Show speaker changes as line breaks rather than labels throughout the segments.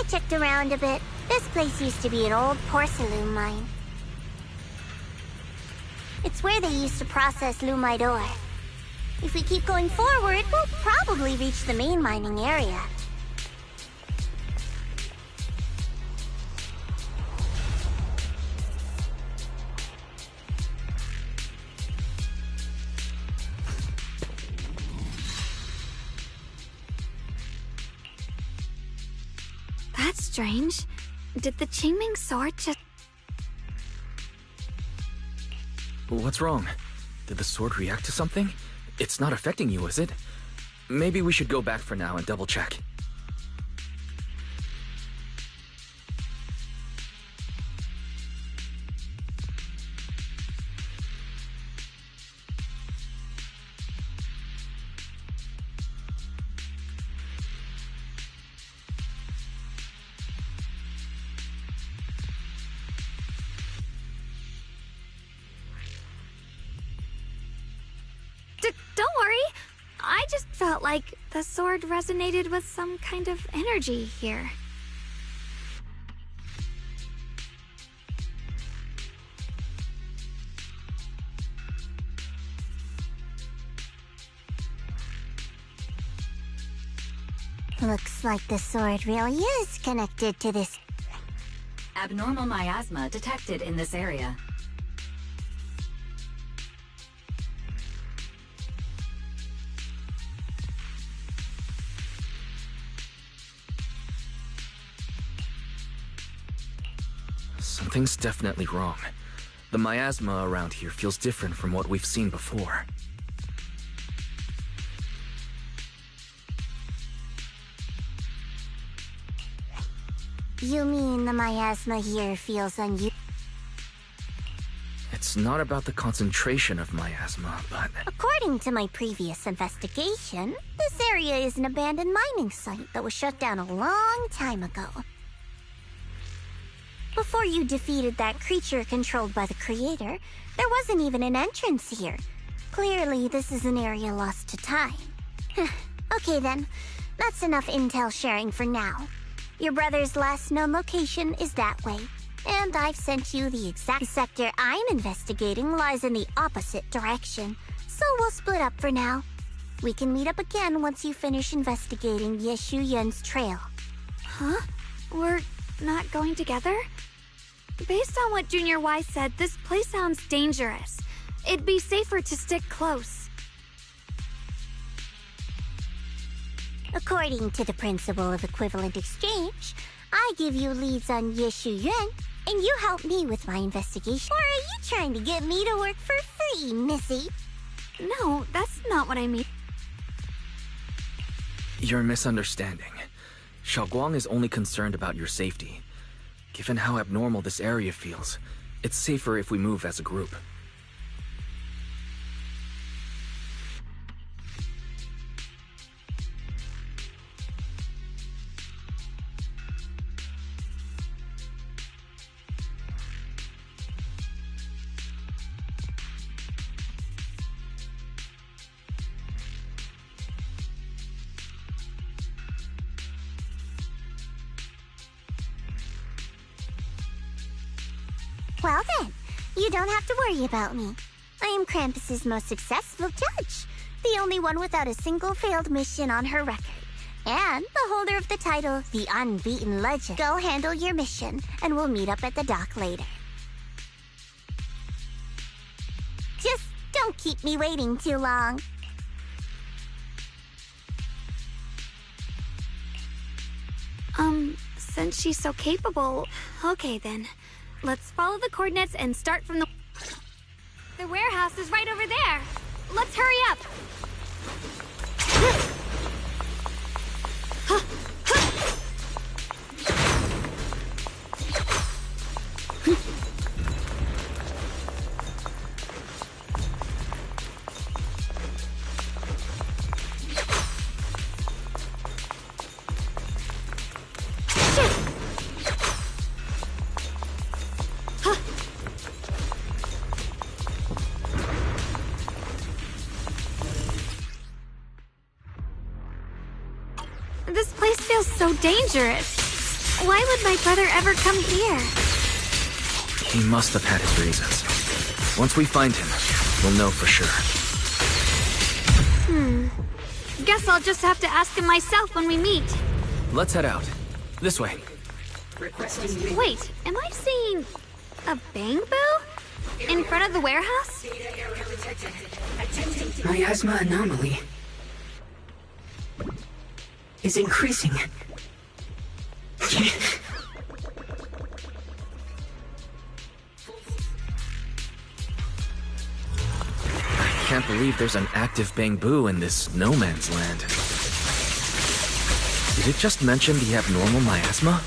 checked around a bit. This place used to be an old porcelain mine. It's where they used to process lumite ore. If we keep going forward, we'll probably reach the main mining area.
That's strange. Did the Qingming sword just...
What's wrong? Did the sword react to something? It's not affecting you, is it? Maybe we should go back for now and double-check.
Don't worry. I just felt like the sword resonated with some kind of energy here.
Looks like the sword really is connected to this.
Abnormal miasma detected in this area.
Something's definitely wrong. The miasma around here feels different from what we've seen before.
You mean the miasma here feels unusual?
It's not about the concentration of miasma, but...
According to my previous investigation, this area is an abandoned mining site that was shut down a long time ago. Before you defeated that creature controlled by the Creator, there wasn't even an entrance here. Clearly, this is an area lost to time. Okay then, that's enough intel sharing for now. Your brother's last known location is that way, and I've sent you the exact sector I'm investigating lies in the opposite direction, so we'll split up for now. We can meet up again once you finish investigating Yeshu Yun's trail.
Huh? We're not going together? Based on what Junior Y said, this place sounds dangerous. It'd be safer to stick close.
According to the principle of equivalent exchange, I give you leads on Yeshu Yun, and you help me with my investigation. Or are you trying to get me to work for free, Missy?
No, that's not what I mean.
You're misunderstanding. Shuguang is only concerned about your safety. Given how abnormal this area feels, it's safer if we move as a group.
Well then, you don't have to worry about me. I am Krampus's most successful judge, the only one without a single failed mission on her record, and the holder of the title, the Unbeaten Legend. Go handle your mission, and we'll meet up at the dock later. Just don't keep me waiting too long.
Since she's so capable, okay then. Let's follow the coordinates and start from the... The warehouse is right over there. Let's hurry up. This place feels so dangerous. Why would my brother ever come here?
He must have had his reasons. Once we find him, we'll know for sure.
Guess I'll just have to ask him myself when we meet.
Let's head out. This way.
Wait, am I seeing a Bangbu? In front of the warehouse?
Miasma anomaly is increasing.
Can't believe there's an active Bangbu in this no man's land. Did it just mention the abnormal miasma?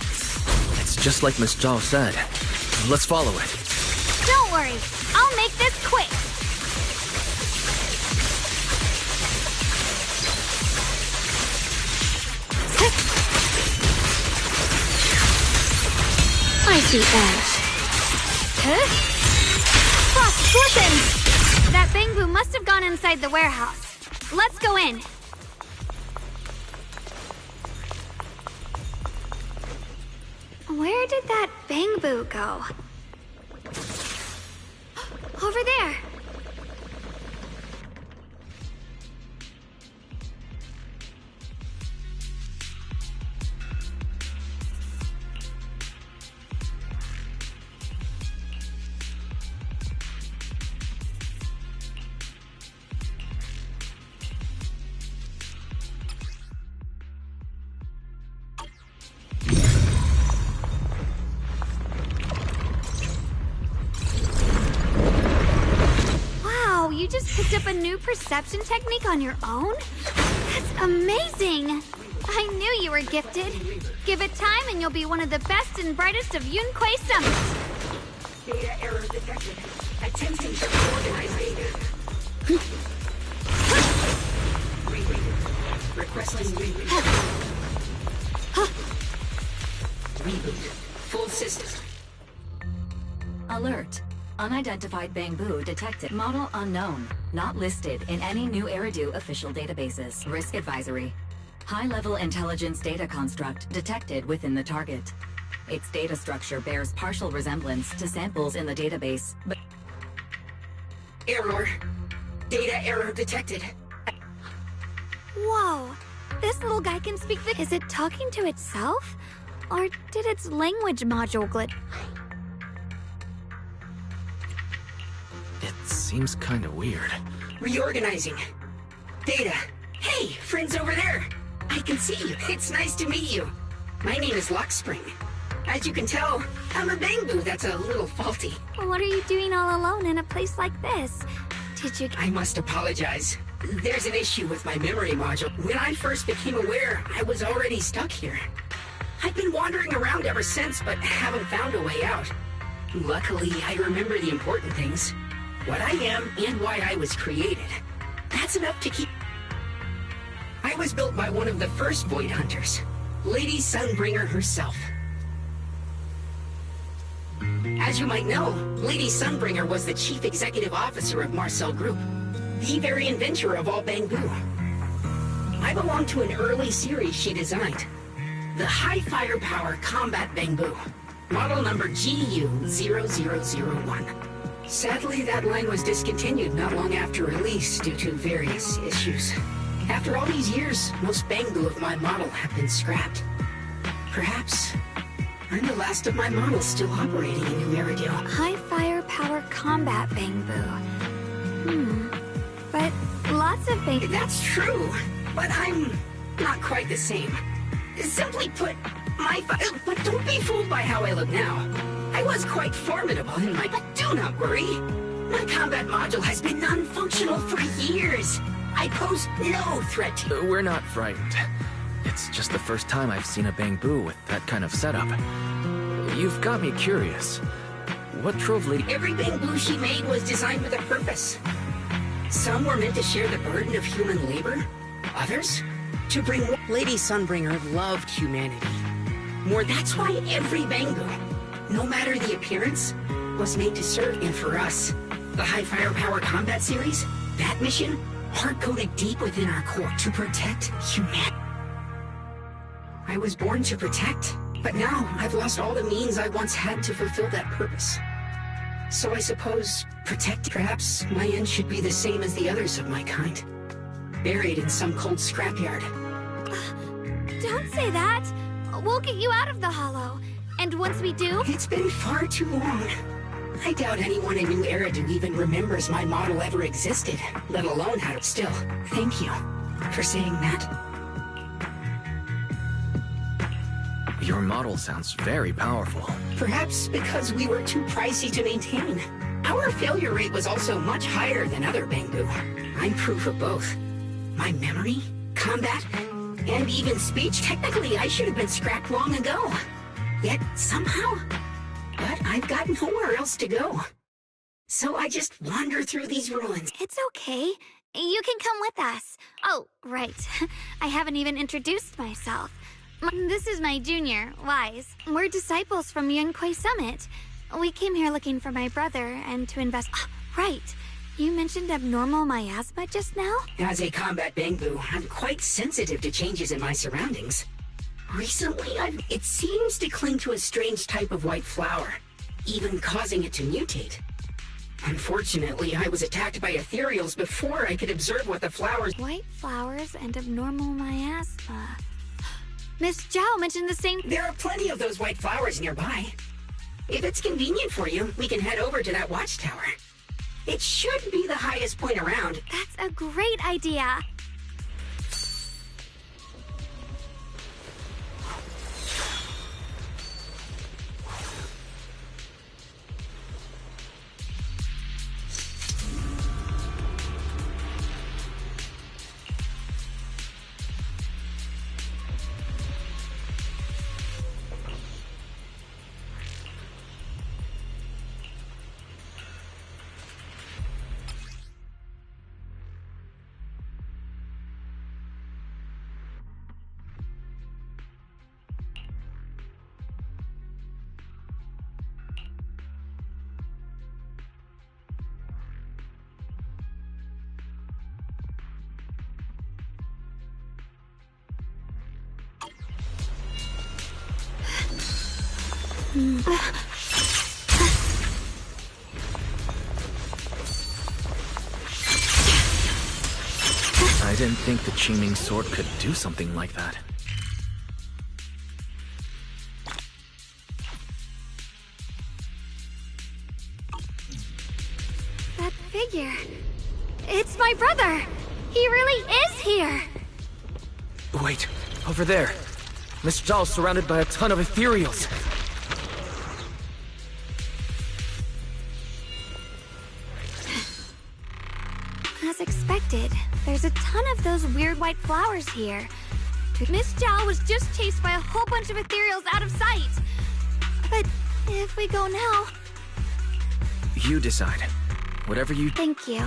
It's just like Miss Zhao said. Let's follow it.
Don't worry, I'll make this quick. I see edge. Frost, listen! That Bangbu must have gone inside the warehouse. Let's go in. Where did that Bangbu go? Over there! You just picked up a new perception technique on your own? That's amazing! I knew you were gifted. Give it time and you'll be one of the best and brightest of Yun Kuei summits.
Data error detected. Attempting to organize data. Requesting reboot. Reboot. Full system.
Alert. Unidentified Bangbu detected. Model unknown. Not listed in any new Eridu official databases. Risk advisory. High-level intelligence data construct detected within the target. Its data structure bears partial resemblance to samples in the database, but...
Error. Data error detected.
Whoa! This little guy can speak the... Is it talking to itself? Or did its language module glitch?
It seems kind of weird.
Reorganizing. Data. Hey, friends over there. I can see you. It's nice to meet you. My name is Luxspring. As you can tell, I'm a Bangbu that's a little faulty.
What are you doing all alone in a place like this? Did you...
I must apologize. There's an issue with my memory module. When I first became aware, I was already stuck here. I've been wandering around ever since, but haven't found a way out. Luckily, I remember the important things. What I am and why I was created. That's enough to keep... I was built by one of the first Void Hunters, Lady Sunbringer herself. As you might know, Lady Sunbringer was the chief executive officer of Marcel Group, the very inventor of all Bangbu. I belong to an early series she designed, the High Firepower Combat Bangbu, model number GU0001. Sadly, that line was discontinued not long after release due to various issues. After all these years, most Bangbu of my model have been scrapped. Perhaps I'm the last of my models still operating in New Eridu.
High firepower combat Bangbu. But lots of Bangbu...
That's true, but I'm not quite the same. Simply put, but don't be fooled by how I look now. I was quite formidable in my... But do not worry. My combat module has been non-functional for years. I pose no threat to you.
We're not frightened. It's just the first time I've seen a Bangbu with that kind of setup. You've got me curious. What drove Lady...
Every Bangbu she made was designed with a purpose. Some were meant to share the burden of human labor. Others, to bring... Lady Sunbringer loved humanity. That's why every Bangbu, no matter the appearance, was made to serve. And for us, the High Firepower Combat Series, that mission, hard-coded deep within our core, to protect humanity. I was born to protect But now, I've lost all the means I once had to fulfill that purpose. So I suppose, perhaps my end should be the same as the others of my kind. Buried in some cold scrapyard.
Don't say that! We'll get you out of the hollow. And once we do...
It's been far too long. I doubt anyone in New Eridu even remembers my model ever existed, let alone how to... Still, thank you for saying that.
Your model sounds very powerful.
Perhaps because we were too pricey to maintain. Our failure rate was also much higher than other Bangboo. I'm proof of both. My memory, combat, and even speech, technically I should have been scrapped long ago. Yet, somehow... But I've got nowhere else to go. So I just wander through these ruins.
It's okay. You can come with us. Oh, right. I haven't even introduced myself. This is my junior, Wise. We're disciples from Yunquei Summit. We came here looking for my brother and to invest... right. You mentioned abnormal miasma just now?
As a combat Bangboo, I'm quite sensitive to changes in my surroundings. Recently, it seems to cling to a strange type of white flower, even causing it to mutate. Unfortunately, I was attacked by ethereals before I could observe what the flowers...
White flowers and abnormal miasma. Miss Zhao mentioned the same...
There are plenty of those white flowers nearby. If it's convenient for you, we can head over to that watchtower. It should be the highest point around.
That's a great idea.
I didn't think the Qingming sword could do something like that.
That figure... It's my brother! He really is here!
Wait, over there. Miss Zhao's surrounded by a ton of ethereals.
As expected, there's a ton of those weird white flowers here. Miss Zhao was just chased by a whole bunch of ethereals out of sight. But if we go now...
You decide. Whatever you...
Thank you.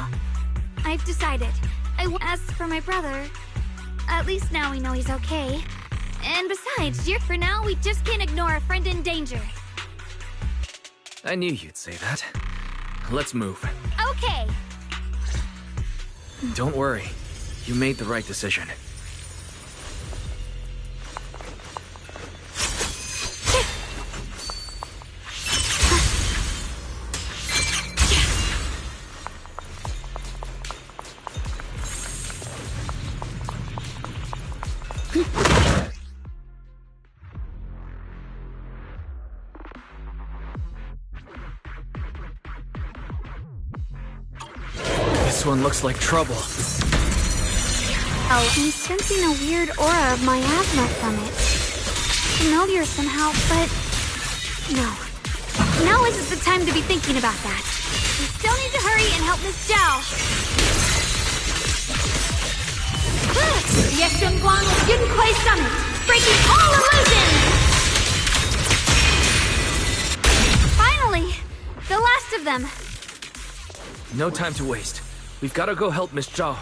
I've decided. As for my brother, at least now we know he's okay. And besides, for now, we just can't ignore a friend in danger.
I knew you'd say that. Let's move.
Okay.
Don't worry. You made the right decision. This one looks like trouble.
Oh, I'm sensing a weird aura of miasma from it. Familiar somehow, but... No. Now isn't the time to be thinking about that. We still need to hurry and help Miss Zhao. Yes, Shuguang Mission Summit, breaking all illusions! Finally! The last of them.
No time to waste. We've got to go help Miss Zhao.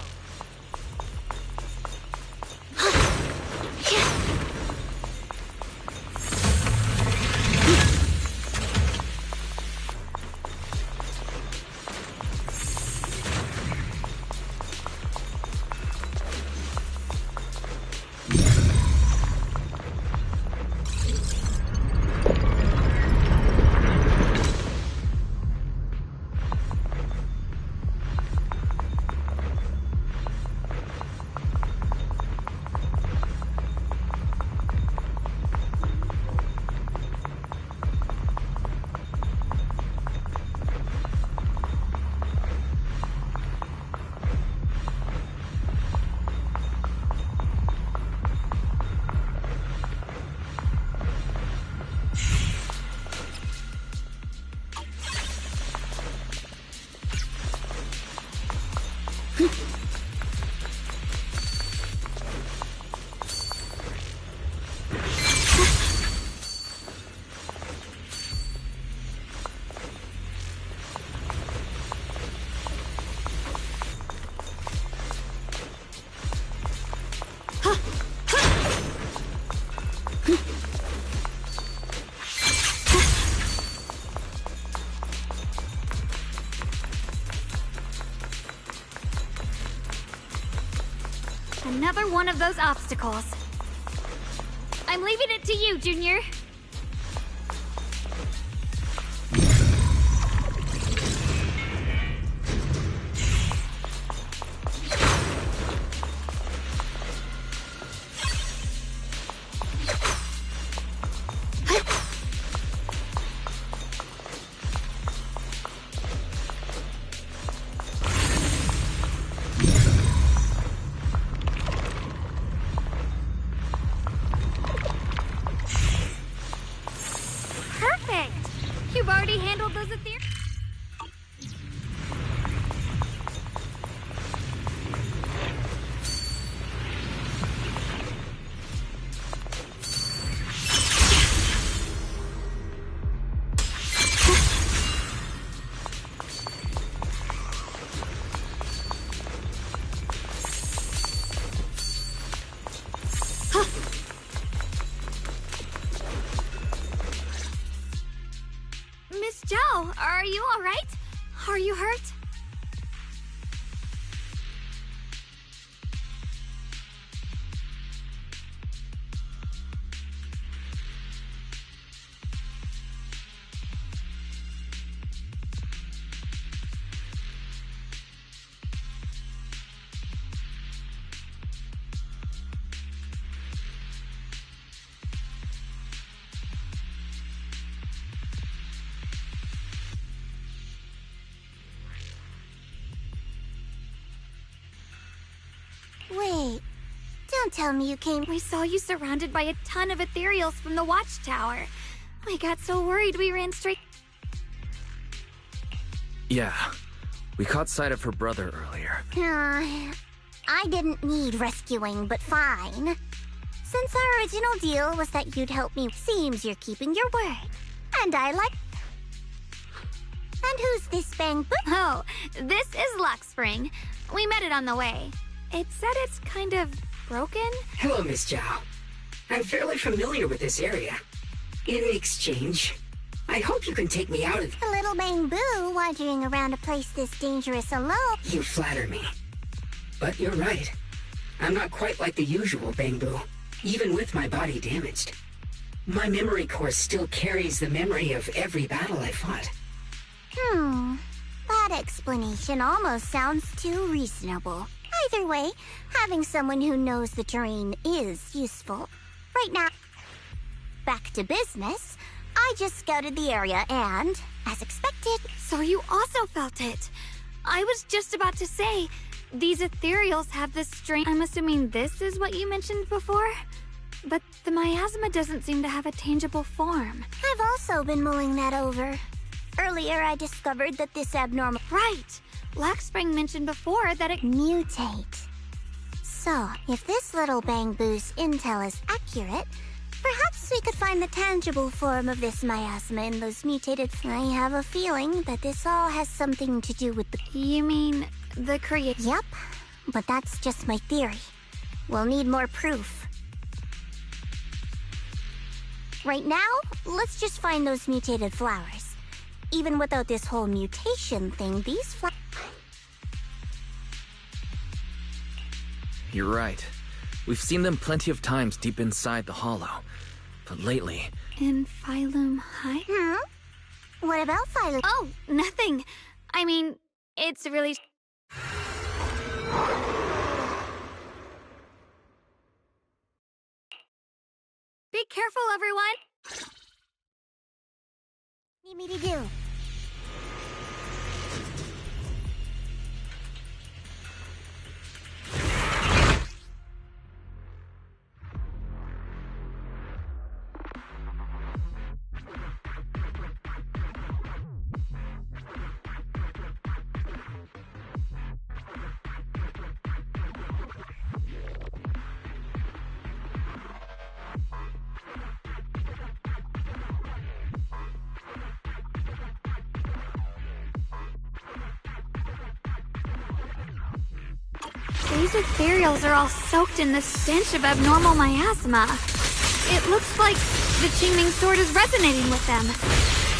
one of those obstacles. I'm leaving it to you, Junior. You've already handled those ethereal. Miss Zhao, are you all right? Are you hurt?
Wait, don't tell me you came.
We saw you surrounded by a ton of ethereals from the watchtower. We got so worried we ran straight.
Yeah, we caught sight of her brother earlier.
I didn't need rescuing, but fine. Since our original deal was that you'd help me, seems you're keeping your word. And I like... And who's this Bang Boo?
Oh, this is Luck Spring. We met it on the way. It said it's kind of broken.
Hello, Miss Zhao. I'm fairly familiar with this area. In exchange, I hope you can take me out of...
A little Bang Boo wandering around a place this dangerous alone.
You flatter me. But you're right. I'm not quite like the usual Bang Boo, even with my body damaged. My memory core still carries the memory of every battle I fought.
That explanation almost sounds too reasonable. Either way, having someone who knows the terrain is useful. Right now, back to business. I just scouted the area and, as expected...
So you also felt it. I was just about to say, these ethereals have this strange... I'm assuming this is what you mentioned before? But the miasma doesn't seem to have a tangible form.
I've also been mulling that over. Earlier, I discovered that this abnormal...
Right! Black Spring mentioned before that it...
Mutate. So, if this little Bang Boo's intel is accurate, perhaps we could find the tangible form of this miasma in those mutated... I have a feeling that this all has something to do with the...
You mean the
Yep, but that's just my theory. We'll need more proof. Right now, let's just find those mutated flowers. Even without this whole mutation thing, these flowers...
You're right. We've seen them plenty of times deep inside the hollow. But lately...
In Phylum High?
What about Phylum?
Oh, nothing. I mean, it's really... Be careful, everyone!
Need me to do?
These ethereals are all soaked in the stench of abnormal miasma. It looks like the Qingming sword is resonating with them.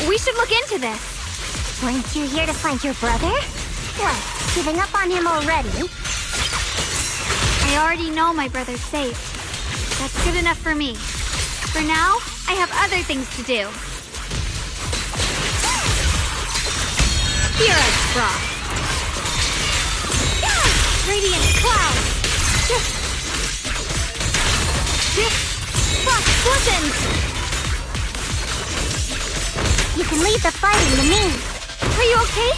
We should look into this.
Weren't you here to find your brother? What, giving up on him already?
I already know my brother's safe. That's good enough for me. For now, I have other things to do. Here I drop. Radiant cloud. Frost blossoms.
You can leave the fighting to me.
Are you okay?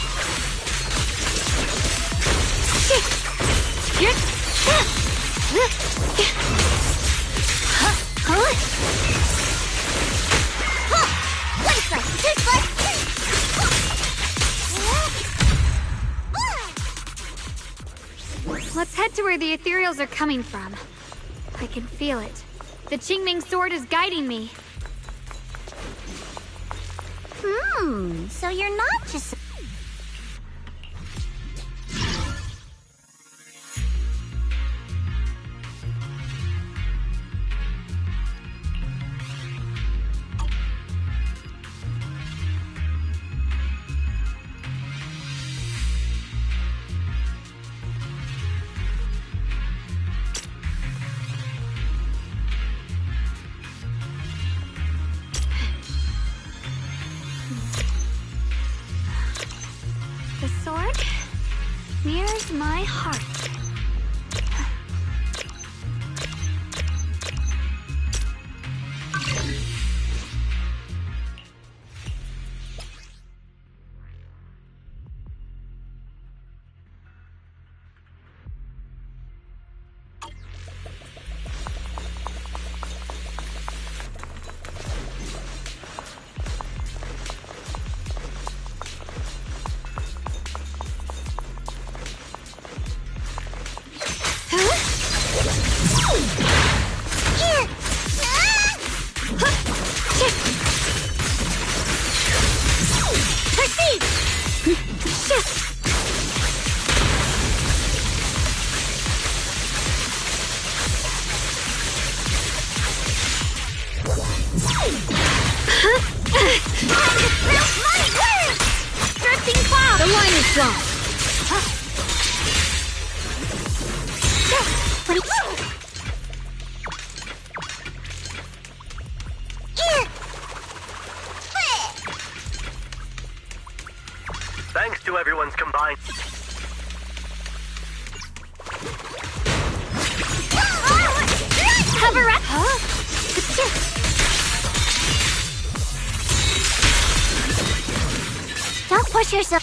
One slice, two slice.
Let's head to where the ethereals are coming from. I can feel it. The Qingming sword is guiding me.
So you're not just...
The sword mirrors my heart.
Drifting cloud!
The line is drawn.
Thanks to everyone's combined.
Cover up.
Don't push yourself.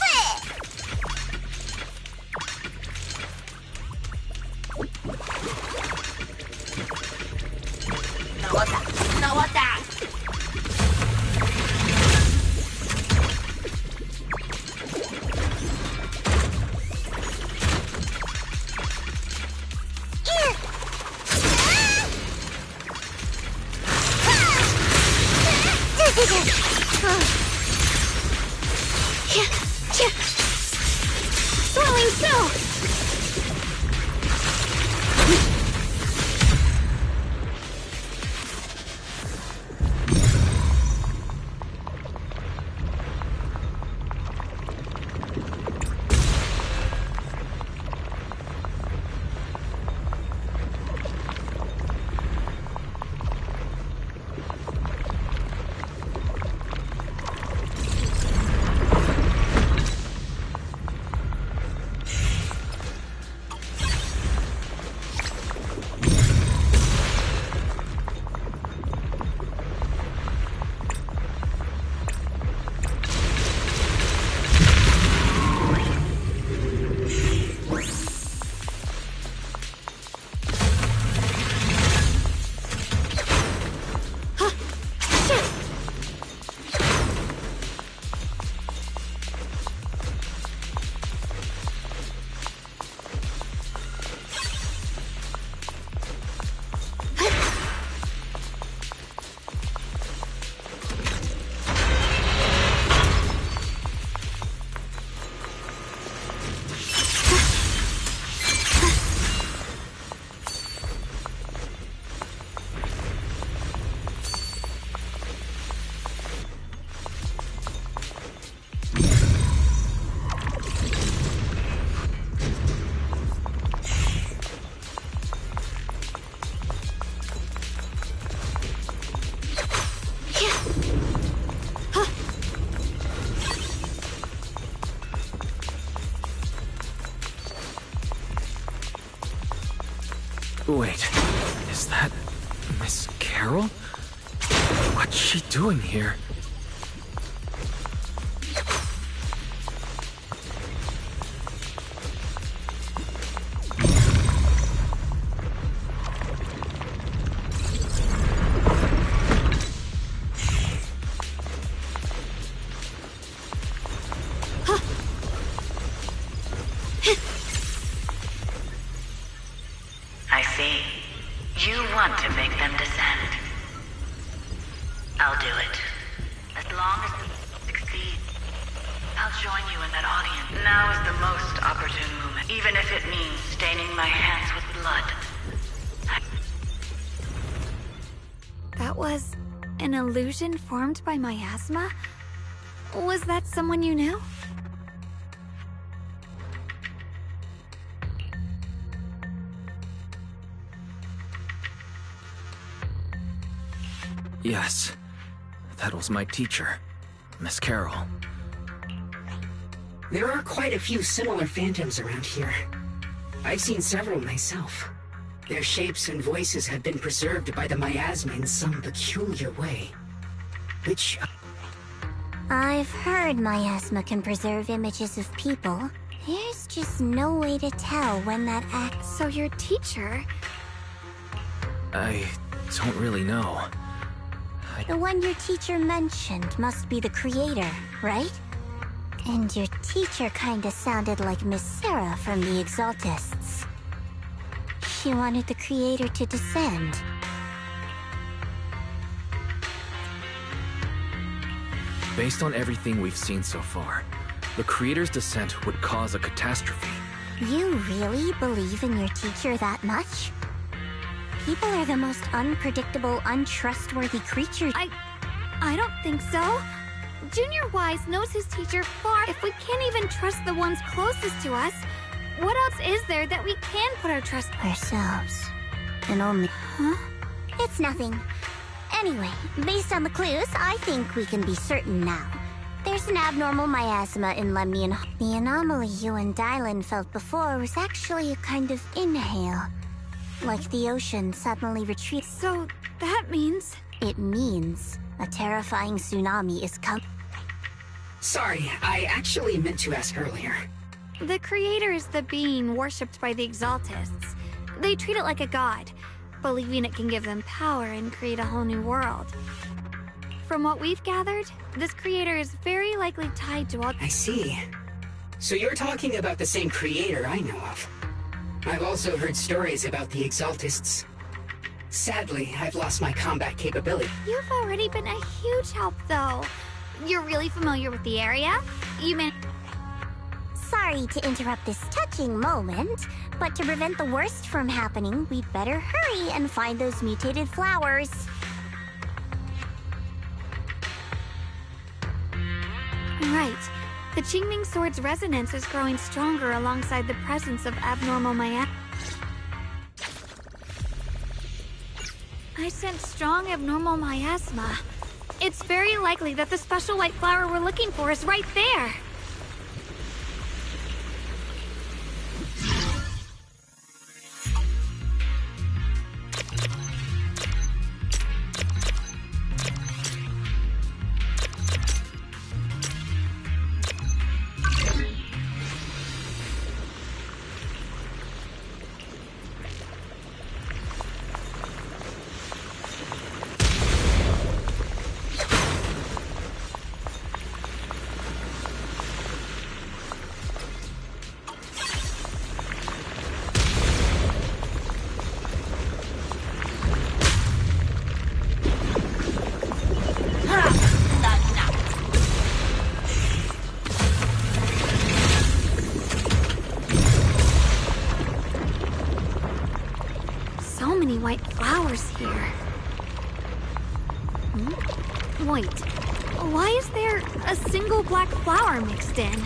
Swelling snow.
Carol? What's she doing here?
I see. You want to make them descend. I'll do it. As long as we succeed, I'll join you in that audience. Now is the most opportune moment, even if it means staining my hands with blood.
That was an illusion formed by miasma? Was that someone you knew?
Yes. That was my teacher, Miss Carol.
There are quite a few similar phantoms around here. I've seen several myself. Their shapes and voices have been preserved by the miasma in some peculiar way. Which...
I've heard miasma can preserve images of people. There's just no way to tell when that act...
So your teacher...
I don't really know.
The one your teacher mentioned must be the creator, right? And your teacher kinda sounded like Miss Sarah from the Exaltists. She wanted the creator to descend.
Based on everything we've seen so far, the creator's descent would cause a catastrophe.
You really believe in your teacher that much? People are the most unpredictable, untrustworthy creatures.
I don't think so. Junior Wise knows his teacher far. If we can't even trust the ones closest to us, what else is there that we can put our trust in?
Ourselves. And only... Huh? It's nothing. Anyway, based on the clues, I think we can be certain now. There's an abnormal miasma in Lemnian. The anomaly you and Dylan felt before was actually a kind of inhale. Like the ocean suddenly retreats.
So, that means...
It means a terrifying tsunami is coming.
Sorry, I actually meant to ask earlier.
The creator is the being worshipped by the Exaltists. They treat it like a god, believing it can give them power and create a whole new world. From what we've gathered, this creator is very likely tied to all...
I see. So you're talking about the same creator I know of. I've also heard stories about the Exaltists. Sadly, I've lost my combat capability.
You've already been a huge help, though. You're really familiar with the area? You mean...
Sorry to interrupt this touching moment, but to prevent the worst from happening, we'd better hurry and find those mutated flowers.
Right. The Qingming Sword's resonance is growing stronger alongside the presence of abnormal miasma. I sense strong abnormal miasma. It's very likely that the special white flower we're looking for is right there. White flowers here. Wait, why is there a single black flower mixed in?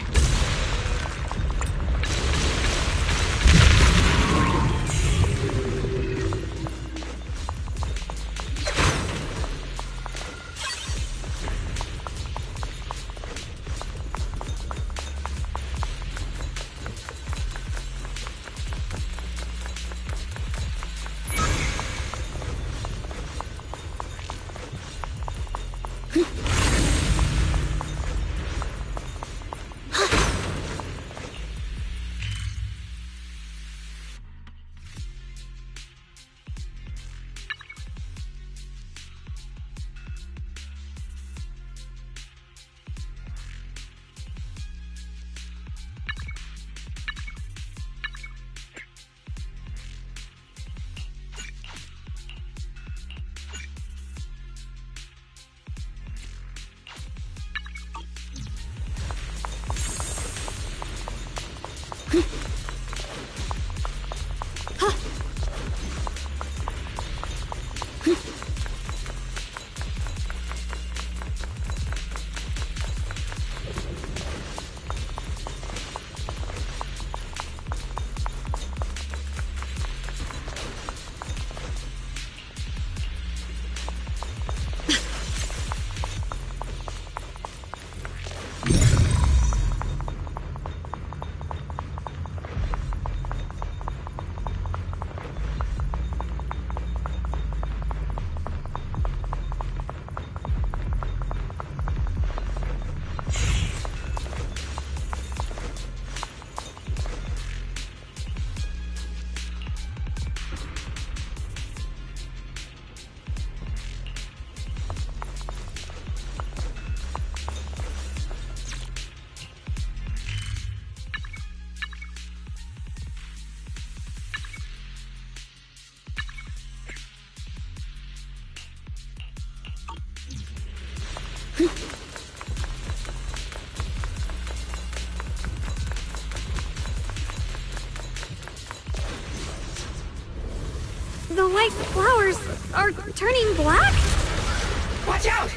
The white flowers are turning black?
Watch out!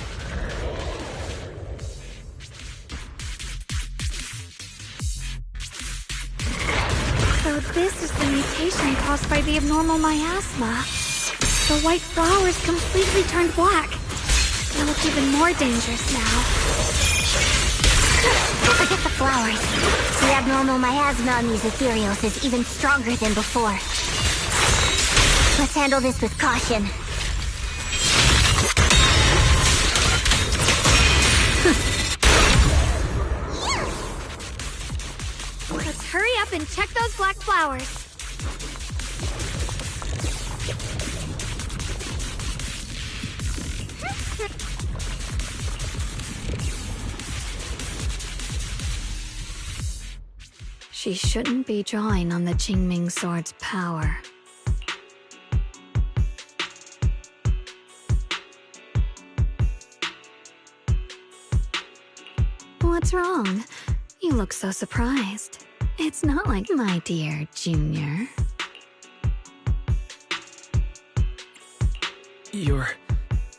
So this is the mutation caused by the abnormal miasma. The white flowers completely turned black. They look even more dangerous now.
Forget the flowers. The abnormal miasma on these ethereals is even stronger than before. Let's handle this with caution.
Let's hurry up and check those black flowers.
She shouldn't be drawing on the Qingming sword's power. What's wrong? You look so surprised. It's not like my dear Junior.
You're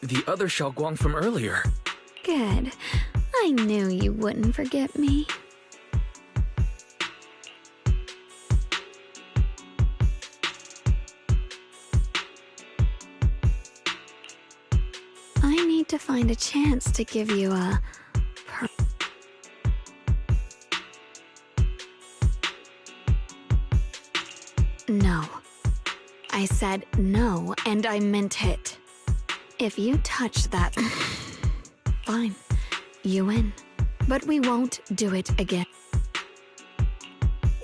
the other Shuguang from earlier.
Good. I knew you wouldn't forget me. I need to find a chance to give you a... No. I said no, and I meant it. If you touch that... Fine. You win. But we won't do it again.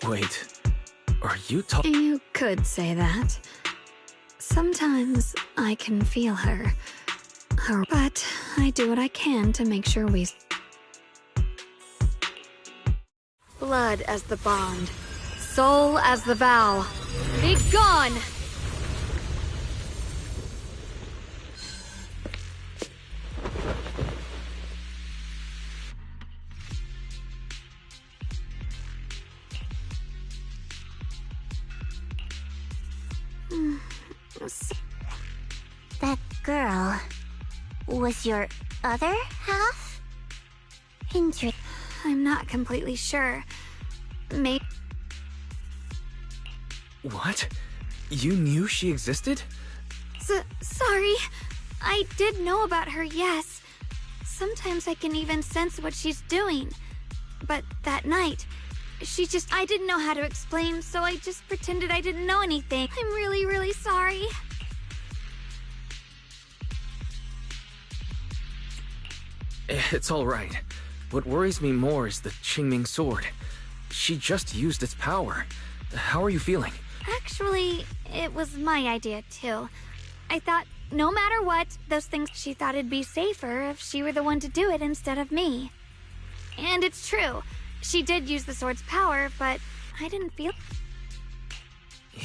Wait, are you talking?
You could say that. Sometimes I can feel her. But I do what I can to make sure we...
Blood as the bond. Soul as the vow. Be gone!
That girl was your other half?
I'm not completely sure. Maybe...
What? You knew she existed?
Sorry. I did know about her, yes. Sometimes I can even sense what she's doing. But that night, I didn't know how to explain, so I just pretended I didn't know anything. I'm really, really sorry.
It's all right. What worries me more is the Qingming sword. She just used its power. How are you feeling?
Actually, it was my idea too. I thought, no matter what, those things, she thought it'd be safer if she were the one to do it instead of me. And it's true. She did use the sword's power, but I didn't feel...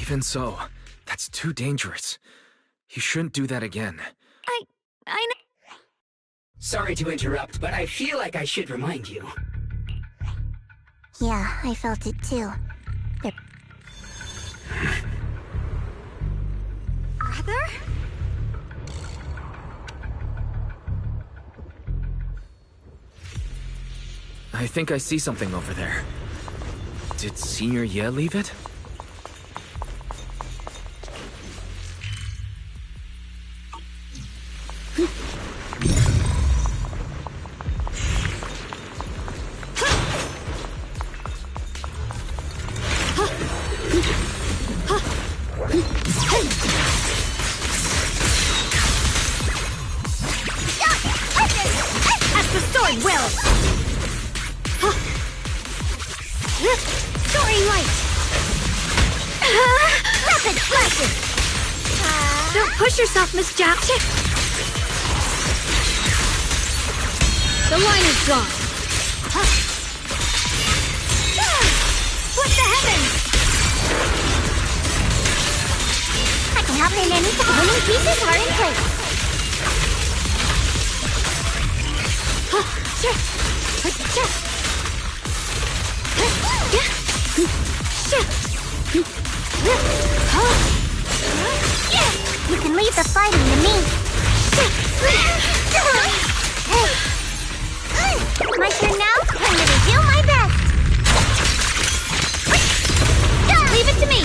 Even so, that's too dangerous. You shouldn't do that again.
I know...
Sorry to interrupt, but I feel like I should remind you.
Yeah, I felt it too.
Brother?
I think I see something over there. Did Senior Ye leave it?
As the sword wills! Soaring light! Rapid flashes! Don't push yourself, Miss Jack. The line is drawn. Split the heavens!
I can help in any time. Winning pieces are in place. You can leave the fighting to me. My turn now? I'm gonna do my best.
Leave it to me.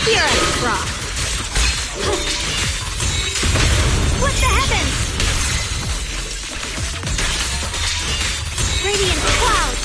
Here I draw. Split the heavens. Radiant clouds.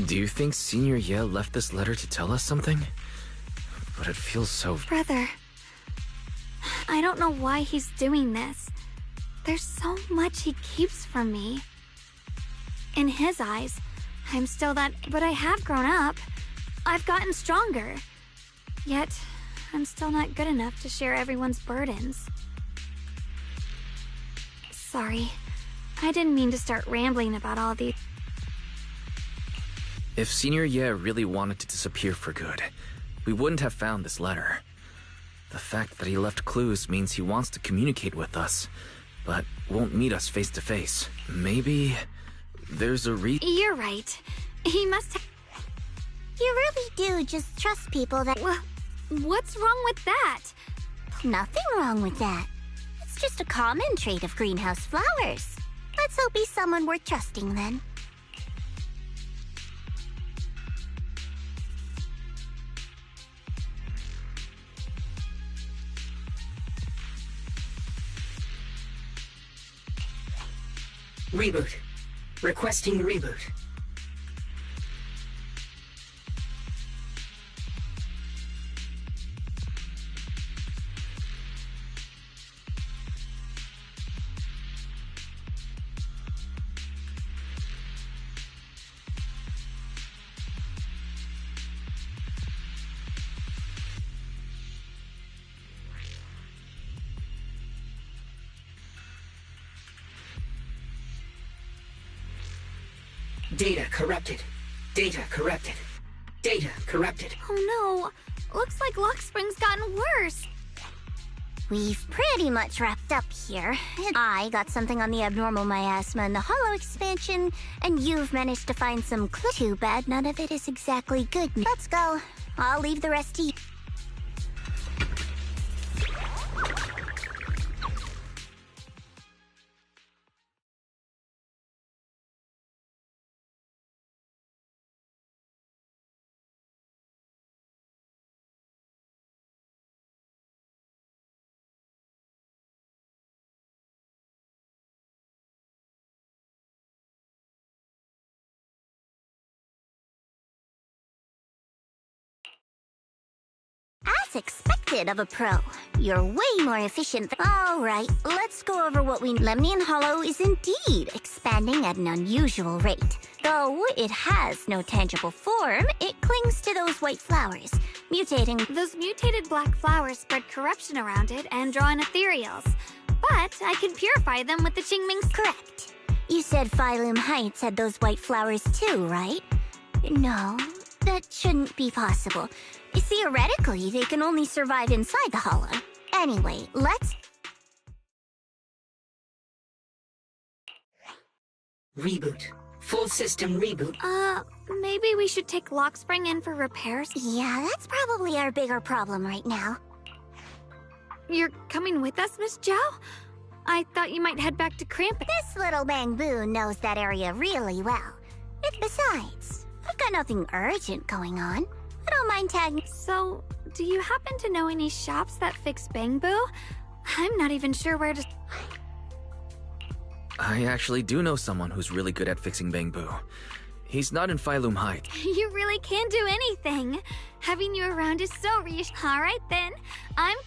Do you think Senior Ye left this letter to tell us something? But it feels so...
Brother, I don't know why he's doing this. There's so much he keeps from me. In his eyes, I'm still that... But I have grown up. I've gotten stronger. Yet, I'm still not good enough to share everyone's burdens. Sorry. I didn't mean to start rambling about all these...
If Senior Ye really wanted to disappear for good, we wouldn't have found this letter. The fact that he left clues means he wants to communicate with us, but won't meet us face to face. Maybe there's a
You're right. He must have...
You really do just trust people that...
Well, What's wrong with that?
Nothing wrong with that. It's just a common trait of greenhouse flowers. Let's hope he's someone worth trusting then.
Reboot. Requesting reboot. Data corrupted. Data corrupted. Data corrupted.
Oh no, looks like Lockspring's gotten worse.
We've pretty much wrapped up here. I got something on the abnormal miasma and the hollow expansion, and you've managed to find some clue. Too bad none of it is exactly good. Let's go. I'll leave the rest to you. As expected of a pro, you're way more efficient than— Alright, let's go over what we— Lemnian Hollow is indeed expanding at an unusual rate. Though it has no tangible form, it clings to those white flowers, mutating—
Those mutated black flowers spread corruption around it and draw in ethereals. But I can purify them with the Qingming—
Correct. You said Phylum Heights had those white flowers too, right? No, that shouldn't be possible. Theoretically, they can only survive inside the hollow. Anyway, let's—
Reboot. Full system reboot.
Maybe we should take Lockspring in for repairs?
Yeah, that's probably our bigger problem right now.
You're coming with us, Miss Zhao? I thought you might head back to Cramping.
This little bamboo knows that area really well. Besides, I've got nothing urgent going on. I don't mind tagging—
So, do you happen to know any shops that fix Bangbu? I'm not even sure where to—
I actually do know someone who's really good at fixing Bangbu. He's not in Phylum Heights.
You really can do anything. Having you around is so reassuring. Alright then, I'm—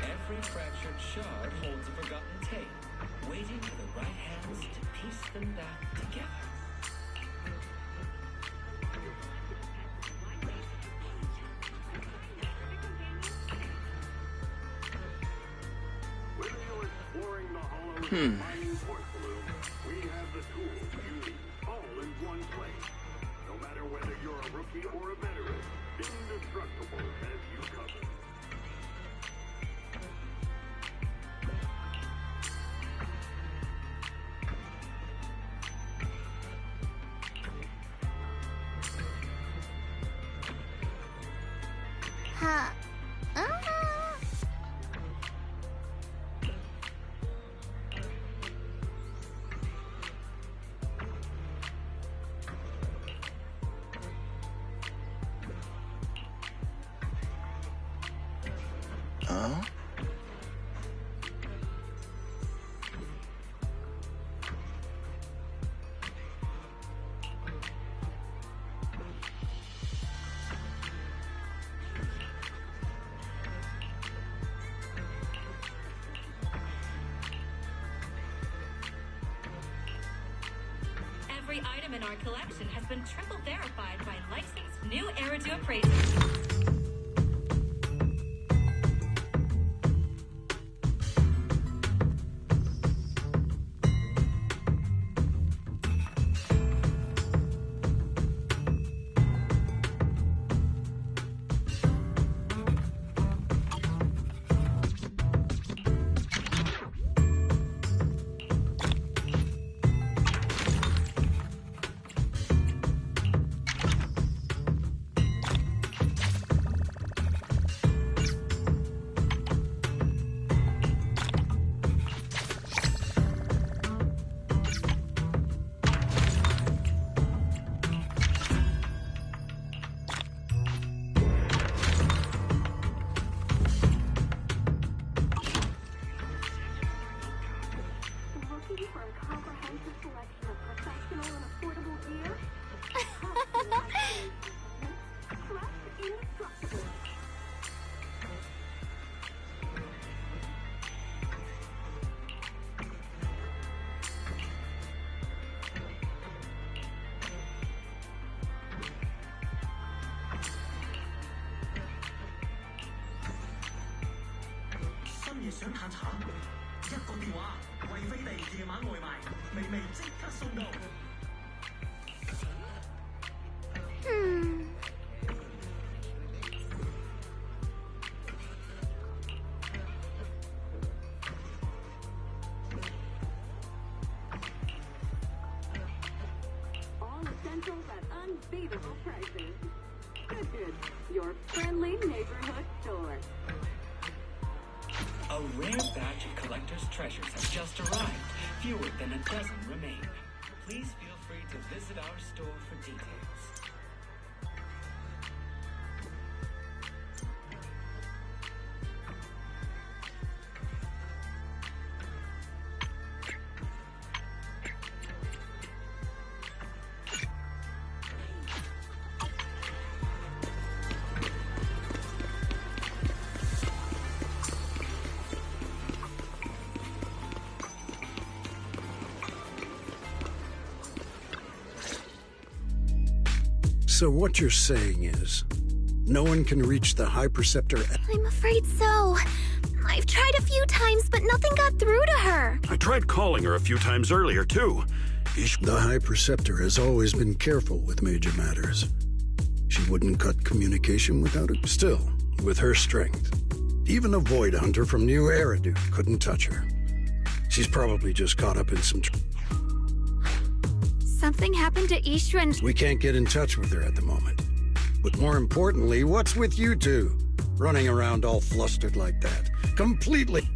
Every fractured shard holds a forgotten tale, waiting for the right hands to piece them back together.
Whether you're exploring the hollows or mining port blue, we have the tools you need, all in one place. No matter whether you're a rookie or a veteran, Indestructible has you covered.
Huh.
every item in our collection has been triple verified by licensed new Eridu appraisers.
Unbeatable prices. Good, your friendly neighborhood store.
A rare batch of collector's treasures has just arrived. Fewer than a dozen remain. Please feel free to visit our store for details.
So what you're saying is, no one can reach the High Preceptor.
I'm afraid so. I've tried a few times, but nothing got through to her.
I tried calling her a few times earlier, too.
The High Preceptor has always been careful with major matters. She wouldn't cut communication without it. Still, with her strength, even a Void Hunter from New Eridu couldn't touch her. She's probably just caught up in some...
Something happened to Ishu and...
We can't get in touch with her at the moment. But more importantly, what's with you two? Running around all flustered like that. Completely...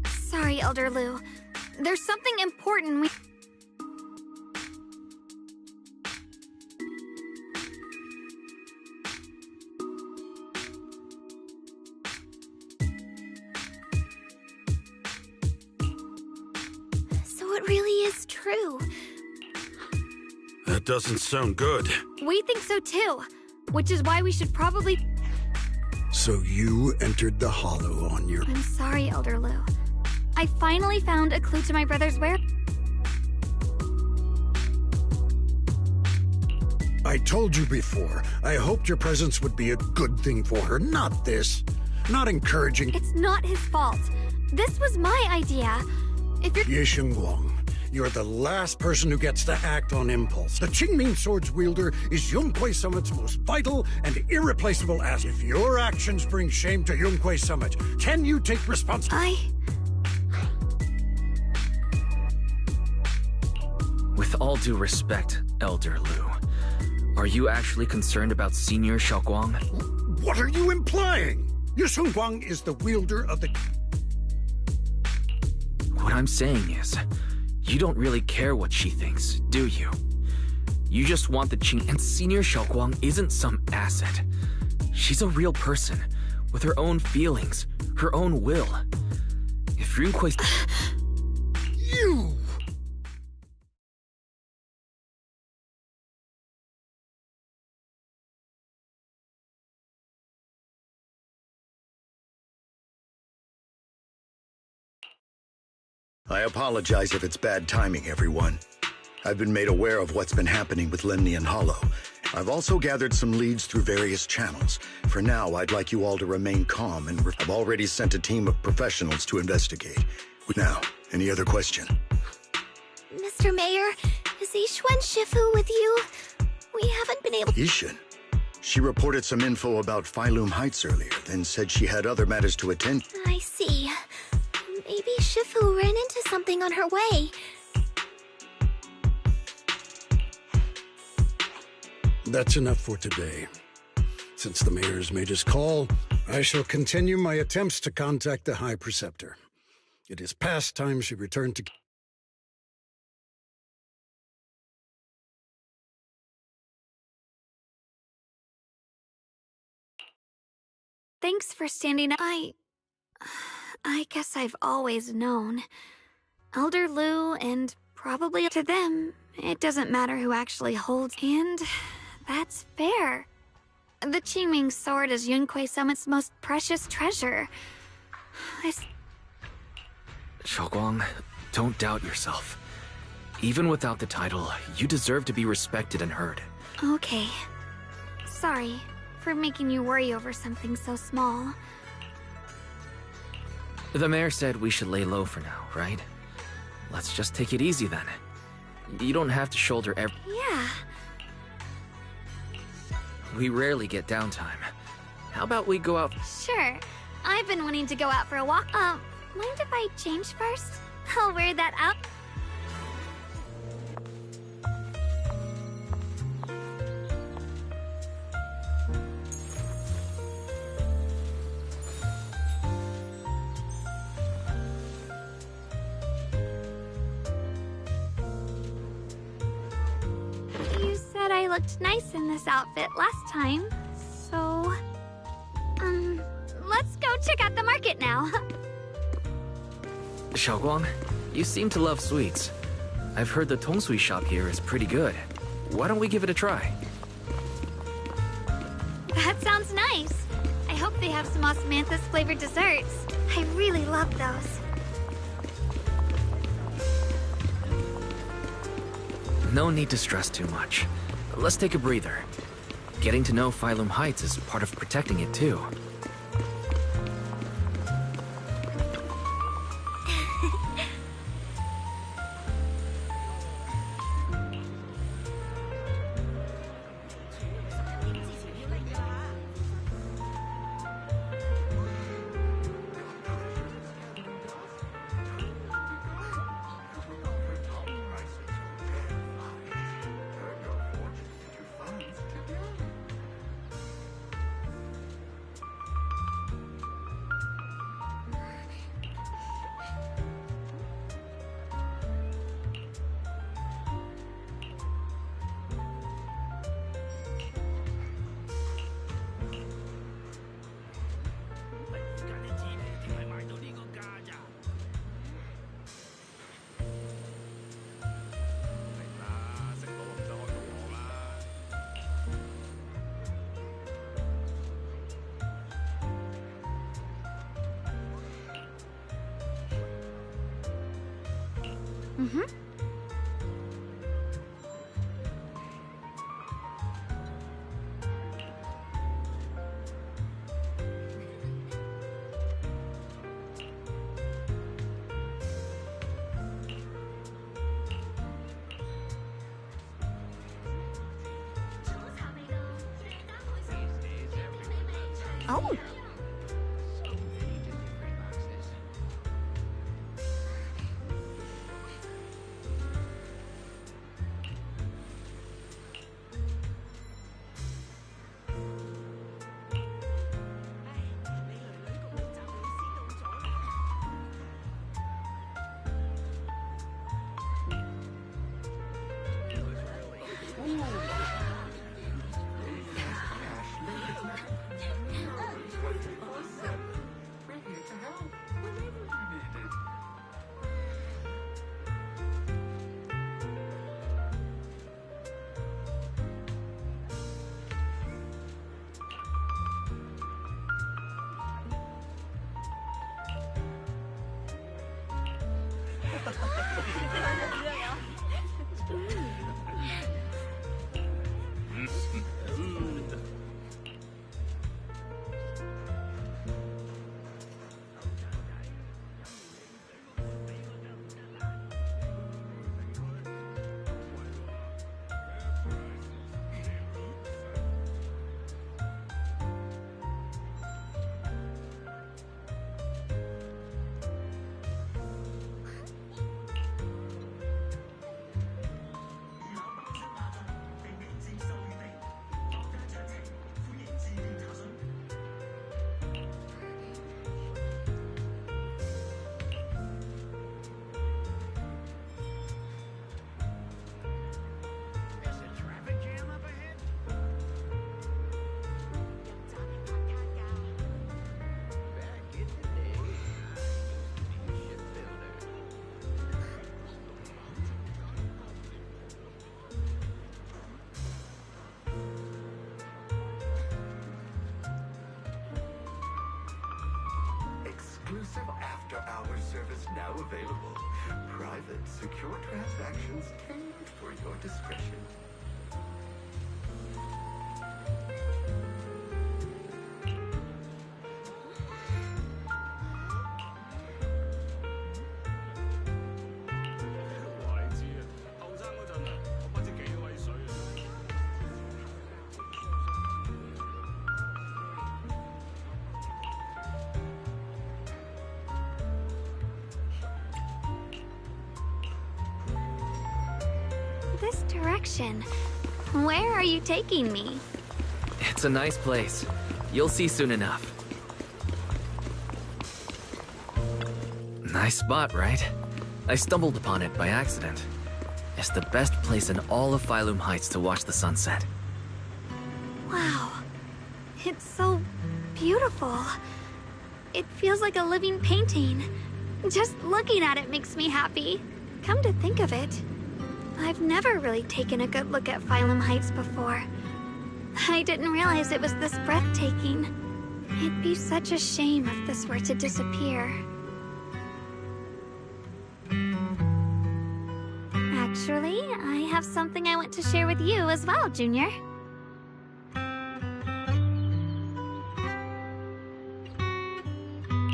Sorry, Elder Lu. There's something important we... So it really is true.
That doesn't sound good.
We think so too. Which is why we should probably...
So you entered the Hollow on your...
I'm sorry, Elder Lu. I finally found a clue to my brother's where...
I told you before, I hoped your presence would be a good thing for her, not this. Not encouraging...
It's not his fault. This was my idea. If you're...
Ye Shuguang, you're the last person who gets to act on impulse. The Qingming Sword's wielder is Yunquei Summit's most vital and irreplaceable asset. If your actions bring shame to Yunquei Summit, can you take responsibility?
With all due respect, Elder Lu, are you actually concerned about Senior Shuguang?
What are you implying? Ye Shuguang is the wielder of the...
What I'm saying is, you don't really care what she thinks, do you? You just want the Qing, and Senior Shuguang isn't some asset. She's a real person, with her own feelings, her own will. If Yunquei...
You!
I apologize if it's bad timing, everyone. I've been made aware of what's been happening with Lemnian Hollow. I've also gathered some leads through various channels. For now, I'd like you all to remain calm, and I've already sent a team of professionals to investigate. Now, any other question?
Mr. Mayor, is Ishwen Shifu with you? We haven't been able...
Ishin? She reported some info about Phylum Heights earlier, then said she had other matters to attend.
I see. Maybe Shifu ran into something on her way.
That's enough for today. Since the mayor's made his call, I shall continue my attempts to contact the High Preceptor. It is past time she returned to...
Thanks for standing up. I guess I've always known. Elder Lu, and probably to them, it doesn't matter who actually holds. And that's fair. The Qingming sword is Yunquei Summit's most precious treasure.
Shuguang, don't doubt yourself. Even without the title, you deserve to be respected and heard.
Okay. Sorry for making you worry over something so small.
The mayor said we should lay low for now, right? Let's just take it easy then. You don't have to shoulder every...
Yeah.
We rarely get downtime. How about we go out...
Sure. I've been wanting to go out for a walk. Mind if I change first? I'll wear that out. You said I looked nice in this outfit last time, so... let's go check out the market now.
Shuguang, you seem to love sweets. I've heard the tongsui shop here is pretty good. Why don't we give it a try?
That sounds nice. I hope they have some osmanthus-flavored desserts. I really love those.
No need to stress too much. Let's take a breather. Getting to know Phylum Heights is part of protecting it too.
Oh.
Exclusive after-hours service now available. Private, secure transactions tailored for your discretion.
This direction. Where are you taking me?
It's a nice place. You'll see soon enough. Nice spot, right? I stumbled upon it by accident. It's the best place in all of Phylum Heights to watch the sunset.
Wow. It's so beautiful. It feels like a living painting. Just looking at it makes me happy. Come to think of it, I've never really taken a good look at Phylum Heights before. I didn't realize it was this breathtaking. It'd be such a shame if this were to disappear. Actually, I have something I want to share with you as well, Junior.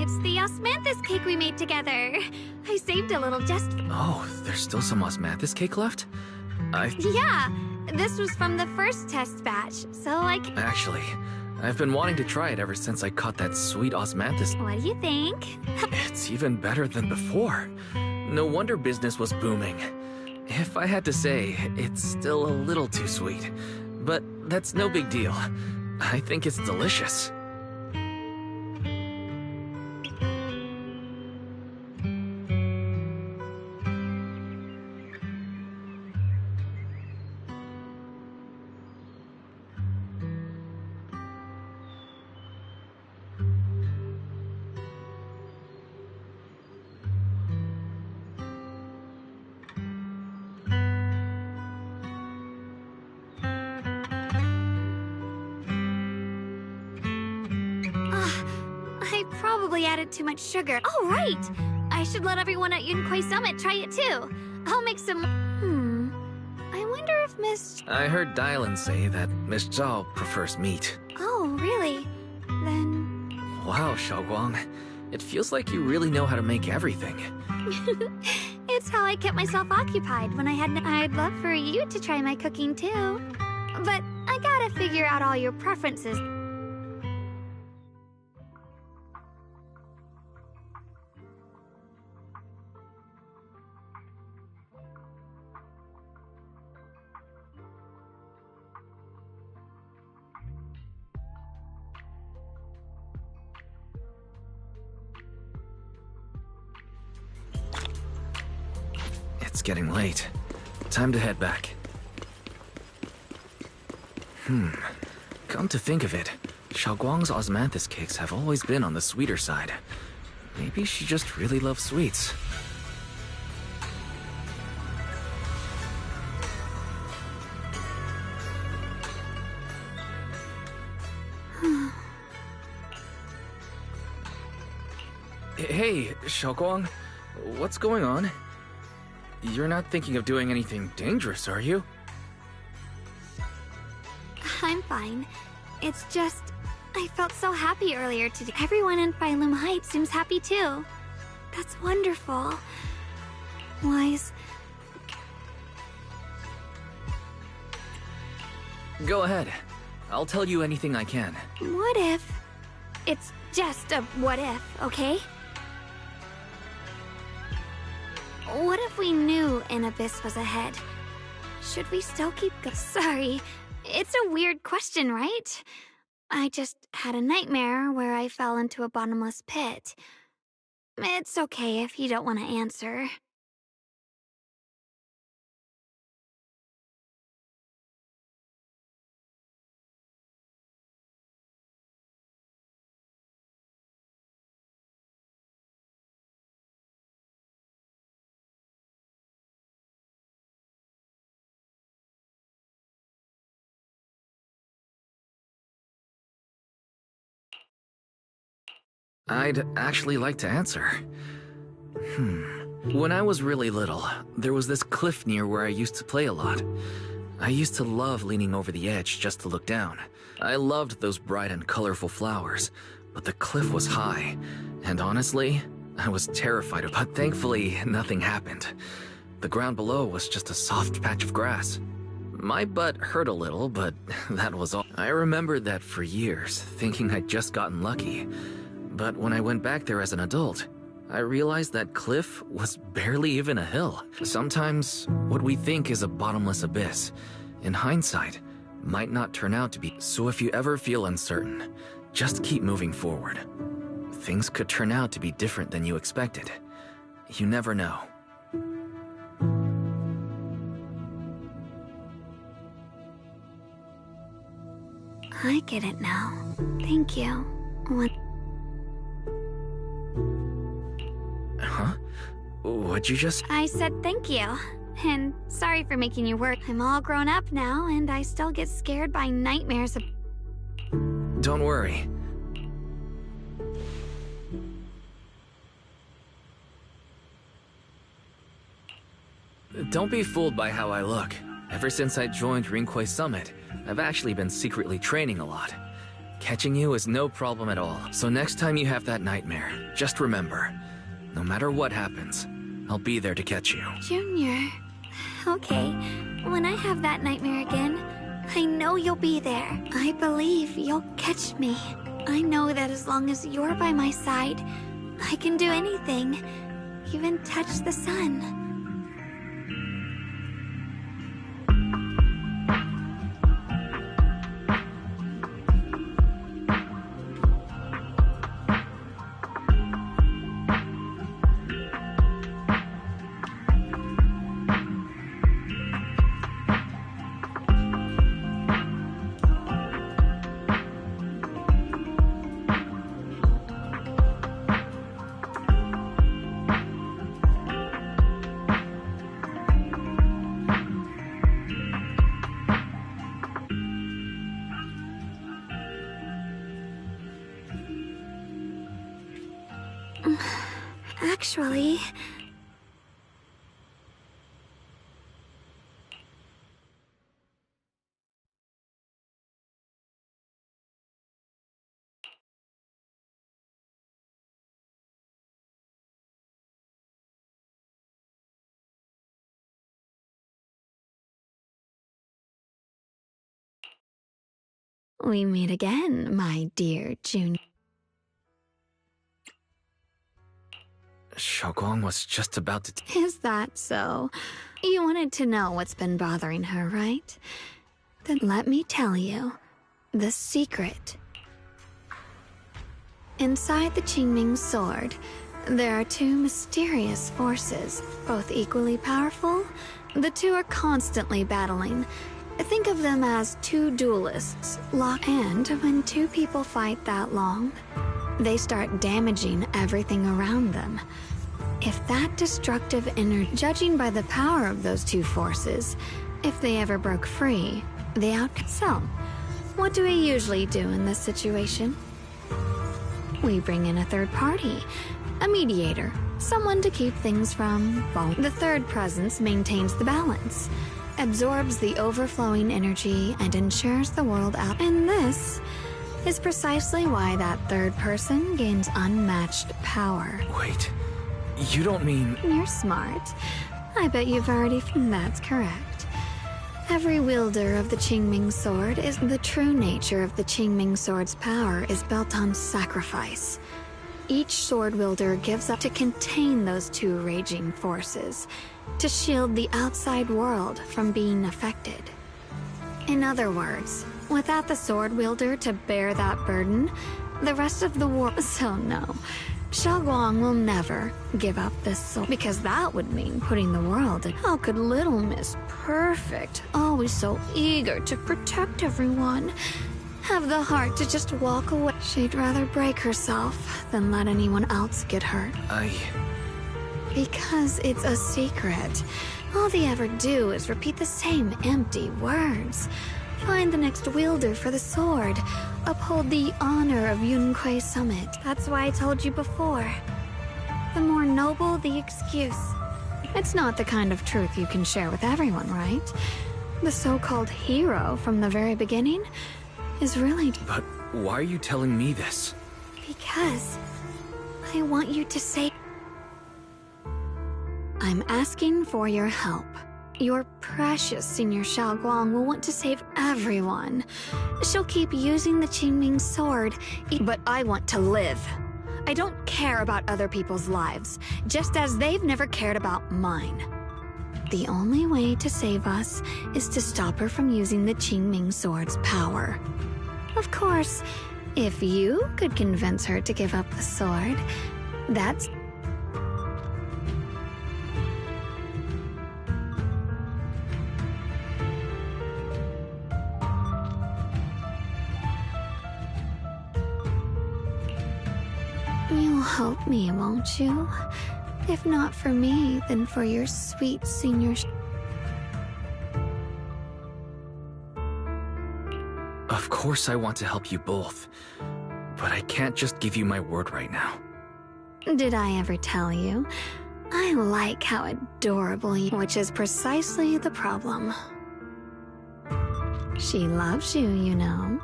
It's the osmanthus cake we made together. I saved a little just for—
Oh, there's still some osmanthus cake left?
Yeah, this was from the first test batch, so
Actually, I've been wanting to try it ever since I caught that sweet osmanthus.
What do you think?
It's even better than before. No wonder business was booming. If I had to say, it's still a little too sweet. But that's no big deal. I think it's delicious.
I probably added too much sugar. Oh, right! I should let everyone at Yunquai Summit try it too. I'll make some— I wonder if Miss—
I heard Dylan say that Miss Zhao prefers meat.
Oh, really? Then—
Wow, Shuguang. It feels like you really know how to make everything.
It's how I kept myself occupied when I had— I'd love for you to try my cooking too. But I gotta figure out all your preferences.
It's getting late. Time to head back. Come to think of it, Xiaoguang's osmanthus cakes have always been on the sweeter side. Maybe she just really loves sweets. Hey, Xiaoguang, what's going on? You're not thinking of doing anything dangerous, are you?
I'm fine. It's just, I felt so happy earlier today. Everyone in Phylum Heights seems happy too. That's wonderful. Wise.
Go ahead. I'll tell you anything I can.
What if? It's just a what if, okay? What if we knew an abyss was ahead? Should we still keep Sorry, it's a weird question, right? I just had a nightmare where I fell into a bottomless pit. It's okay if you don't want to answer.
I'd actually like to answer. When I was really little, there was this cliff near where I used to play a lot. I used to love leaning over the edge just to look down. I loved those bright and colorful flowers, but the cliff was high, and honestly, I was terrified of it. But thankfully, nothing happened. The ground below was just a soft patch of grass. My butt hurt a little, but that was all. I remembered that for years, thinking I'd just gotten lucky. But when I went back there as an adult, I realized that cliff was barely even a hill. Sometimes, what we think is a bottomless abyss, in hindsight, might not turn out to be. So if you ever feel uncertain, just keep moving forward. Things could turn out to be different than you expected. You never know.
I get it now. Thank you. What?
Huh? What'd you just...
I said thank you. And sorry for making you work. I'm all grown up now, and I still get scared by nightmares.
Don't worry. Don't be fooled by how I look. Ever since I joined Rinkwei Summit, I've actually been secretly training a lot. Catching you is no problem at all. So next time you have that nightmare, just remember, no matter what happens, I'll be there to catch you.
Junior. Okay, when I have that nightmare again, I know you'll be there. I believe you'll catch me. I know that as long as you're by my side, I can do anything, even touch the sun. Actually... We meet again, my dear Junior.
Shuguang was just about to...
Is that so? You wanted to know what's been bothering her, right? Then let me tell you the secret. Inside the Qingming sword, there are two mysterious forces, both equally powerful. The two are constantly battling. Think of them as two duelists, locked. And when two people fight that long, they start damaging everything around them. If that destructive energy, judging by the power of those two forces, if they ever broke free, the outcome. So, what do we usually do in this situation? We bring in a third party, a mediator, Someone to keep things from falling. The third presence maintains the balance, absorbs the overflowing energy, and ensures the world out. And this is precisely why that third person gains unmatched power.
Wait, you don't mean...
You're smart. I bet you've already... That's correct. Every wielder of the Qingming sword is... The true nature of the Qingming sword's power is built on sacrifice. Each sword wielder gives up to contain those two raging forces, to shield the outside world from being affected. In other words, without the sword wielder to bear that burden, the rest of the world... So no, Shuguang will never give up this sword, because that would mean putting the world in... How could little Miss Perfect, always so eager to protect everyone, have the heart to just walk away? She'd rather break herself than let anyone else get hurt. Because it's a secret. All they ever do is repeat the same empty words. Find the next wielder for the sword. Uphold the honor of Yunquei Summit. That's why I told you before. The more noble the excuse. It's not the kind of truth you can share with everyone, right? The so-called hero from the very beginning is really...
But why are you telling me this?
Because I want you to say... I'm asking for your help. Your precious Senior Shuguang will want to save everyone. She'll keep using the Qingming sword, but I want to live. I don't care about other people's lives, just as they've never cared about mine. The only way to save us is to stop her from using the Qingming sword's power. Of course, if you could convince her to give up the sword, that's... You'll help me, won't you? If not for me, then for your sweet Senior...
Of course I want to help you both, but I can't just give you my word right now.
Did I ever tell you? I like how adorable you... Which is precisely the problem. She loves you, you know.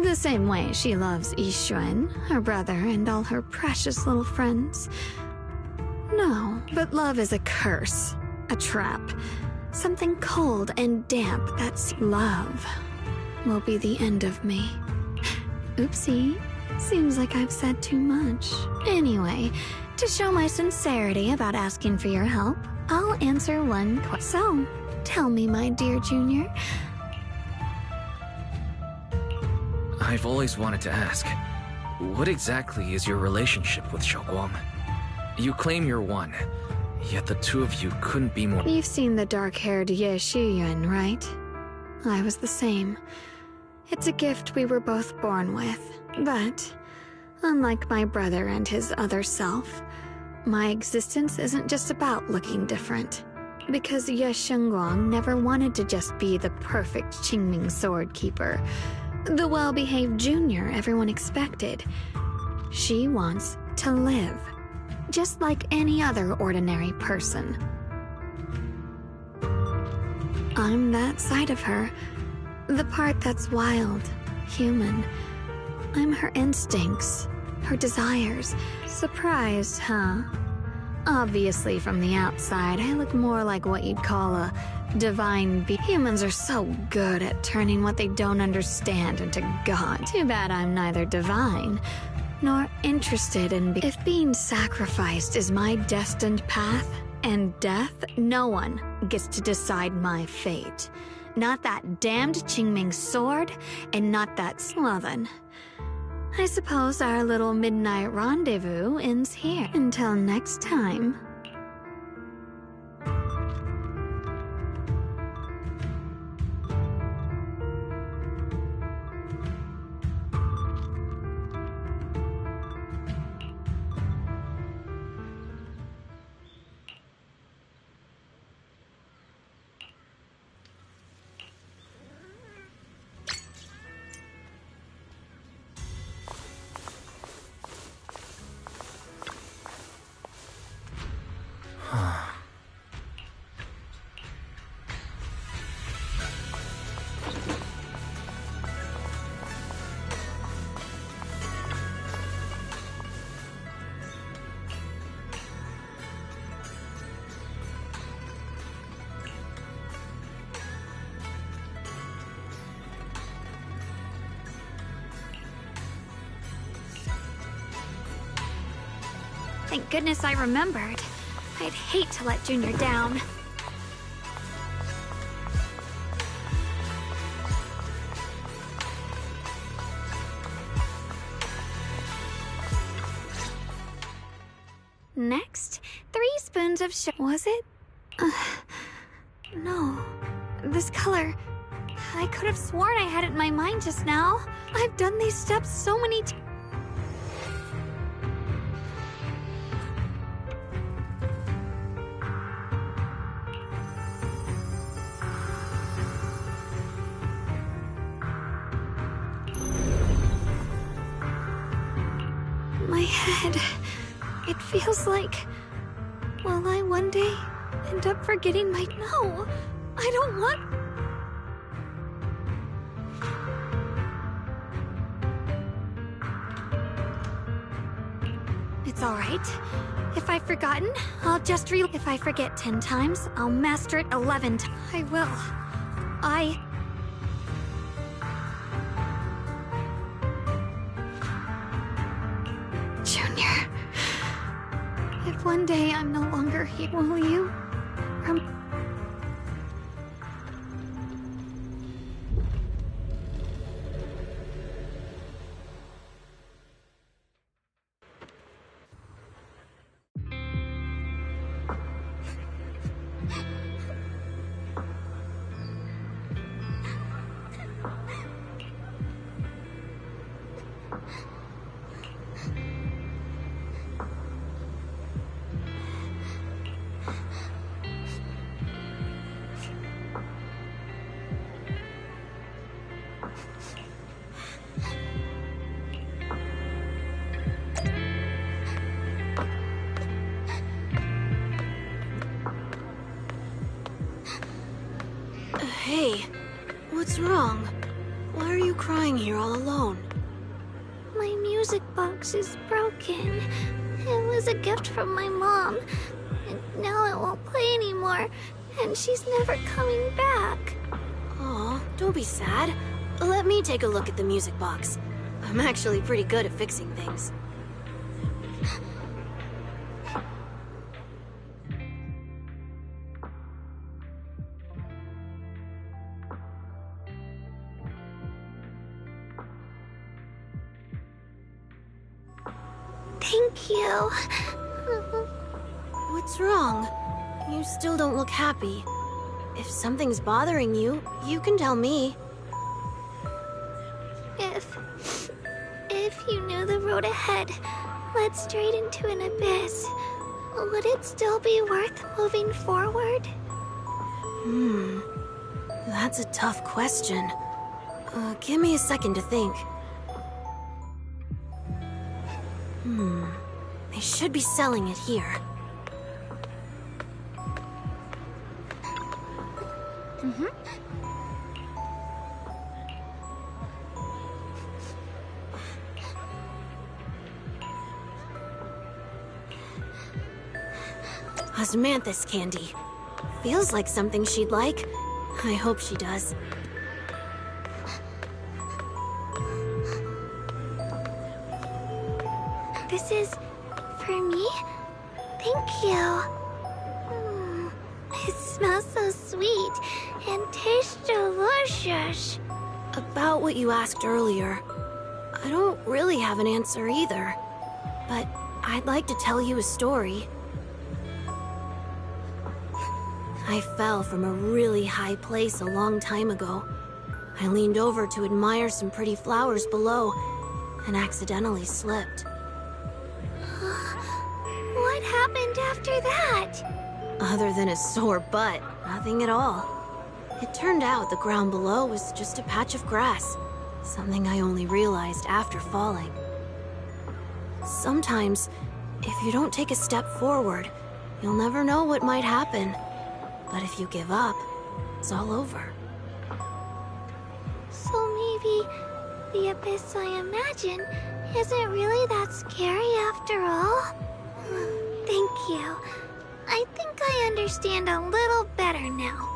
The same way she loves Yixuan, her brother, and all her precious little friends. No, but love is a curse, a trap. Something cold and damp that's... Love will be the end of me. Oopsie. Seems like I've said too much. Anyway, to show my sincerity about asking for your help, I'll answer one question. So, tell me, my dear Junior.
I've always wanted to ask, what exactly is your relationship with Shuguang? You claim you're one, yet the two of you couldn't be more...
You've seen the dark-haired Ye Shiyuan, right? I was the same. It's a gift we were both born with, but unlike my brother and his other self, my existence isn't just about looking different. Because Ye Shenguang never wanted to just be the perfect Qingming sword keeper, the well-behaved junior everyone expected. She wants to live, just like any other ordinary person. I'm that side of her, the part that's wild, human. I'm her instincts, her desires. Surprised, huh? Obviously, from the outside, I look more like what you'd call a divine being. Humans are so good at turning what they don't understand into God. Too bad I'm neither divine nor interested in If being sacrificed is my destined path and death, no one gets to decide my fate. Not that damned Qingming sword, and not that... Well then, I suppose our little midnight rendezvous ends here. Until next time.
Thank goodness I remembered. I'd hate to let Junior down. Next, 3 spoons of sugar. Was it? No. This color. I could have sworn I had it in my mind just now. I've done these steps so many times. My head. It feels like... Will I one day end up forgetting my... No! I don't want... It's alright. If I've forgotten, I'll just If I forget 10 times, I'll master it 11 times. I will. Junior. If one day I'm no longer here, will you?
Hey, what's wrong? Why are you crying here all alone?
My music box is broken. It was a gift from my mom. And now it won't play anymore. And she's never coming back.
Aw, don't be sad. Let me take a look at the music box. I'm actually pretty good at fixing things.
Thank you.
What's wrong? You still don't look happy. If something's bothering you, you can tell me.
If you knew the road ahead led straight into an abyss, would it still be worth moving forward?
That's a tough question. Give me a second to think. They should be selling it here. Osmanthus candy. Feels like something she'd like. I hope she does.
This is for me? Thank you. It smells so sweet and tastes delicious.
About what you asked earlier, I don't really have an answer either. But I'd like to tell you a story. I fell from a really high place a long time ago. I leaned over to admire some pretty flowers below and accidentally slipped.
What happened after that?
Other than a sore butt, nothing at all. It turned out the ground below was just a patch of grass, something I only realized after falling. Sometimes, if you don't take a step forward, you'll never know what might happen. But if you give up, it's all over.
So maybe the abyss I imagine isn't really that scary after all? Thank you. I think I understand a little better now.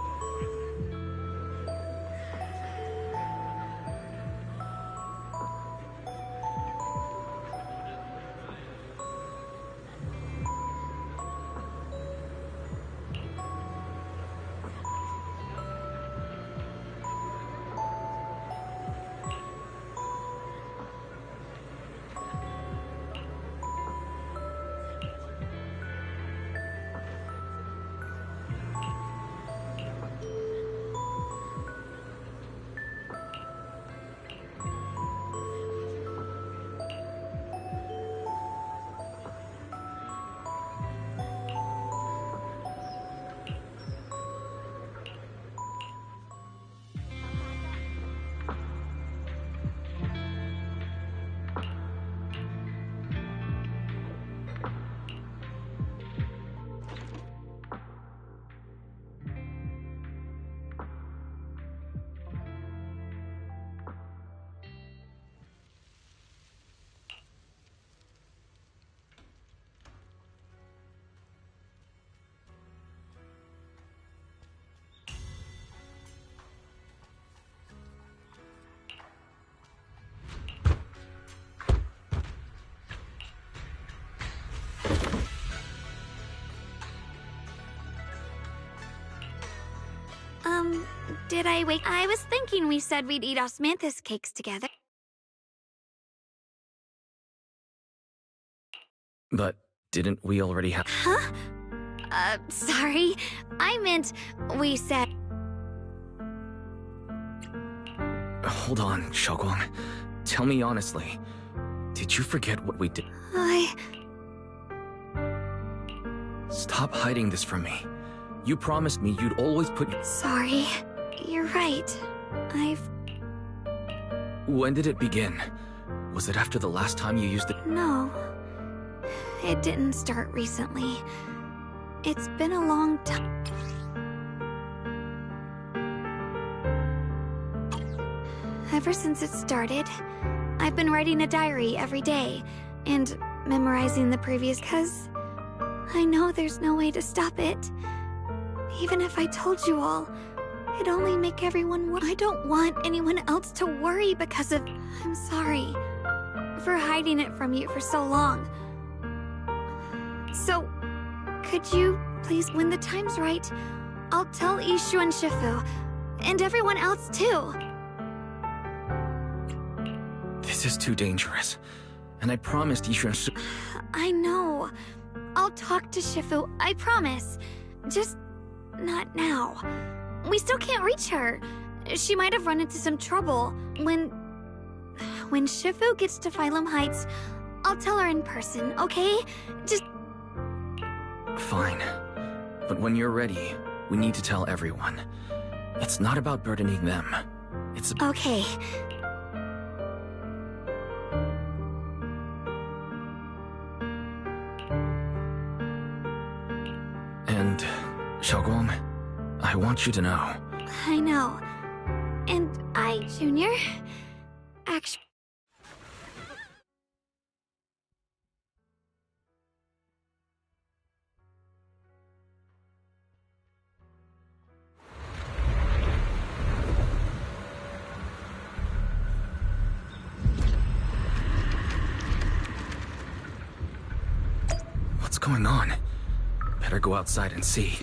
Did I wake? I was thinking we said we'd eat osmanthus cakes together.
But didn't we already have...
Huh? Sorry. I meant we said...
Hold on, Shuguang. Tell me honestly. Did you forget what we did? Stop hiding this from me. You promised me you'd always put...
Sorry. You're right.
When did it begin? Was it after the last time you used it?
No. It didn't start recently. It's been a long time. Ever since it started, I've been writing a diary every day and memorizing the previous, 'cause I know there's no way to stop it. Even if I told you all, it'd only make everyone I don't want anyone else to worry because of... I'm sorry for hiding it from you for so long. So, could you please, when the time's right, I'll tell Ishu and Shifu, and everyone else too.
This is too dangerous. And I promised Ishu and Shifu...
I know. I'll talk to Shifu, I promise. Just not now. We still can't reach her. She might have run into some trouble. When Shifu gets to Phylum Heights, I'll tell her in person, okay? Just...
Fine. But when you're ready, we need to tell everyone. It's not about burdening them. It's...
Okay.
And, Shuguang, I want you to know.
I know. And Junior, actually...
What's going on? Better go outside and see.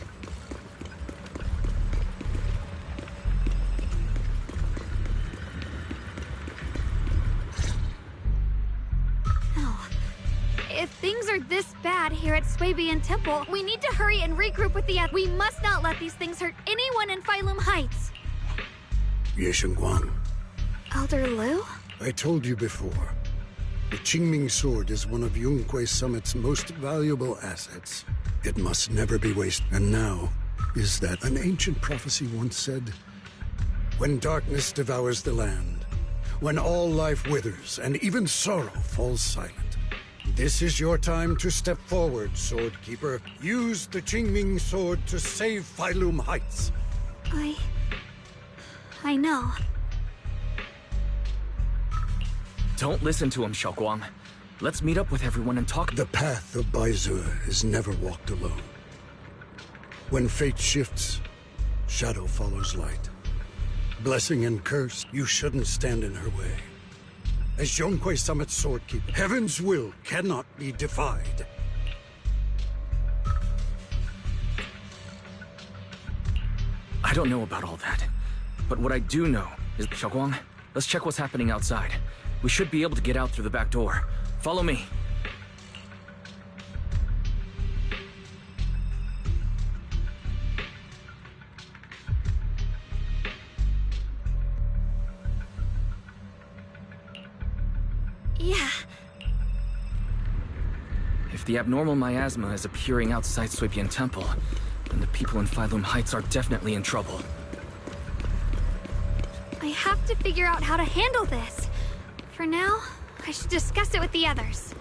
If things are this bad here at Swabian Temple, we need to hurry and regroup with the... We must not let these things hurt anyone in Phylum Heights.
Ye Shuguang.
Elder Liu?
I told you before. The Qingming sword is one of Yunquei Summit's most valuable assets. It must never be wasted. And now, is that an ancient prophecy once said, when darkness devours the land, when all life withers and even sorrow falls silent, this is your time to step forward, Swordkeeper. Use the Qingming sword to save Phylum Heights.
I know.
Don't listen to him, Shuguang. Let's meet up with everyone and talk.
The path of Baizu is never walked alone. When fate shifts, shadow follows light. Blessing and curse, you shouldn't stand in her way. As Yunquei Summit Swordkeeper, heaven's will cannot be defied.
I don't know about all that. But what I do know is... Shuguang, let's check what's happening outside. We should be able to get out through the back door. Follow me.
Yeah.
If the abnormal miasma is appearing outside Swabian Temple, then the people in Phylum Heights are definitely in trouble.
I have to figure out how to handle this. For now, I should discuss it with the others.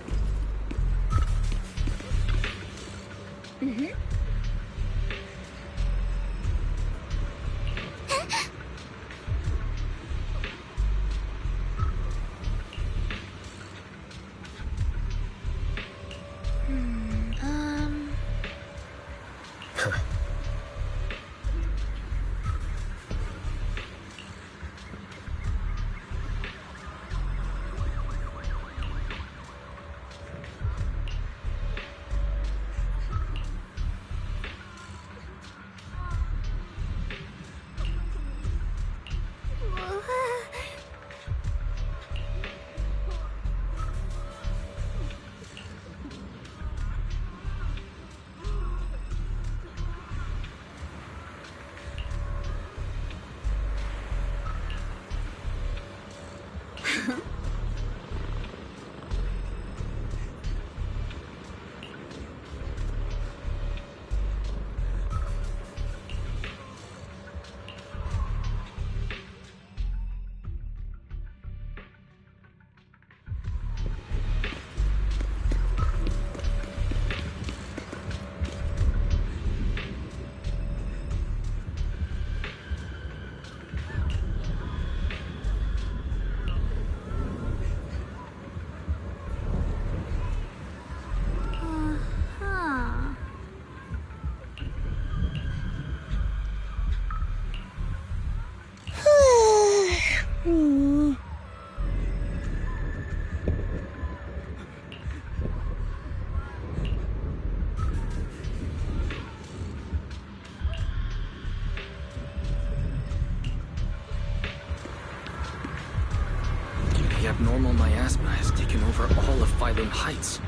The abnormal miasma has taken over all of Phylum Heights.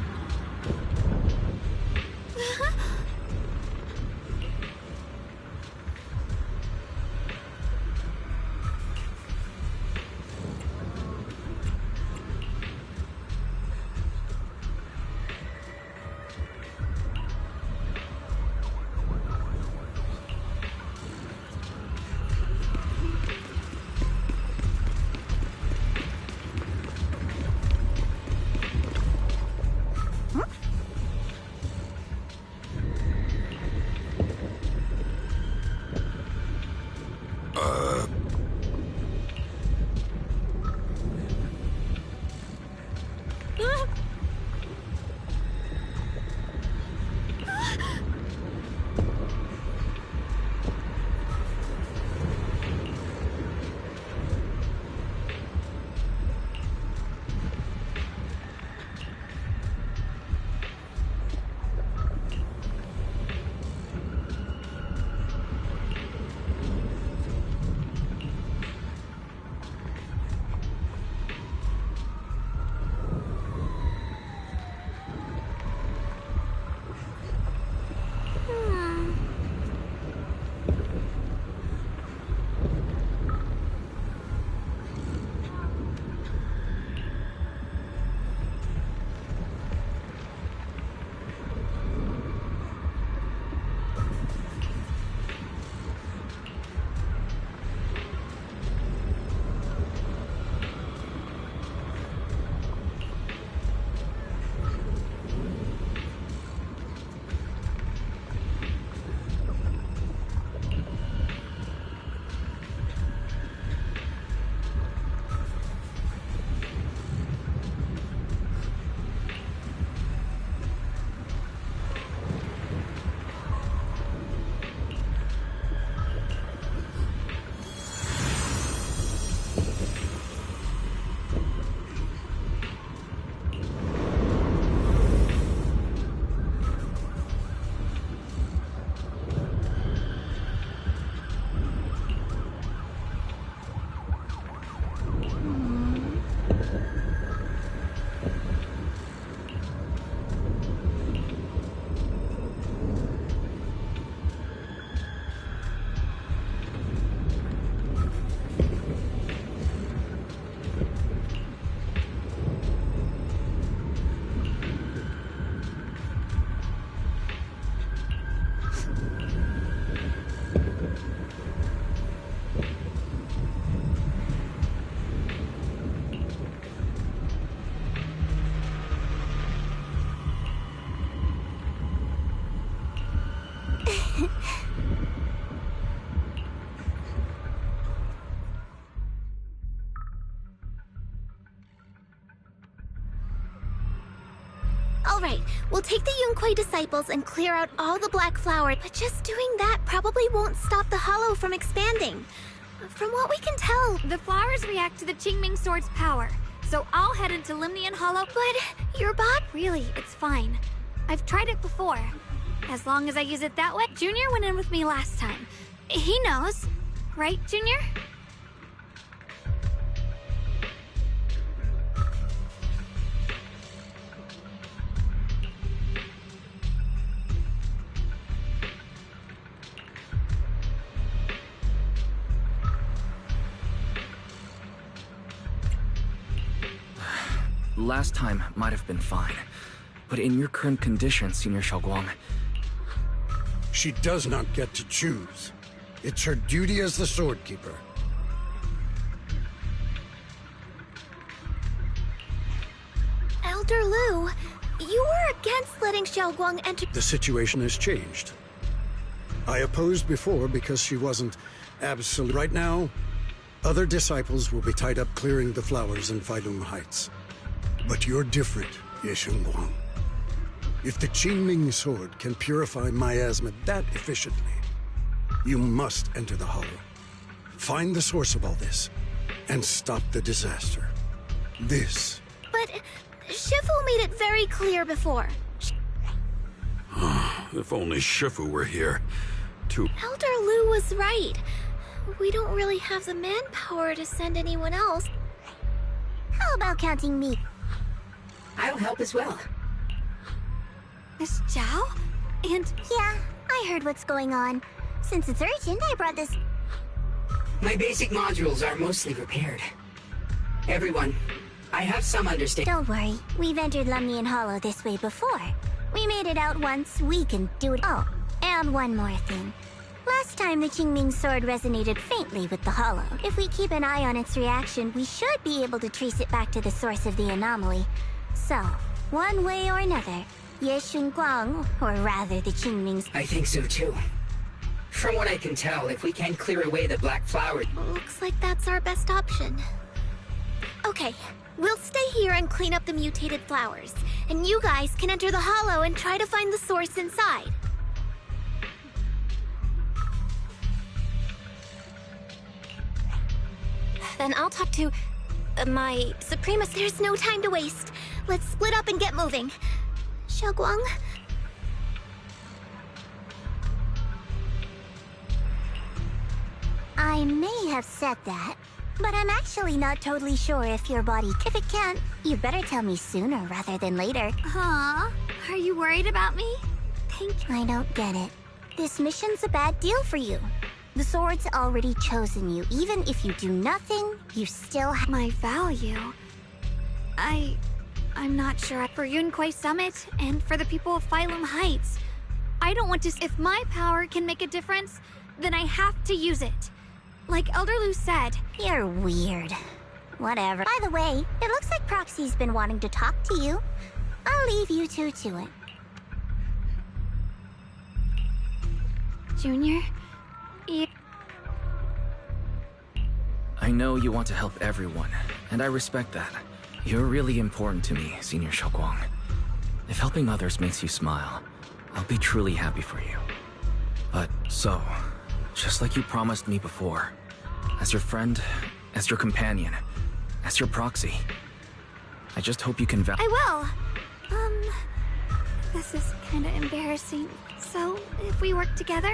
Alright, we'll take the Yunquei disciples and clear out all the black flower, but just doing that probably won't stop the hollow from expanding. From what we can tell,
the flowers react to the Qingming Sword's power, so I'll head into Limnian Hollow.
But your bot?
Really, it's fine. I've tried it before. As long as I use it that way. Junior went in with me last time. He knows. Right, Junior?
last time might have been fine. But in your current condition, Senior Shuguang...
She does not get to choose. It's her duty as the Sword Keeper.
Elder Lu, you were against letting Shuguang enter.
The situation has changed. I opposed before because she wasn't absolute. Right now, other disciples will be tied up clearing the flowers in Failum Heights. But you're different, Ye Shuguang. If the Qingming sword can purify miasma that efficiently, you must enter the Hollow. Find the source of all this, and stop the disaster. This...
But Shifu made it very clear before.
If only Shifu were here.
Elder Lu was right. We don't really have the manpower to send anyone else.
How about counting me?
I'll help as well.
Miss Zhao? And...
Yeah, I heard what's going on. Since it's urgent, I brought this...
My basic modules are mostly repaired. Everyone, I have some understanding.
Don't worry, we've entered Lumnian Hollow this way before. We made it out once, we can do it. Oh, and one more thing. Last time the Qingming sword resonated faintly with the Hollow. If we keep an eye on its reaction, we should be able to trace it back to the source of the anomaly. So, one way or another, Ye Shuguang, or rather the Qingming's...
I think so too. From what I can tell, if we can clear away the black flower...
Looks like that's our best option. Okay, we'll stay here and clean up the mutated flowers. And you guys can enter the Hollow and try to find the source inside. Then I'll talk to... my Supremus. There's no time to waste. Let's split up and get moving. Shuguang?
I may have said that, but I'm actually not totally sure if your body... If it can't, you better tell me sooner rather than later.
Huh? Are you worried about me? Thank you.
I don't get it. This mission's a bad deal for you. The sword's already chosen you. Even if you do nothing, you still have...
My value? I'm not sure. For Yunquai Summit, and for the people of Failum Heights. I don't want to... If my power can make a difference, then I have to use it. Like Elder Lu said...
You're weird. Whatever. By the way, it looks like Proxy's been wanting to talk to you. I'll leave you two to it.
Junior?
I know you want to help everyone, and I respect that. You're really important to me, Senior Shuguang. If helping others makes you smile, I'll be truly happy for you. But so, just like you promised me before, as your friend, as your companion, as your proxy, I just hope you can
I will! This is kinda embarrassing. So, if we work together?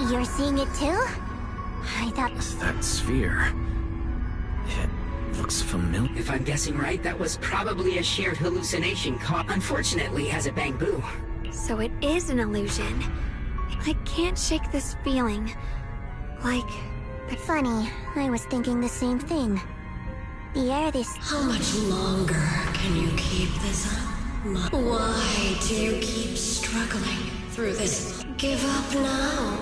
You're seeing it too? I thought...
That sphere... It looks familiar.
If I'm guessing right, that was probably a shared hallucination unfortunately has a bamboo.
So it is an illusion. I can't shake this feeling.
Like... Funny, I was thinking the same thing. The air this...
How much longer can you keep this up? Why do you keep struggling through this? Give up now.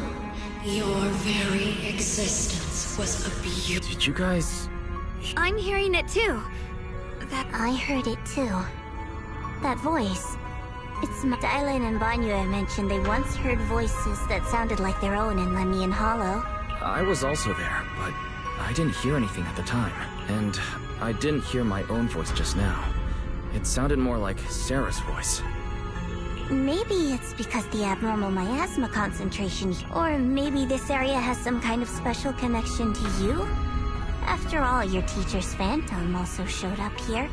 Your very existence was a beauty.
Did you guys...
I'm hearing it too.
I heard it too. That voice. It's Dylan and Banyu mentioned they once heard voices that sounded like their own in Lemnian Hollow.
I was also there, but I didn't hear anything at the time. And I didn't hear my own voice just now. It sounded more like Sarah's voice.
Maybe it's because the abnormal miasma concentration, or maybe this area has some kind of special connection to you? After all, your teacher's phantom also showed up here.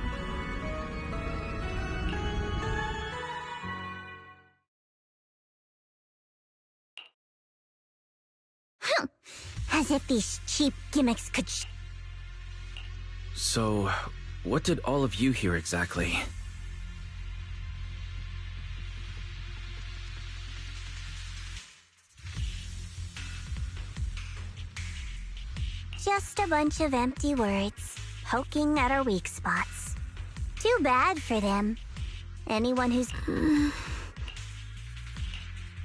As if these cheap gimmicks could
So, what did all of you hear exactly?
Just a bunch of empty words, poking at our weak spots. Too bad for them. Anyone who's...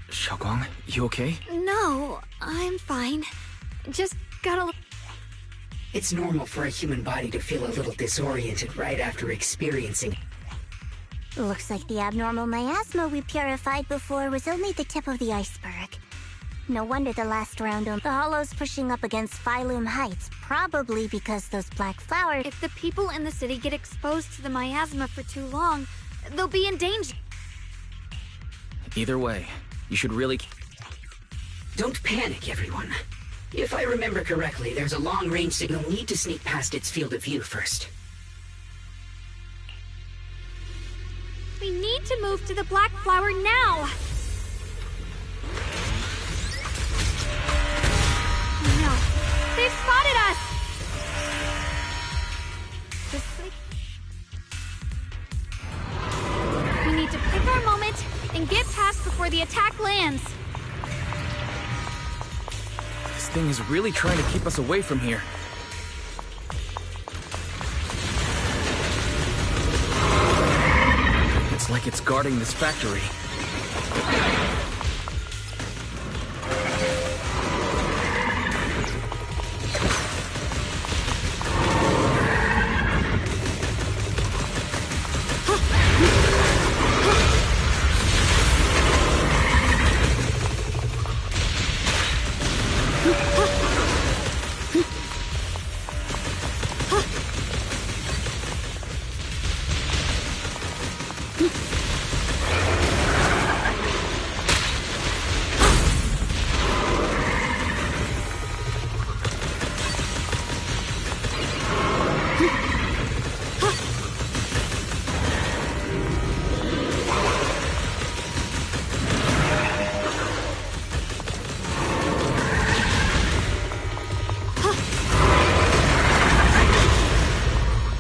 Shuguang, you okay?
No, I'm fine. Just gotta...
It's normal for a human body to feel a little disoriented right after experiencing...
Looks like the abnormal miasma we purified before was only the tip of the iceberg. No wonder the last round the Hollow's pushing up against Phylum Heights, probably because those black flowers...
If the people in the city get exposed to the miasma for too long, they'll be in danger.
Either way, you should really...
Don't panic, everyone. If I remember correctly, there's a long-range signal need to sneak past its field of view first.
We need to move to the black flower now! No, they've spotted us! We need to pick our moment and get past before the attack lands.
This thing is really trying to keep us away from here. It's like it's guarding this factory.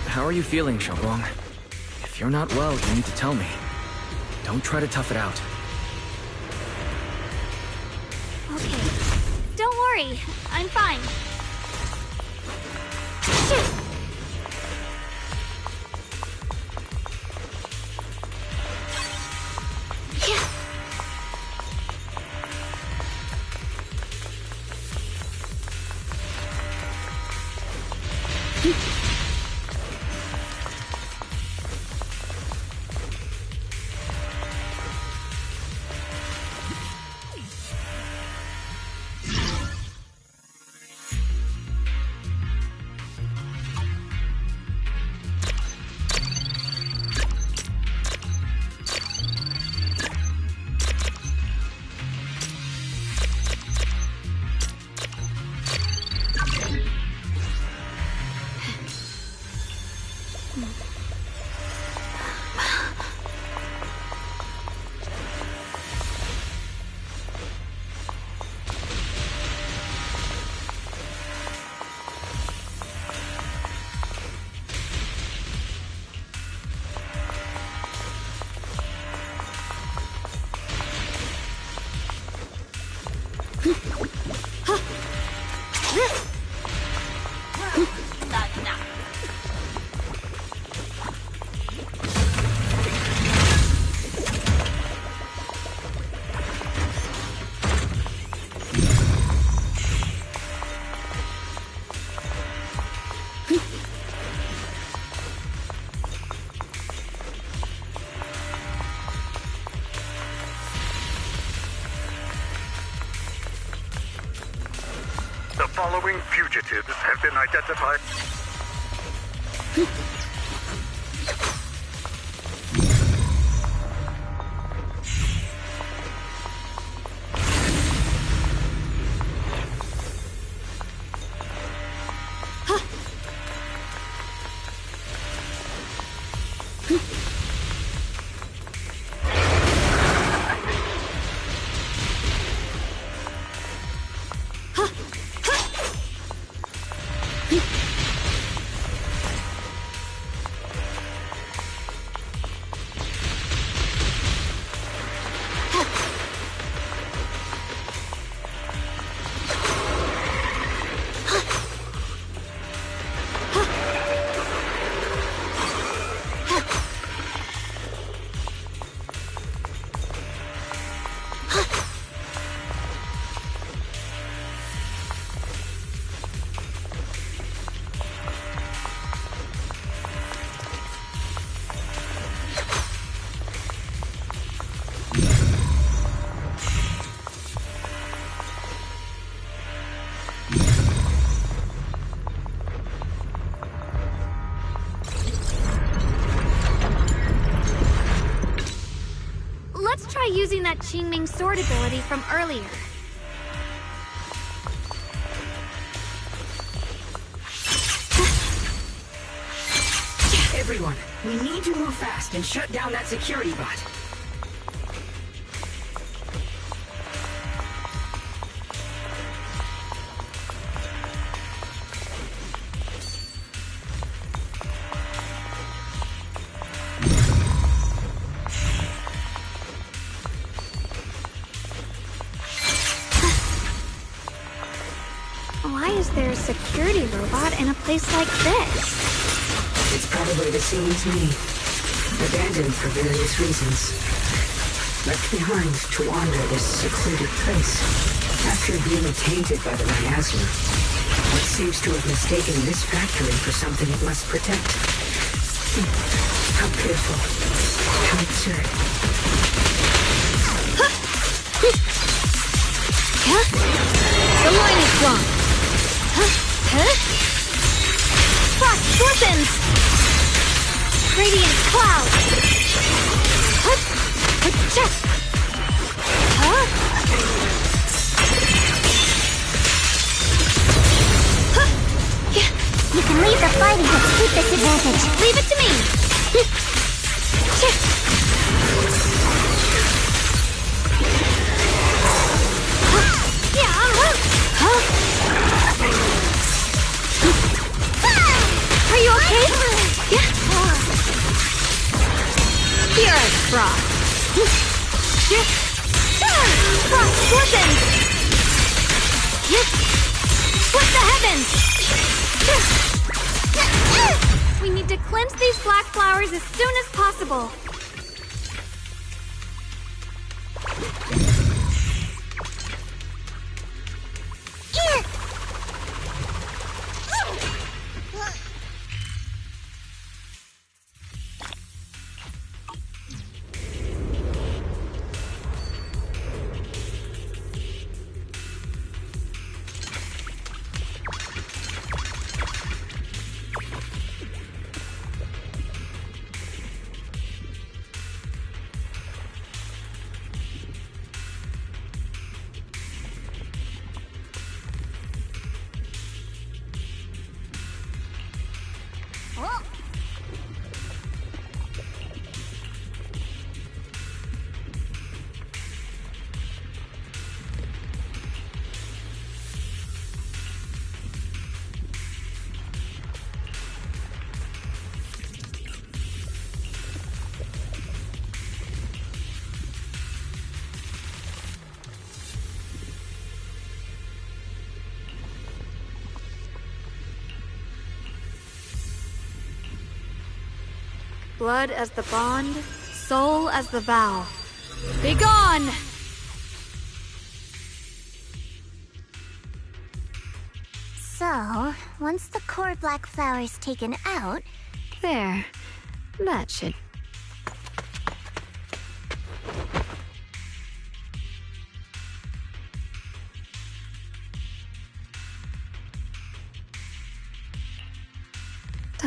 How are you feeling, Shuguang? If you're not well, you need to tell me. Don't try to tough it out.
Okay, don't worry. I'm fine. Shit!
following fugitives have been identified.
Let's try using that Qingming sword ability from earlier.
Everyone, we need to move fast and shut down that security bot.
Why is there a security robot in a place like this?
It's probably the same as me. Abandoned for various reasons. Left behind to wander this secluded place. After being tainted by the miasma, it seems to have mistaken this factory for something it must protect. How pitiful. How absurd.
The line is drawn. Frost glistens! Radiant cloud!
You can leave the fighting to keep this advantage.
Leave it to me! Are you okay? Yeah. Here is Frost. Frost glistens! Split the heavens! We need to cleanse these black flowers as soon as possible. Blood as the bond, soul as the vow. Be gone!
So, once the core black flower is taken out...
There. That should...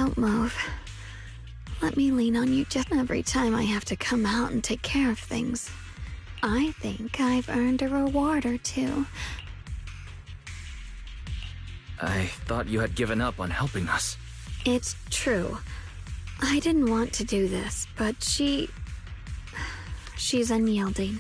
Don't move. Let me lean on you just every time I have to come out and take care of things. I think I've earned a reward or two.
I thought you had given up on helping us.
It's true. I didn't want to do this, but she's unyielding.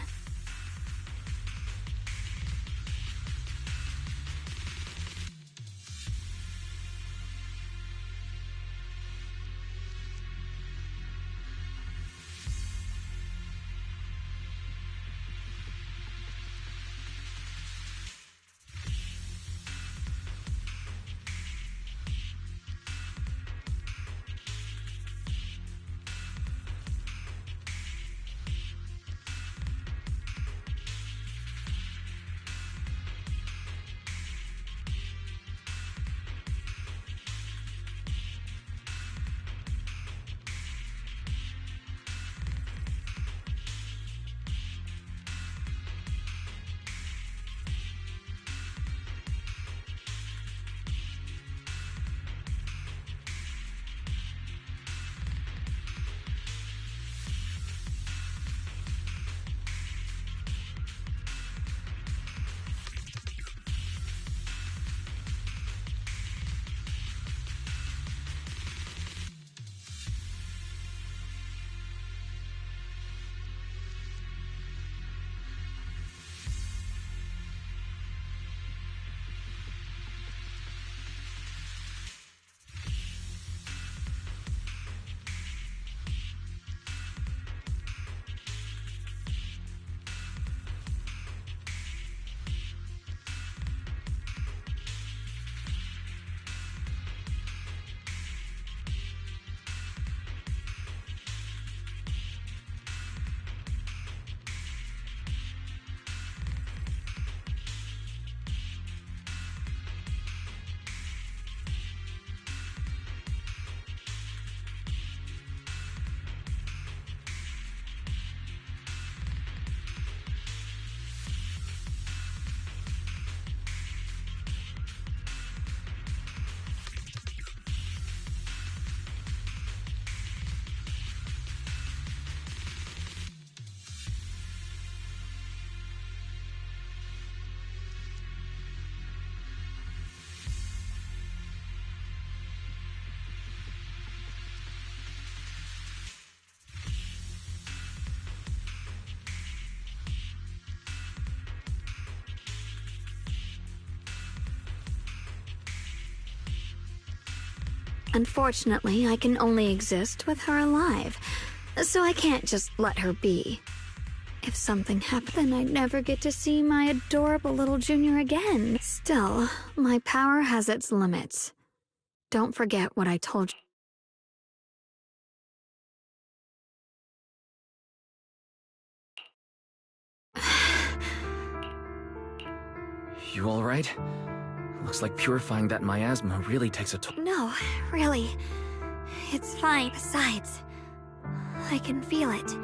Unfortunately, I can only exist with her alive, so I can't just let her be. If something happened, then I'd never get to see my adorable little junior again. Still, my power has its limits. Don't forget what I told you.
You alright? Looks like purifying that miasma really takes a toll.
No, really. It's fine. Besides, I can feel it.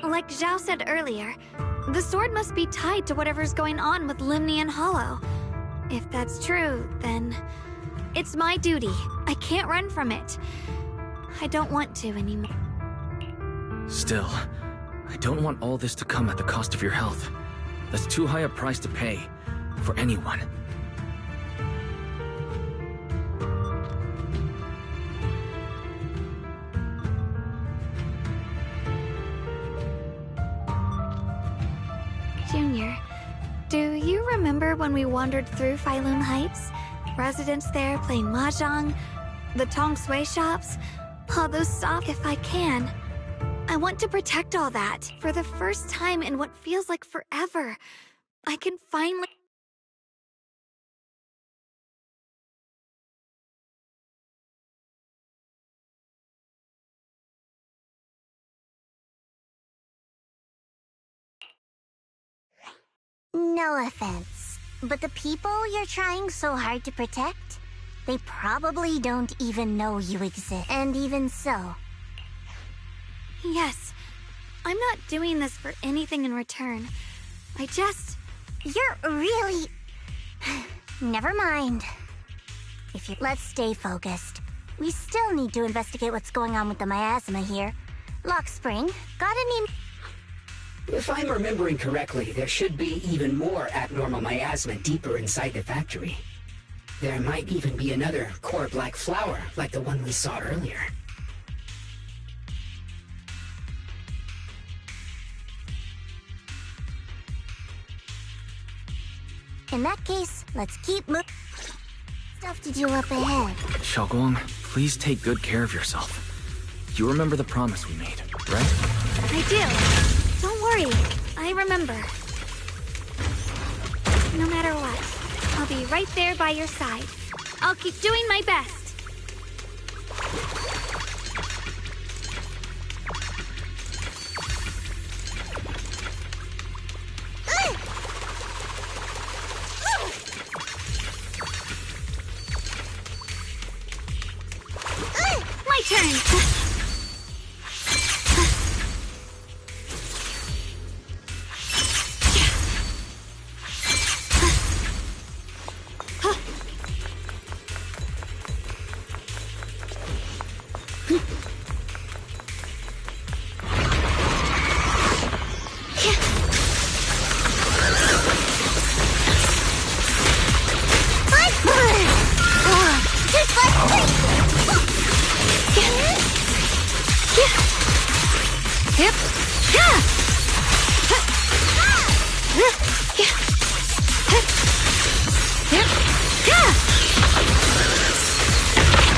Like Zhao said earlier, the sword must be tied to whatever's going on with Limnian Hollow. If that's true, then it's my duty. I can't run from it. I don't want to anymore.
Still, I don't want all this to come at the cost of your health. That's too high a price to pay. For anyone.
Junior, do you remember when we wandered through Failun Heights? Residents there playing mahjong, the Tong Sui shops, all those stuff. If I can, I want to protect all that. For the first time in what feels like forever, I can finally...
No offense, but the people you're trying so hard to protect, they probably don't even know you exist. And even so...
Yes, I'm not doing this for anything in return. I just...
You're really... Never mind. Let's stay focused. We still need to investigate what's going on with the miasma here. Lock Spring, got any...
If I'm remembering correctly, there should be even more abnormal miasma deeper inside the factory. There might even be another core black flower, like the one we saw earlier.
In that case, let's keep moving. Stuff to do up ahead.
Shuguang, please take good care of yourself. You remember the promise we made, right?
I do. Don't worry. I remember. No matter what, I'll be right there by your side. I'll keep doing my best. My turn.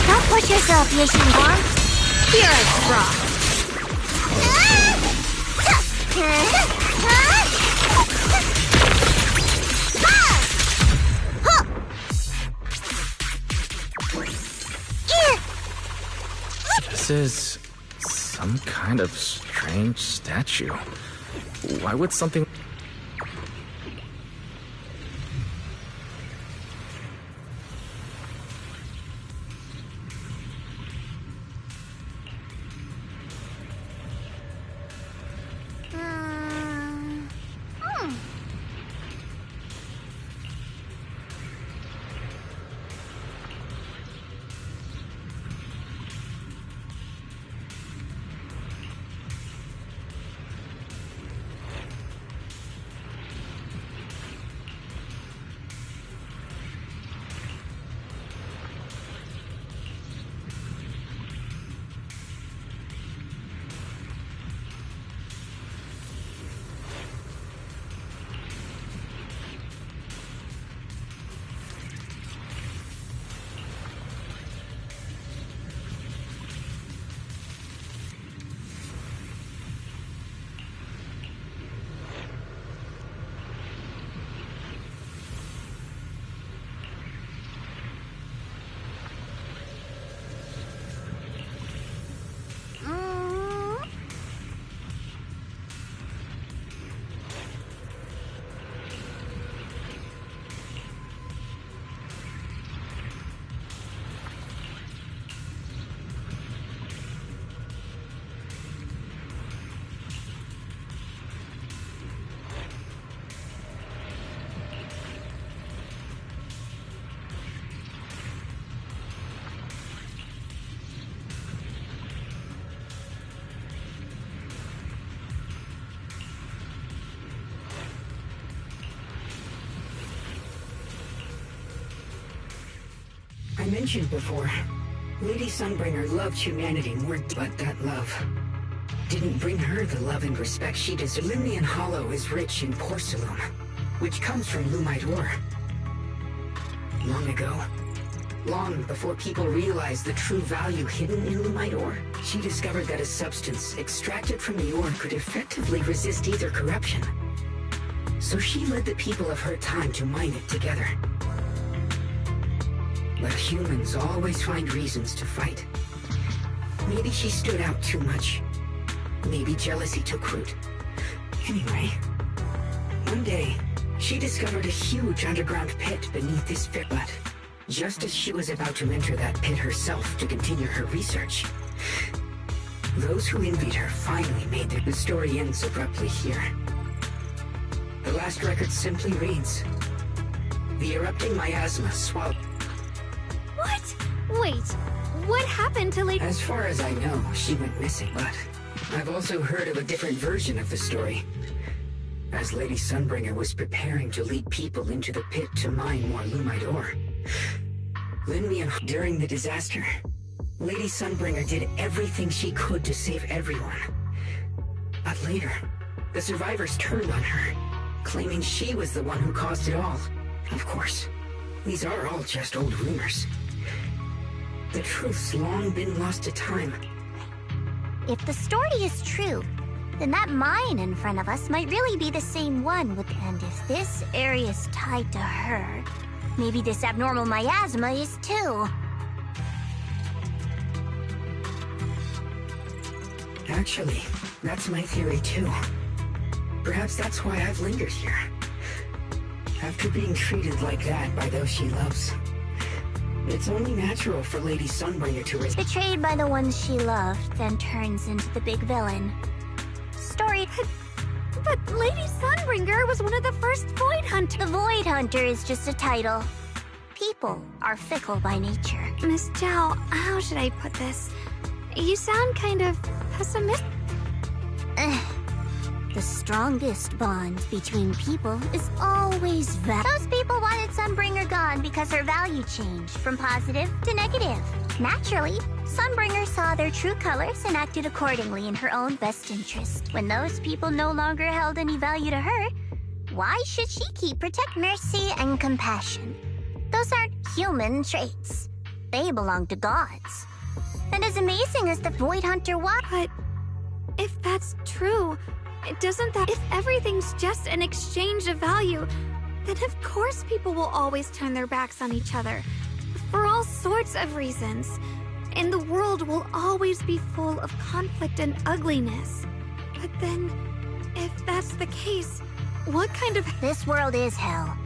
Don't push yourself, Shuguang.
Here I draw.
This is some kind of strange statue. Why would something...
I mentioned before, Lady Sunbringer loved humanity more, but that love didn't bring her the love and respect she deserved. Limnian Hollow is rich in porcelain, which comes from Lumite ore. Long ago, long before people realized the true value hidden in Lumite ore, she discovered that a substance extracted from the ore could effectively resist ether corruption. So she led the people of her time to mine it together. But humans always find reasons to fight. Maybe she stood out too much. Maybe jealousy took root. Anyway, one day, she discovered a huge underground pit beneath this fair. But just as she was about to enter that pit herself to continue her research, those who envied her finally made their... The story ends abruptly here. The last record simply reads, "The erupting miasma swallowed..."
What? Wait, What happened to Lady...
As far as I know, she went missing, but I've also heard of a different version of the story. As Lady Sunbringer was preparing to lead people into the pit to mine more lumite ore. During the disaster, Lady Sunbringer did everything she could to save everyone. But later, the survivors turned on her, claiming she was the one who caused it all. Of course, these are all just old rumors. The truth's long been lost to time.
If the story is true, then that mine in front of us might really be the same one and if this area is tied to her, maybe this abnormal miasma is too.
Actually, that's my theory too. Perhaps that's why I've lingered here. After being treated like that by those she loves, it's only natural for Lady Sunbringer to
betrayed by the ones she loved, then turns into the big villain. Story.
But Lady Sunbringer was one of the first Void Hunters.
The Void Hunter is just a title. People are fickle by nature.
Miss Zhao, how should I put this? You sound kind of pessimistic.
The strongest bond between people is always value. Those people wanted Sunbringer gone because her value changed from positive to negative. Naturally, Sunbringer saw their true colors and acted accordingly in her own best interest. When those people no longer held any value to her, why should she keep protecting mercy and compassion? Those aren't human traits. They belong to gods. And as amazing as the Void Hunter was...
But if that's true, doesn't that... If everything's just an exchange of value, then of course people will always turn their backs on each other. For all sorts of reasons. And the world will always be full of conflict and ugliness. But then, if that's the case, what kind of...
This world is hell.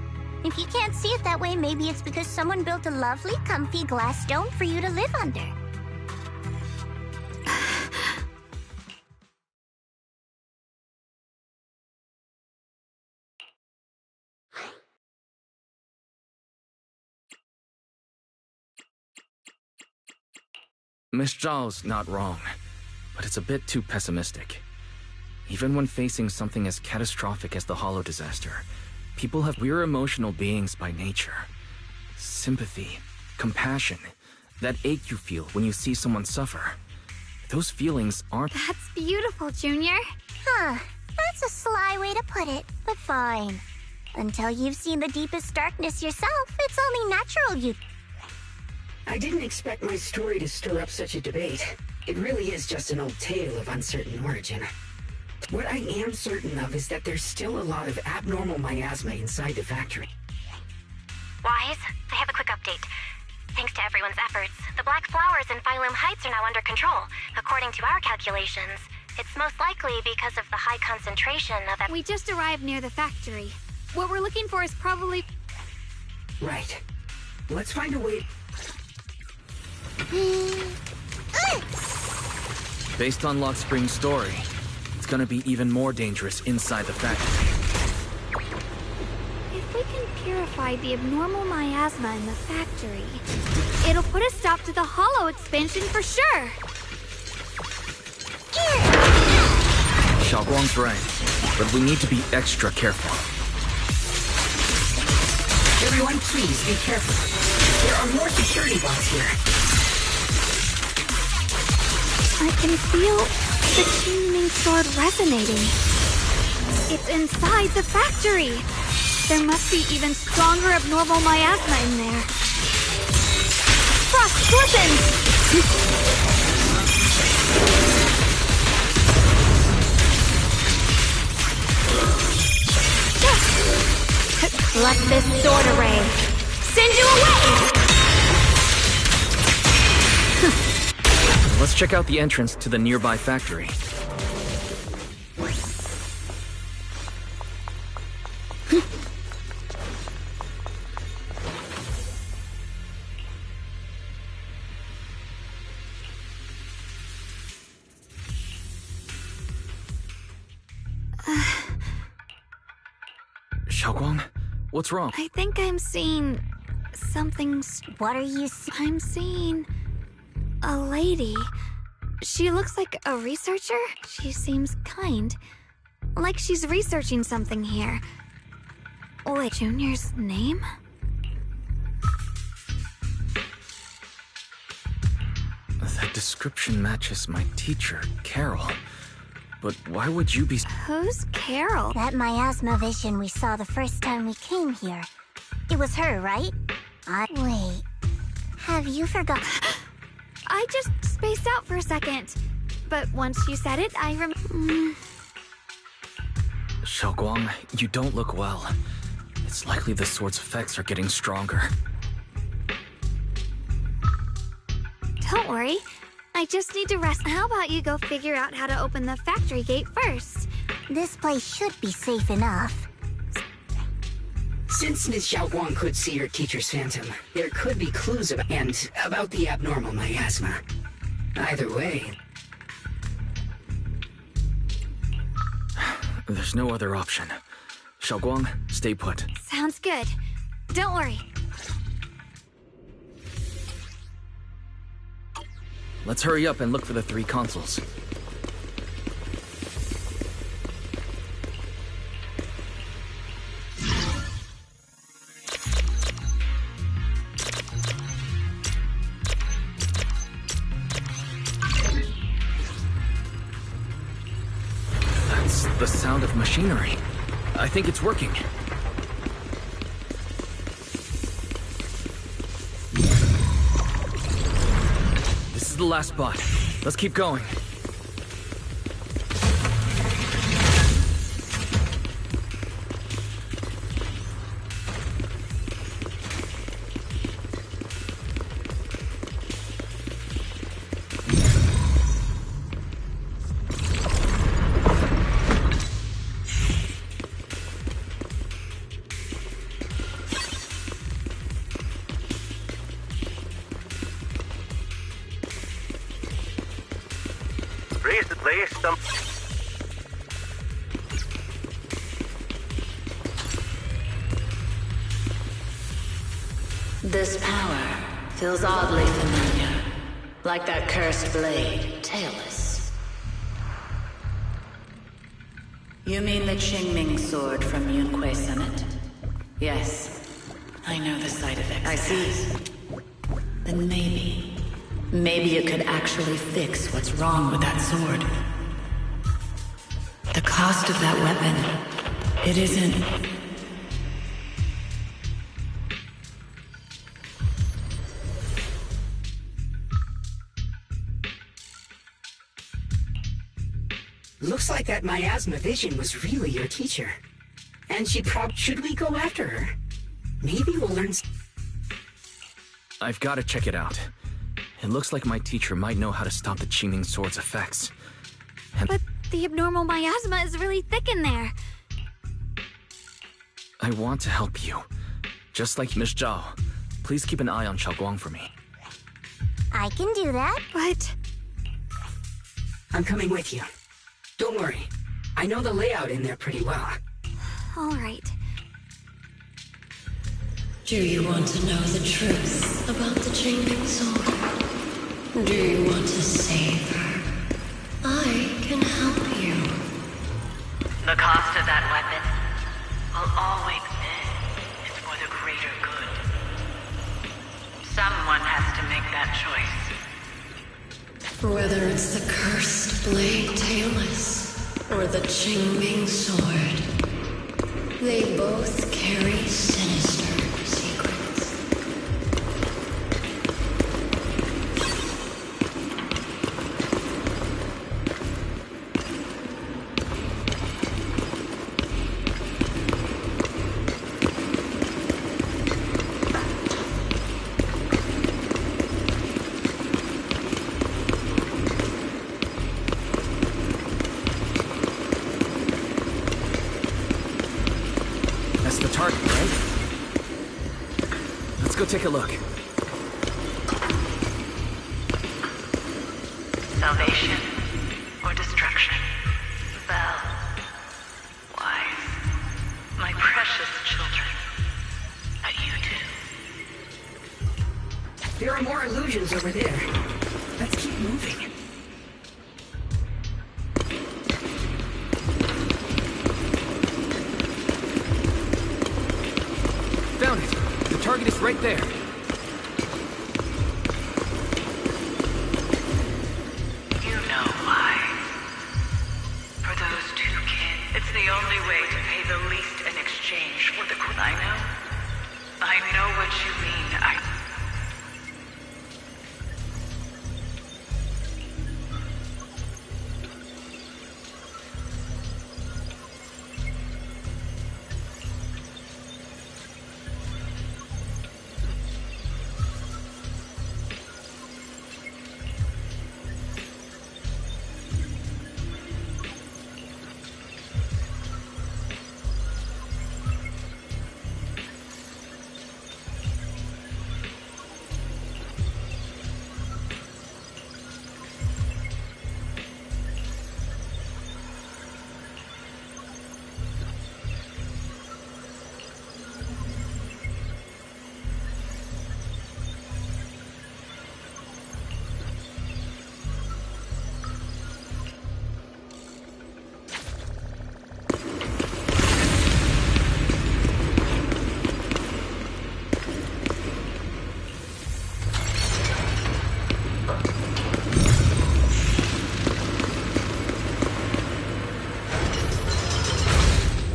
If you can't see it that way, maybe it's because someone built a lovely, comfy glass dome for you to live under.
Miss Zhao's not wrong, but it's a bit too pessimistic. Even when facing something as catastrophic as the Hollow disaster, we're emotional beings by nature. Sympathy, compassion, that ache you feel when you see someone suffer. Those feelings aren't...
That's beautiful, Junior.
Huh, that's a sly way to put it, but fine. Until you've seen the deepest darkness yourself, it's only natural you...
I didn't expect my story to stir up such a debate. It really is just an old tale of uncertain origin. What I am certain of is that there's still a lot of abnormal miasma inside the factory.
Wise, I have a quick update. Thanks to everyone's efforts, the black flowers in Phylum Heights are now under control. According to our calculations, it's most likely because of the high concentration of...
We just arrived near the factory. What we're looking for is probably...
Right. Let's find a way...
Based on Lock Spring's story, it's gonna be even more dangerous inside the factory.
If we can purify the abnormal miasma in the factory, it'll put a stop to the Hollow expansion for sure.
Shuguang's right, but we need to be extra careful.
Everyone, please be careful. There are more security bots here.
I can feel the Qingming sword resonating. It's inside the factory. There must be even stronger abnormal miasma in there. Frost Scorpion! Let this sword array send you away!
Let's check out the entrance to the nearby factory. Shuguang, what's wrong?
I think I'm seeing something...
What are you
I'm seeing A lady. She looks like a researcher. She seems kind. Like she's researching something here. Wait, Junior's name?
That description matches my teacher, Carol. But why would you be...
Who's Carol?
That miasma vision we saw the first time we came here. It was her, right? Wait. Have you forgotten?
I just spaced out for a second. But once you said it, I
Shuguang, you don't look well. It's likely the sword's effects are getting stronger.
Don't worry. I just need to rest. How about you go figure out how to open the factory gate first?
This place should be safe enough.
Since Ms. Xiaoguang could see her teacher's phantom, there could be clues about the abnormal miasma. Either way...
There's no other option. Shuguang, stay put.
Sounds good. Don't worry.
Let's hurry up and look for the 3 consoles. That's the sound of machinery. I think it's working. This is the last spot. Let's keep going.
This power feels oddly familiar. Like that cursed blade, tailless. You mean the Qingming sword from Yunque Summit? Yes. I know the side effects. I see. Then maybe you could actually fix what's wrong with that sword. The cost of that weapon, it isn't...
Looks like that miasma vision was really your teacher. And should we go after her? Maybe we'll learn...
I've got to check it out. It looks like my teacher might know how to stop the Qingming sword's effects.
But the abnormal miasma is really thick in there.
I want to help you. Just like Miss Zhao. Please keep an eye on Shuguang for me.
I can do that.
But...
I'm coming with you. Don't worry. I know the layout in there pretty well.
All right.
Do you want to know the truth about the Qingming sword? Do you want to save her? I can help you.
The cost of that weapon will always be for the greater good. Someone has to make that choice.
Whether it's the cursed blade tailless or the Qingming sword, they both carry sinister secrets.
That's the target, right? Let's go take a look.
Salvation or destruction? Well, why, my precious children, but you too.
There are more illusions over there. moving.
Found it! The target is right there.
You know why. For those two kids, it's the only way to pay the least in exchange for the I know what you mean.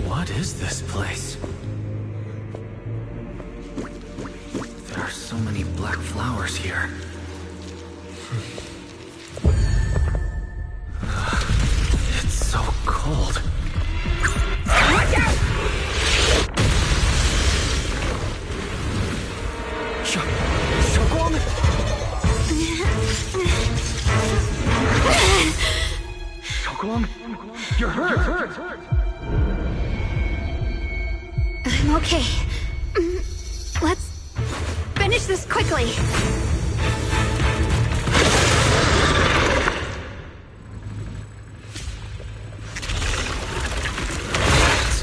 What is this place? There are so many black flowers here. It's so cold.
Watch out!
Shuguang? Shuguang? You're hurt!
I'm okay. Let's finish this quickly.
It's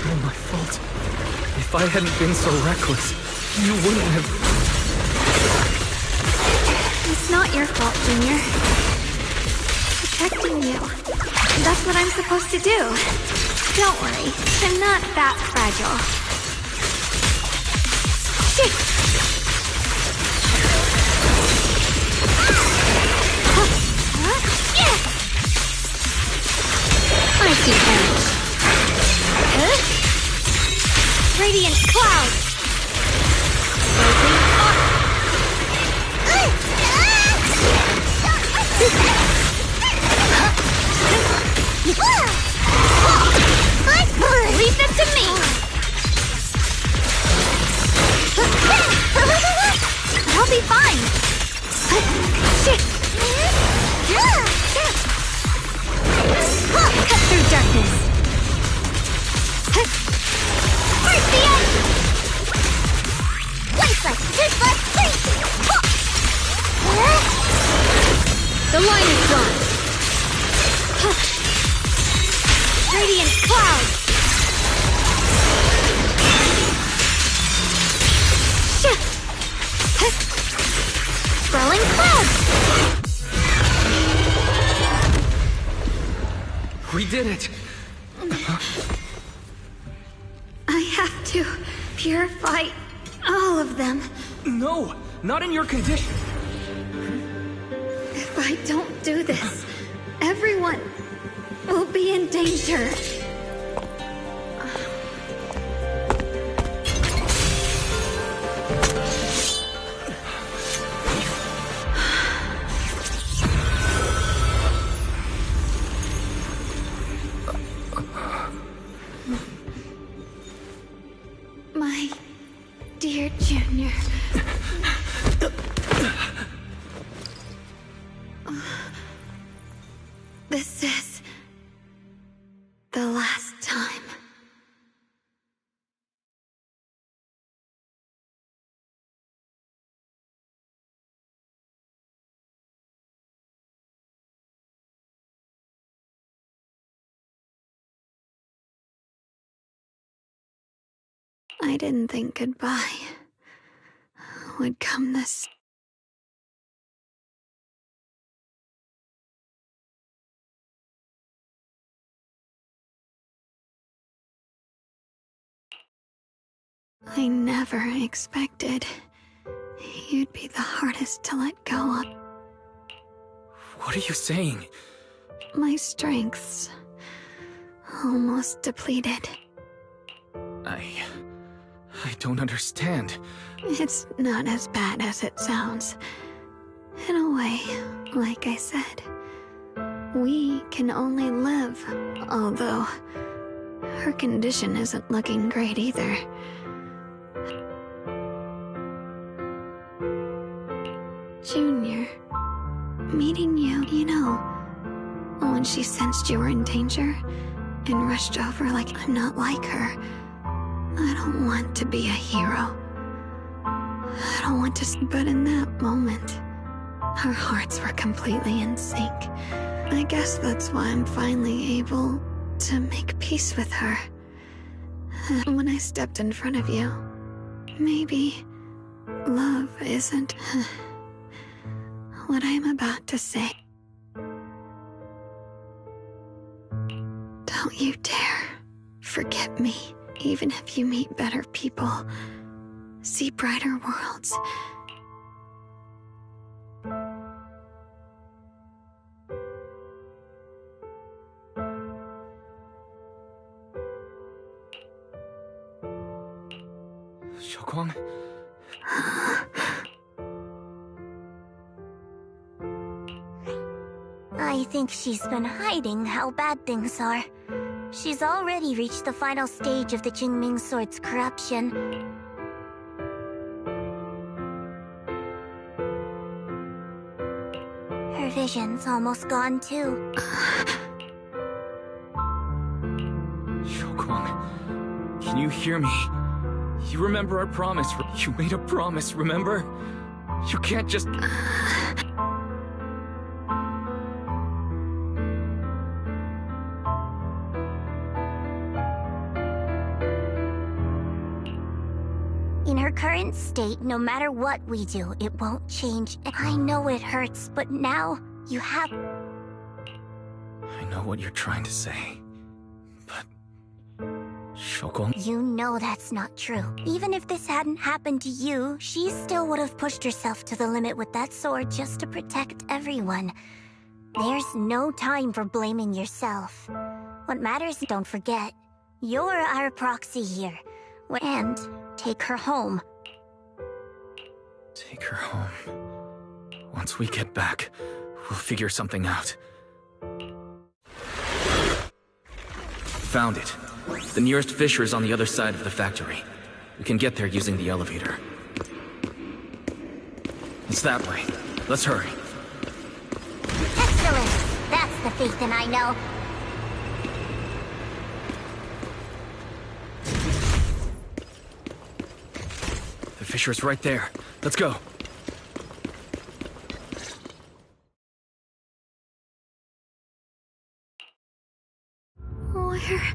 all my fault. If I hadn't been so reckless, you wouldn't have...
It's not your fault, Junior. Protecting you. That's what I'm supposed to do. Don't worry, I'm not that fragile. Shit! I see damage. Radiant cloud! Leave them to me! I'll be fine! Shit! Cut through darkness! Where's the end? Lifeless! Toothless! The line is drawn! Radiant cloud! Swirling cloud!
We did it!
I have to purify all of them.
No! Not in your condition!
If I don't do this, everyone will be in danger. My dear Junior. This is the last time. I didn't think goodbye would come this
I never expected you'd be the hardest to let go of.
What are you saying?
My strength's almost depleted.
I don't understand.
It's not as bad as it sounds. In a way, like I said, we can only live, although her condition isn't looking great either. Junior, meeting you, when she sensed you were in danger and rushed over like I'm not like her, I don't want to be a hero. I don't want to, but in that moment, our hearts were completely in sync. I guess that's why I'm finally able to make peace with her. When I stepped in front of you, maybe love isn't what I'm about to say. Don't you dare forget me, even if you meet better people, see brighter worlds.
Shuguang?
I think she's been hiding how bad things are. She's already reached the final stage of the Jingming Sword's corruption. Her vision's almost gone too.
Shuguang, can you hear me? You remember our promise? You made a promise, remember? You can't just...
In her current state, no matter what we do, it won't change. I know it hurts, but now you have...
I know what you're trying to say, but... Shuguang...
You know that's not true. Even if this hadn't happened to you, she still would have pushed herself to the limit with that sword just to protect everyone. There's no time for blaming yourself. What matters, don't forget, you're our proxy here. And take her home.
Take her home. Once we get back, we'll figure something out. Found it. The nearest fissure is on the other side of the factory. We can get there using the elevator. It's that way. Let's hurry.
Excellent! That's the Phaethon I know.
The fissure's right there. Let's go.
Where?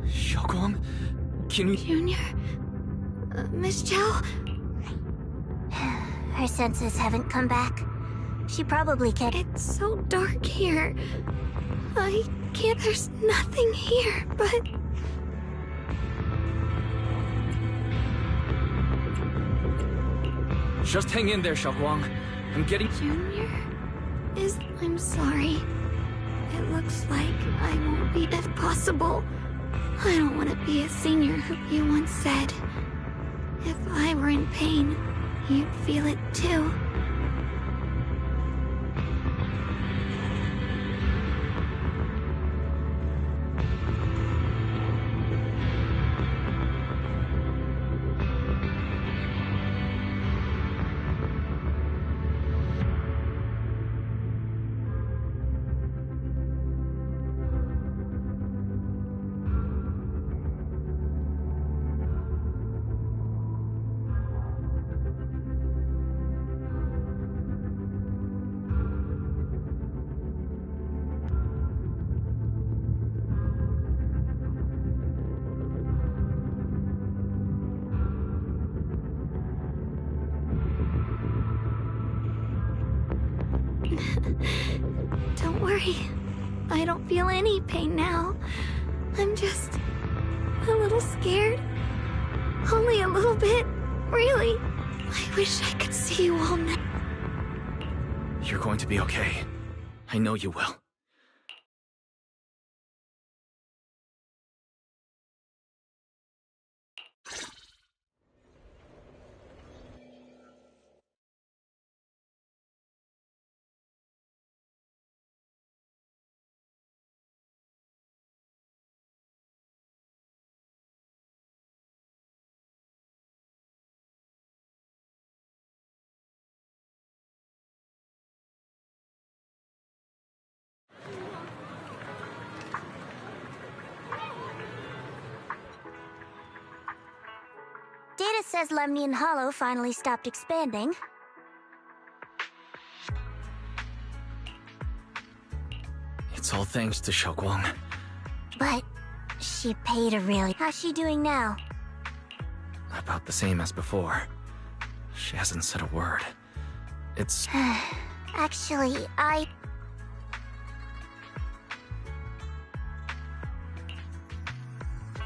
Shuguang? Can you...
Junior? Miss Chow?
Her senses haven't come back. She probably can't...
It's so dark here. I can't... There's nothing here, but...
Just hang in there, Shuguang. I'm getting...
Junior? I'm sorry. It looks like I won't be if possible. I don't want to be a senior who you once said. If I were in pain, you'd feel it too. Don't worry. I don't feel any pain now. I'm just a little scared. Only a little bit, really. I wish I could see you all now.
You're going to be okay. I know you will.
Data says Lemnian Hollow finally stopped expanding.
It's all thanks to Shuguang.
But she paid a really... How's she doing now?
About the same as before. She hasn't said a word. It's...
Actually,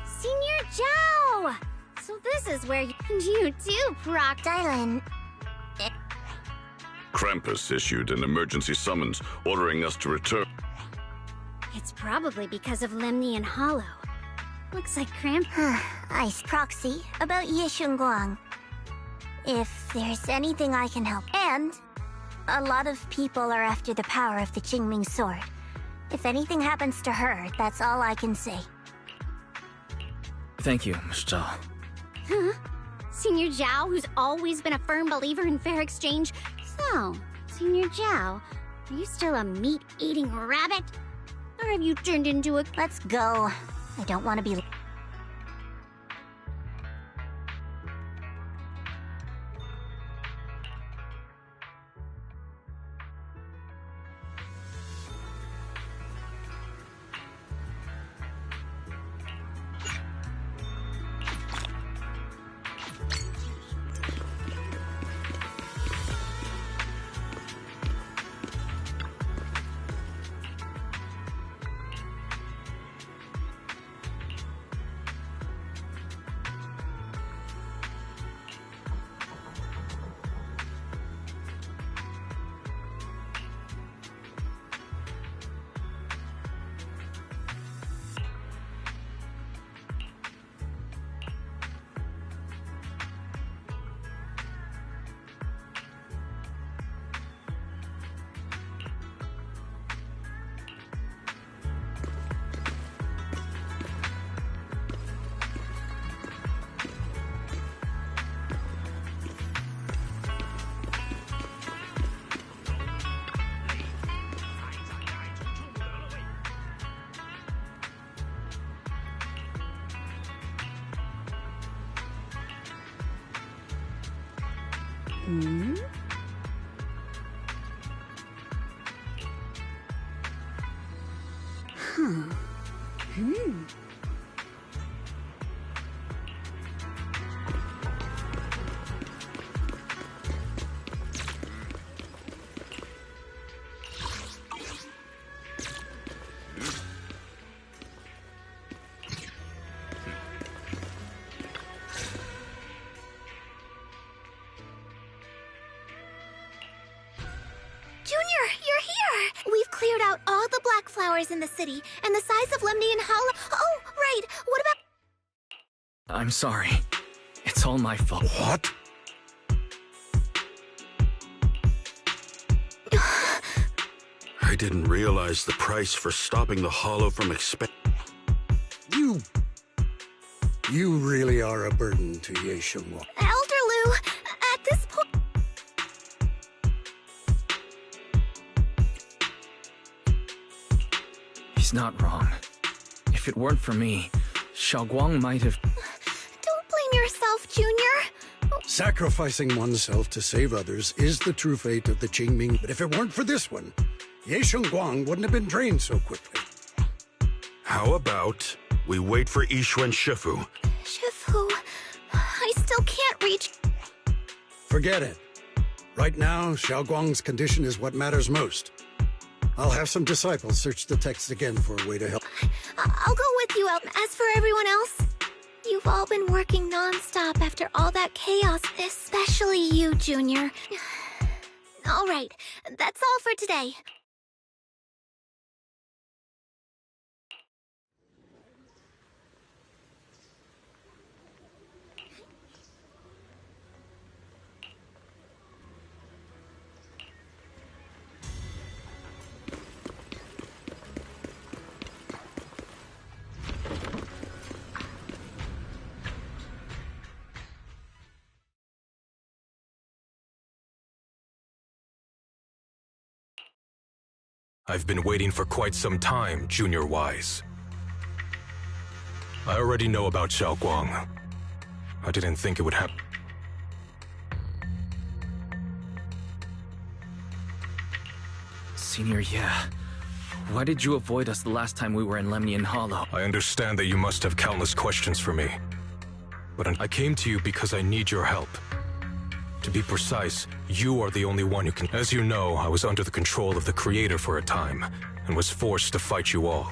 Senior Zhao! So this is where you do, Proc...
Dylan...
Krampus issued an emergency summons ordering us to return.
It's probably because of Lemnian Hollow. Looks like
Ice Proxy, about Ye Shuguang. If there's anything I can help. And a lot of people are after the power of the Qingming sword. If anything happens to her, that's all I can say.
Thank you, Miss Zhao.
Huh? Senior Zhao, who's always been a firm believer in fair exchange. So, Senior Zhao, are you still a meat-eating rabbit? Or have you turned into a...
Let's go. I don't want to be...
Junior, you're here! We've cleared out all the black flowers in the city, and the size of Lemnian Hollow... Oh, right, what about...
I'm sorry. It's all my fault.
What?
I didn't realize the price for stopping the Hollow from expanding.
You really are a burden to Ye Shuguang.
Elder Lu, at this point...
He's not wrong. If it weren't for me, Shuguang might have...
Don't blame yourself, Junior.
Sacrificing oneself to save others is the true fate of the Qingming, but if it weren't for this one, Ye Shuguang wouldn't have been drained so quickly.
How about we wait for Yixuan Shifu?
Shifu, I still can't reach...
Forget it. Right now, Xiaoguang's condition is what matters most. I'll have some disciples search the text again for a way to help.
I'll go with you, as for everyone else, you've all
all been working non-stop after all that chaos, especially you, Junior. All right, that's all for today.
I've been waiting for quite some time, Junior Wise. I already know about Shuguang. I didn't think it would happen.
Senior, yeah. Why did you avoid us the last time we were in Lemnian Hollow?
I understand that you must have countless questions for me. But I came to you because I need your help. To be precise, you are the only one who can... As you know, I was under the control of the Creator for a time, and was forced to fight you all.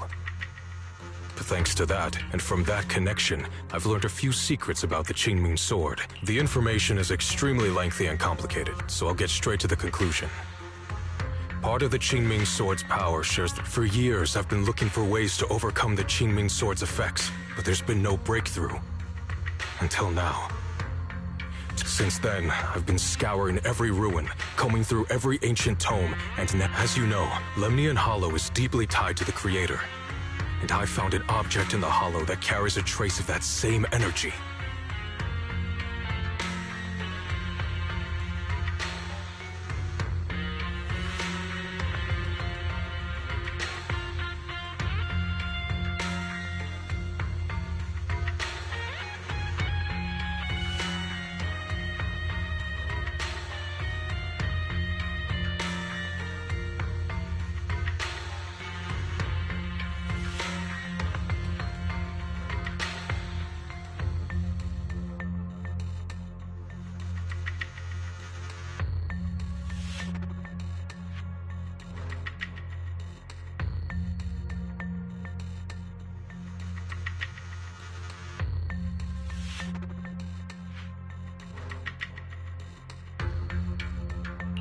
But thanks to that, and from that connection, I've learned a few secrets about the Qingming Sword. The information is extremely lengthy and complicated, so I'll get straight to the conclusion. Part of the Qingming Sword's power shares that for years I've been looking for ways to overcome the Qingming Sword's effects, but there's been no breakthrough. Until now. Since then, I've been scouring every ruin, combing through every ancient tome, and as you know, Lemnian Hollow is deeply tied to the Creator. And I found an object in the Hollow that carries a trace of that same energy.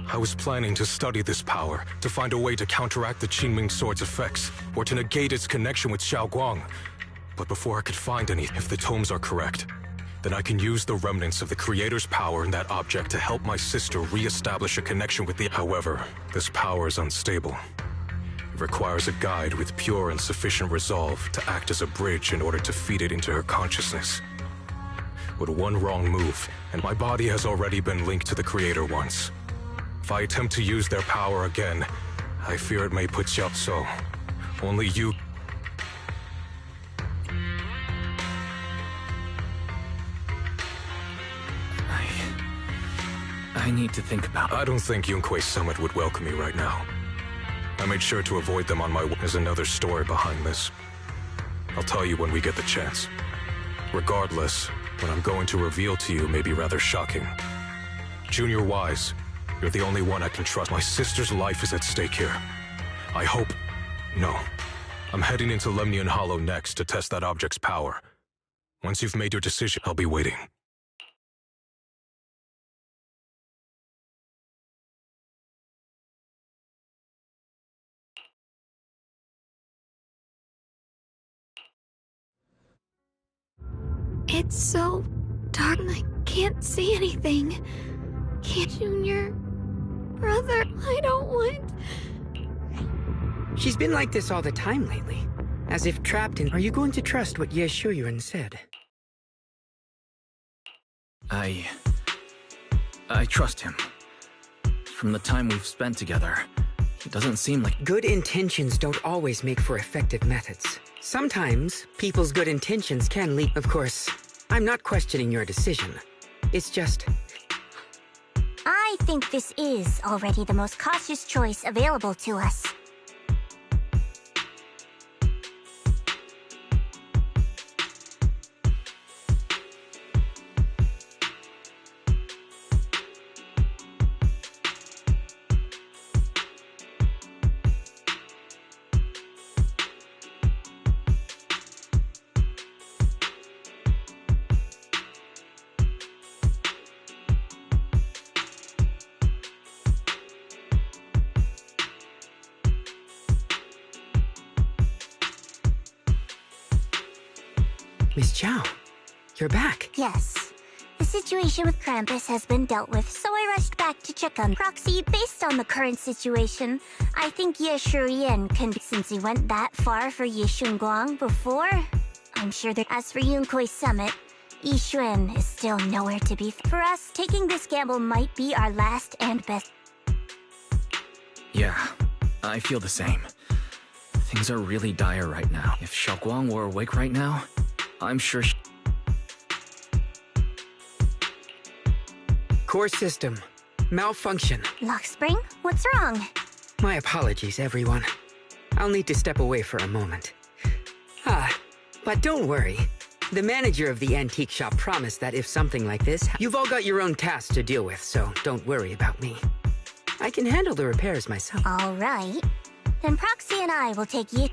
I was planning to study this power, to find a way to counteract the Qingming Sword's effects, or to negate its connection with Shuguang. But before I could find any, if the tomes are correct, then I can use the remnants of the Creator's power in that object to help my sister re-establish a connection with the... However, this power is unstable. It requires a guide with pure and sufficient resolve to act as a bridge in order to feed it into her consciousness. With one wrong move, and my body has already been linked to the Creator once. If I attempt to use their power again, I fear it may put you up, so only you...
I need to think about it.
I don't think Yunquei Summit would welcome me right now. I made sure to avoid them on my way. There's another story behind this. I'll tell you when we get the chance. Regardless, what I'm going to reveal to you may be rather shocking. Junior Wise, you're the only one I can trust. My sister's life is at stake here. I hope... No. I'm heading into Lemnian Hollow next to test that object's power. Once you've made your decision, I'll be waiting.
It's so dark and I can't see anything. Can't, Junior? Brother, I don't want...
She's been like this all the time lately. As if trapped in... Are you going to trust what Ye Shuyuan said?
I trust him. From the time we've spent together, it doesn't seem like...
Good intentions don't always make for effective methods. Sometimes, people's good intentions can lead... Of course, I'm not questioning your decision. It's just...
I think this is already the most cautious choice available to us.
Miss Chow, you're back.
Yes. The situation with Krampus has been dealt with, so I rushed back to check on Proxy. Based on the current situation, I think Ye Shuyan can, since he went that far for Ye Shuguang before. I'm sure that as for Yunkui's summit, Yi Xuan is still nowhere to be. For us, taking this gamble might be our last and best.
Yeah, I feel the same. Things are really dire right now. If Shuguang were awake right now, I'm sure
Core system. Malfunction.
Lockspring? What's wrong?
My apologies, everyone. I'll need to step away for a moment. But don't worry. The manager of the antique shop promised that if something like this, you've all got your own tasks to deal with, so don't worry about me. I can handle the repairs myself.
All right. Then Proxy and I will take you...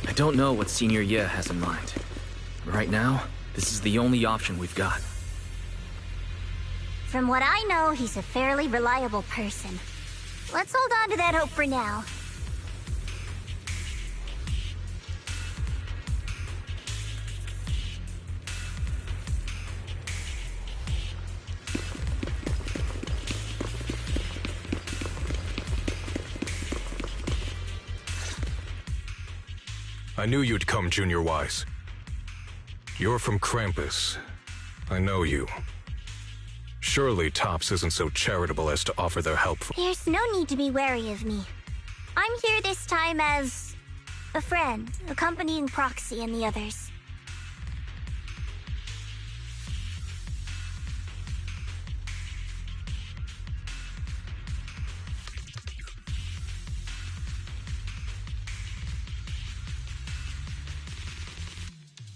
I don't know what Senior Ye has in mind. Right now, this is the only option we've got.
From what I know, he's a fairly reliable person. Let's hold on to that hope for now.
I knew you'd come, Junior Wise. You're from Krampus. I know you. Surely Tops isn't so charitable as to offer their help for—
There's no need to be wary of me. I'm here this time as a friend, accompanying Proxy and the others.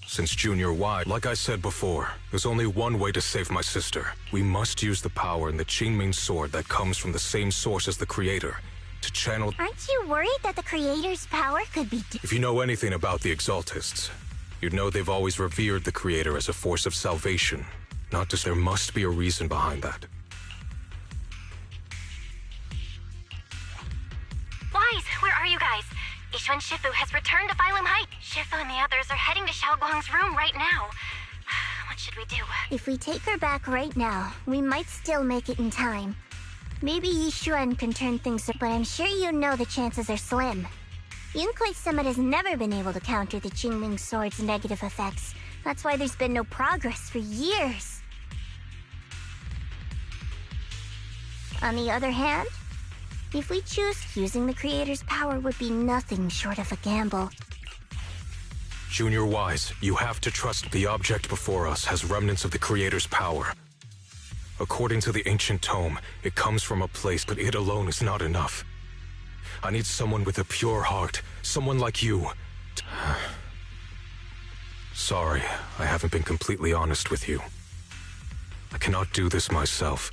Since Junior Wise, like I said before, there's only one way to save my sister. We must use the power in the Qingming sword that comes from the same source as the Creator to channel—
Aren't you worried that the Creator's power could be—
If you know anything about the Exaltists, you'd know they've always revered the Creator as a force of salvation. Not just— There must be a reason behind that.
Wise, where are you guys? Yishuan Shifu has returned to Phylum Heights. Shifu and the others are heading to Xiaoguang's room right now. What should we do?
If we take her back right now, we might still make it in time. Maybe Yishuan can turn things up, but I'm sure you know the chances are slim. Yunkui's summit has never been able to counter the Qingming sword's negative effects. That's why there's been no progress for years. On the other hand, if we choose, using the Creator's power would be nothing short of a gamble.
Junior Wise, you have to trust the object before us has remnants of the Creator's power. According to the ancient tome, it comes from a place, but it alone is not enough. I need someone with a pure heart, someone like you. Sorry, I haven't been completely honest with you. I cannot do this myself.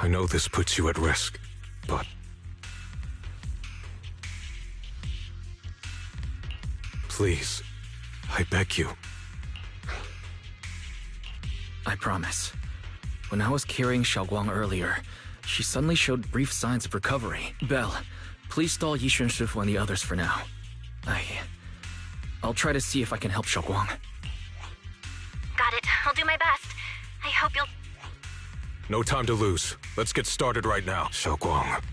I know this puts you at risk, but... Please, I beg you.
I promise. When I was carrying Shuguang earlier, she suddenly showed brief signs of recovery. Belle, please stall Yishuan Shifu and the others for now. I'll try to see if I can help Shuguang.
Got it. I'll do my best. I I hope you'll...
No time to lose. Let's get started right now, Shuguang.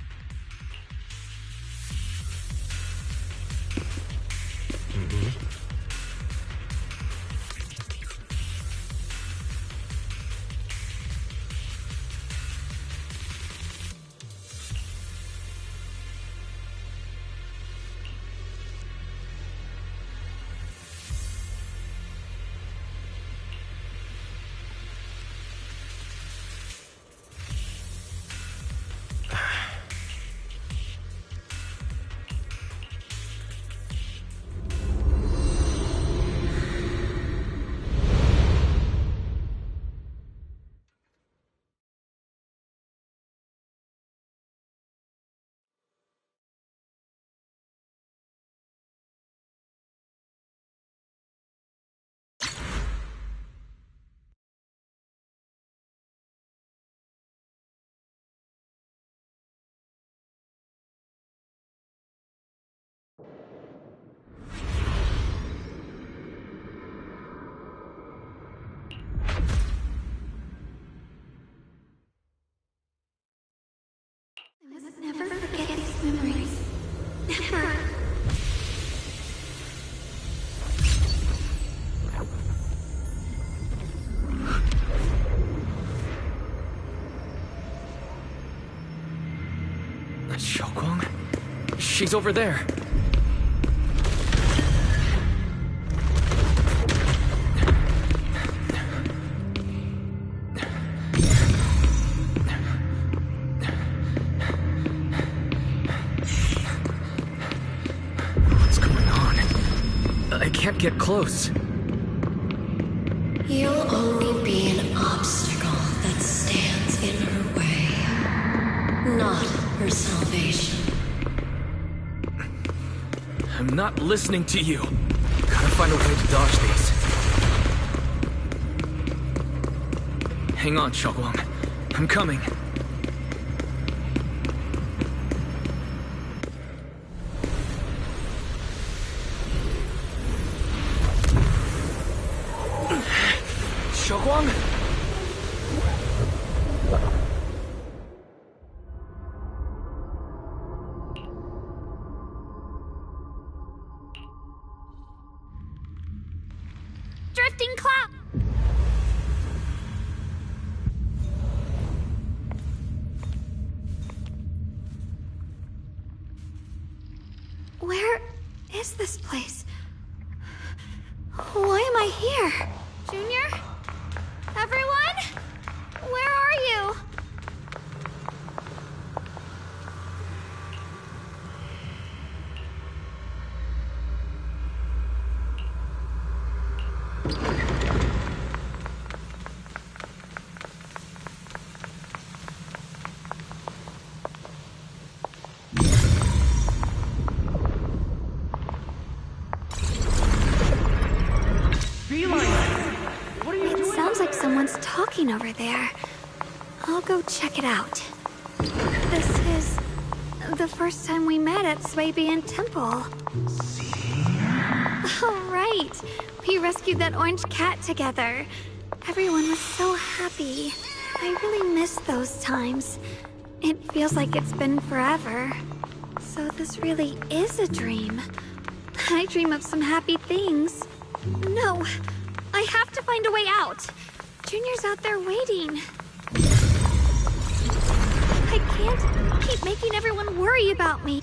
I must never forget these memories. Never.
Shuguang? She's over there. What's going on? I can't get close.
You'll only be an obstacle that stands in her way, not her salvation.
I'm not listening to you. Gotta find a way to dodge these. Hang on, Shuguang. I'm coming. Shuguang?
Drifting cloud! Where is this place? Why am I here? Junior? Everyone? Where are you? It sounds like someone's talking over there. I'll go check it out. This is the first time we met at Swabian Temple. Oh, right. We rescued that orange cat together. Everyone was so happy. I really miss those times. It feels like it's been forever. So this really is a dream. I dream of some happy things. No, I have to find a way out. Junior's out there waiting. I can't keep making everyone worry about me.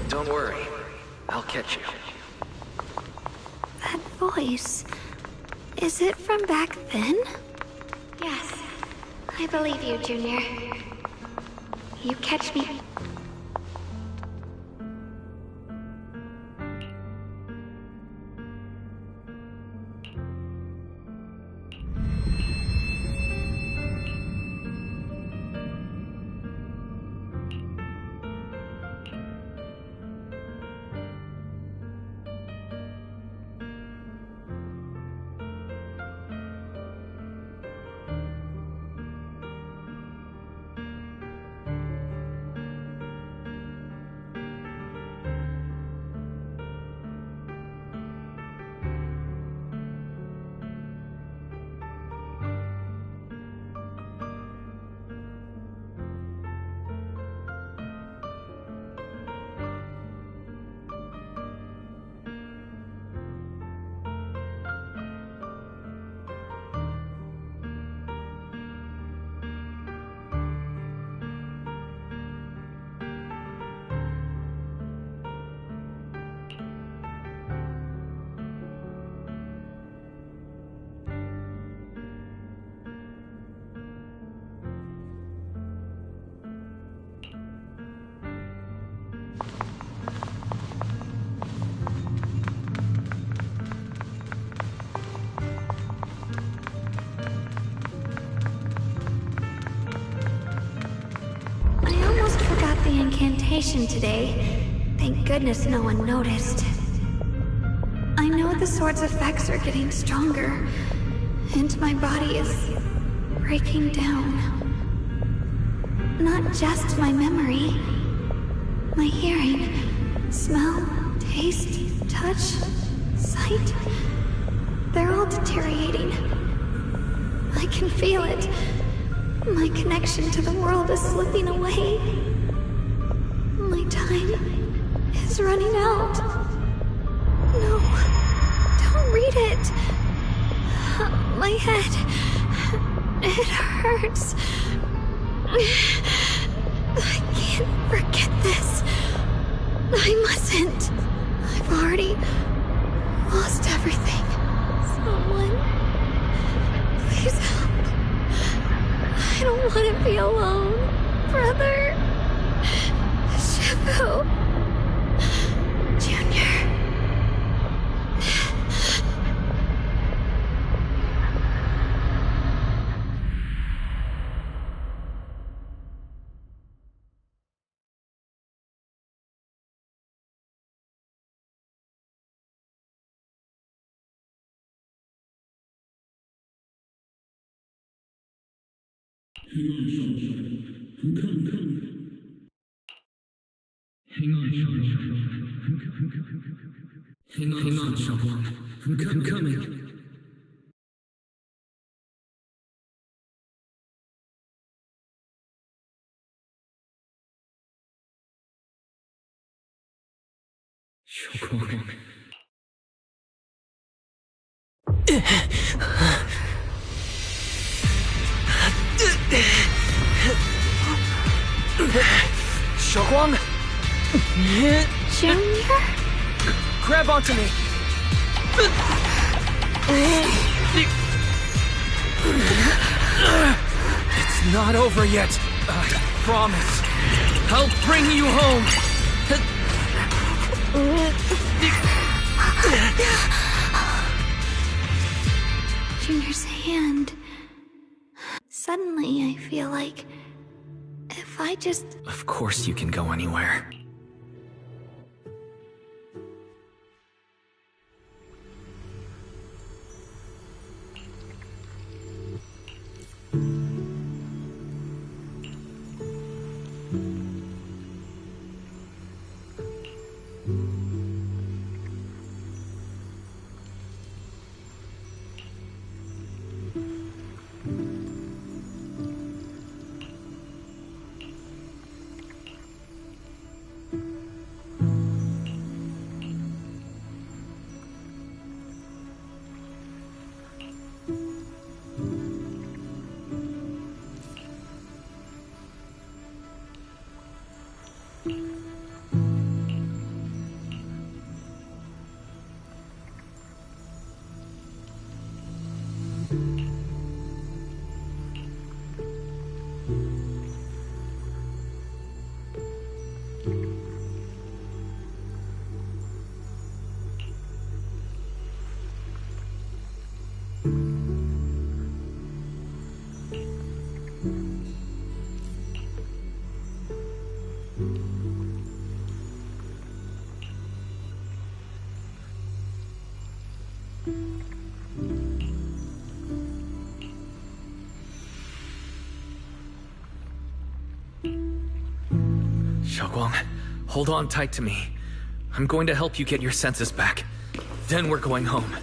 Don't worry. I'll catch you.
That voice... is it from back then? Yes. I believe you, Junior. You catch me... Incantation today. Thank goodness no one noticed. I know the sword's effects are getting stronger, and my body is breaking down. Not just my memory, my hearing, smell, taste, touch, sight. They're all deteriorating. I can feel it. My connection to the world is slipping away. My time is running out. No, don't read it. My head, it hurts. I can't forget this. I mustn't. I've already lost everything. Someone, please help. I don't want to be alone, brother. Shifu. Junior.
Hang on, Shuguang. I'm coming. Shuguang.
Shuguang?
Junior?
Grab onto me. It's not over yet. I promise. I'll bring you home.
Junior's hand. Suddenly, I feel like if I just...
Of course you can go anywhere. Shuguang, hold on tight to me. I'm going to help you get your senses back. Then we're going home.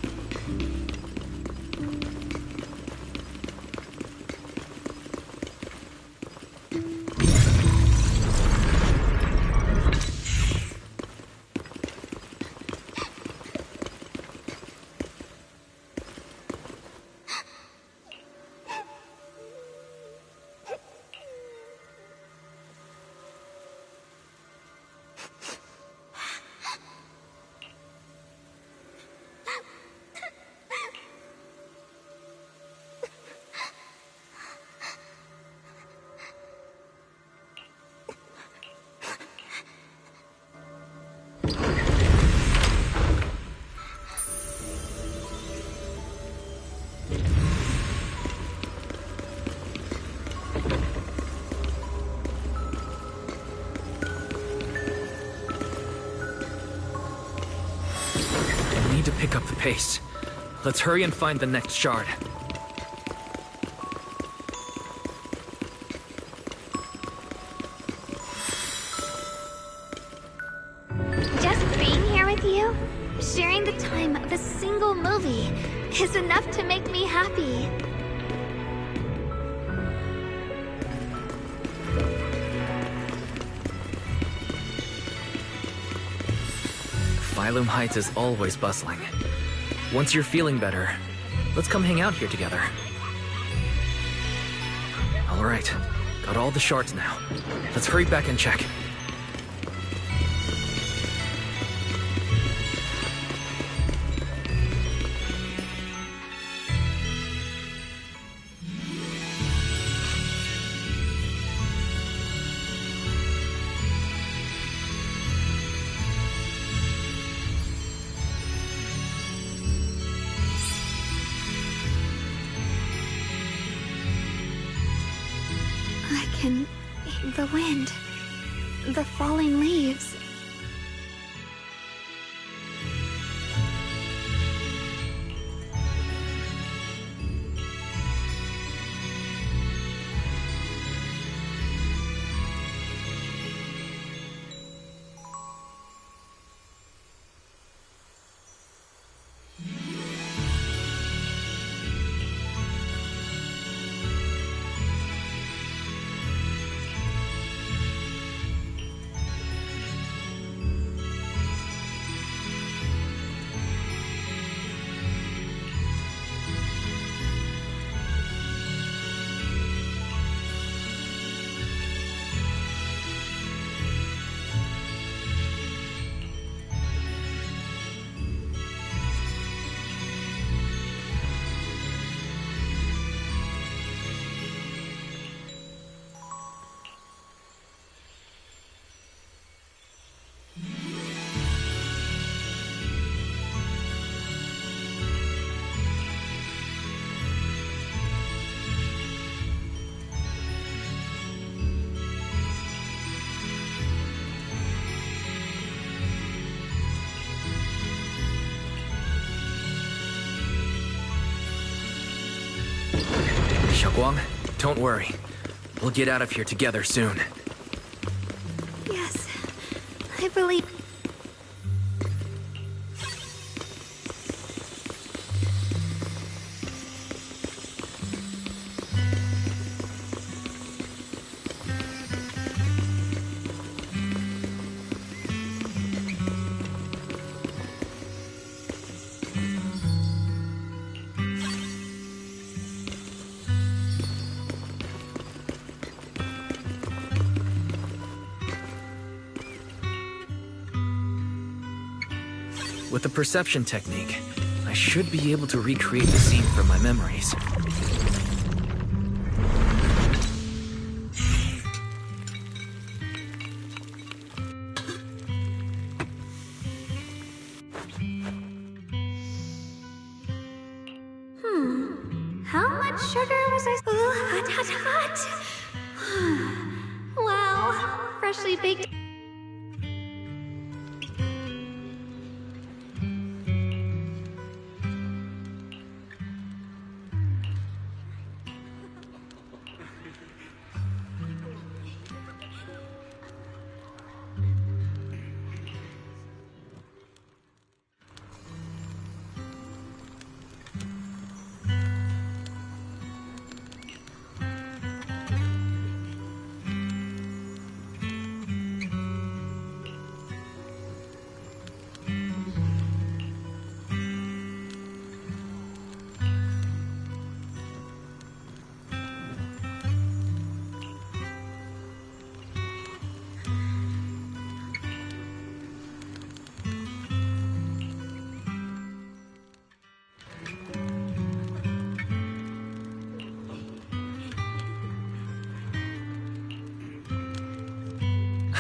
To pick up the pace. Let's hurry and find the next shard.
Just being here with you, sharing the time of a single movie, is enough to make me happy.
Phylum Heights is always bustling. Once you're feeling better, let's come hang out here together. Alright, got all the shards now. Let's hurry back and check.
I can hear the wind, the falling leaves.
Shuguang, don't worry. We'll get out of here together soon.
Yes, I believe.
With the perception technique, I should be able to recreate the scene from my memories.
How much sugar was I? Ooh, hot, hot, hot. Wow, freshly baked.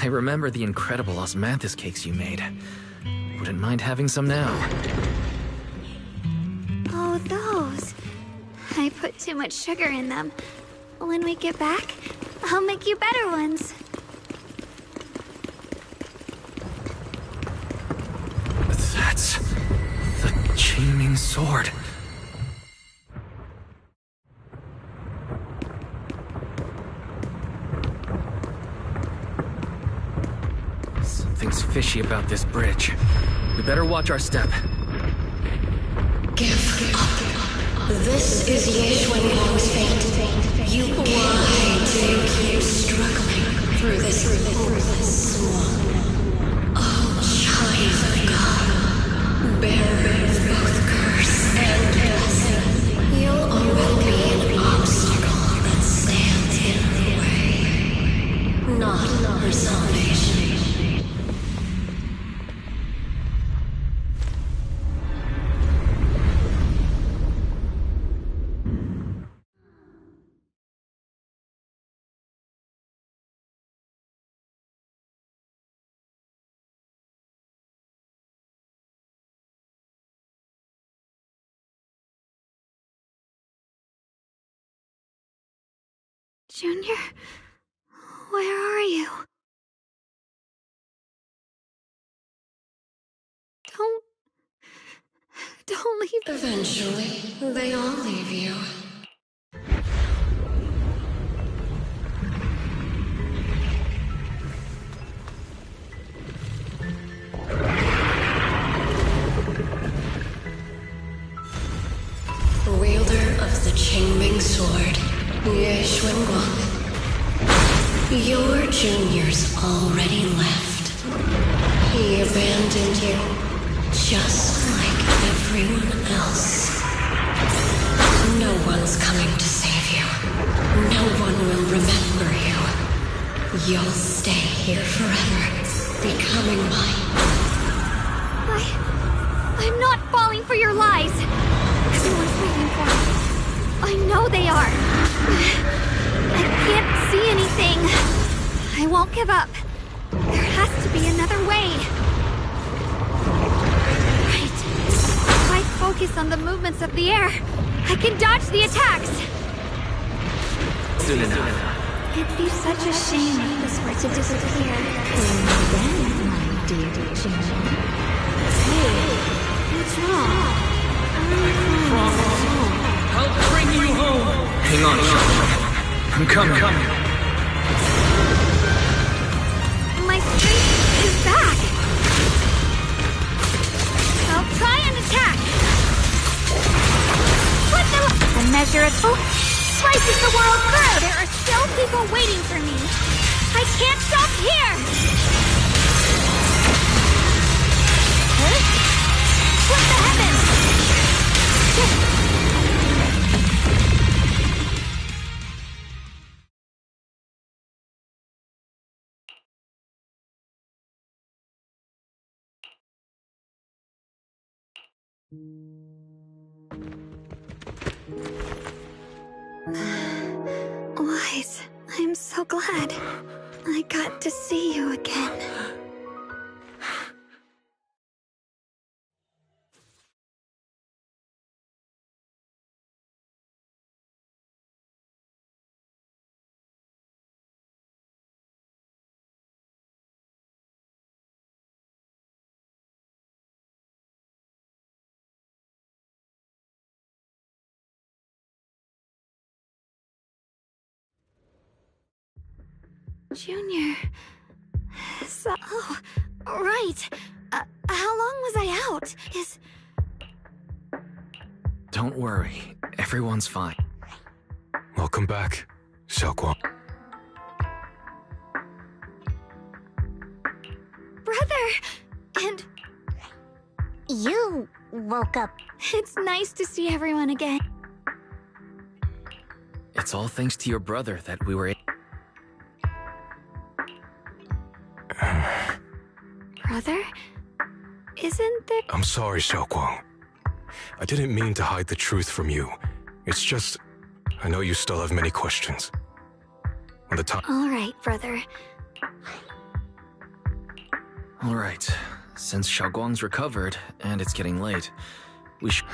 I remember the incredible osmanthus cakes you made. Wouldn't mind having some now.
Oh, those. I put too much sugar in them. When we get back, I'll make you better ones.
That's the Qingming sword. Something's fishy about this bridge. We better watch our step.
Give up. This is Shuguang's fate. You why do you keep struggling through this hopeless swamp? Oh, child of God, bearer of both curse and blessing, you'll always be an obstacle that stands in the way, not her salvation.
Junior, where are you? Don't leave.
Eventually, they all leave you. Wielder of the Qingming sword, Shuguang. Your junior's already left. He abandoned you, just like everyone else. No one's coming to save you. No one will remember you. You'll stay here forever, becoming mine.
I'm not falling for your lies. Everyone's waiting for me. I know they are. I can't see anything. I won't give up. There has to be another way. Right. If I focus on the movements of the air, I can dodge the attacks.
Soon enough.
It'd be such a shame if this were to disappear.
Then, my dear Junior. Hey, what's wrong?
I'll bring you home. Hang on, Shuguang. I'm coming.
My strength is back. I'll try and attack. What the measure of hope slices the world through. There are still people waiting for me. I can't stop here. Split the heavens. Wise, I'm so glad I got to see you again. Junior. So, right. How long was I out?
Don't worry. Everyone's fine.
Welcome back, Shuguang.
Brother! And...
You woke up.
It's nice to see everyone again.
It's all thanks to your brother that we were...
Brother? Isn't there...
I'm sorry, Shuguang. I didn't mean to hide the truth from you. It's just... I know you still have many questions. When the time...
All right, brother.
Alright, since Shuguang's recovered, and it's getting late, we should...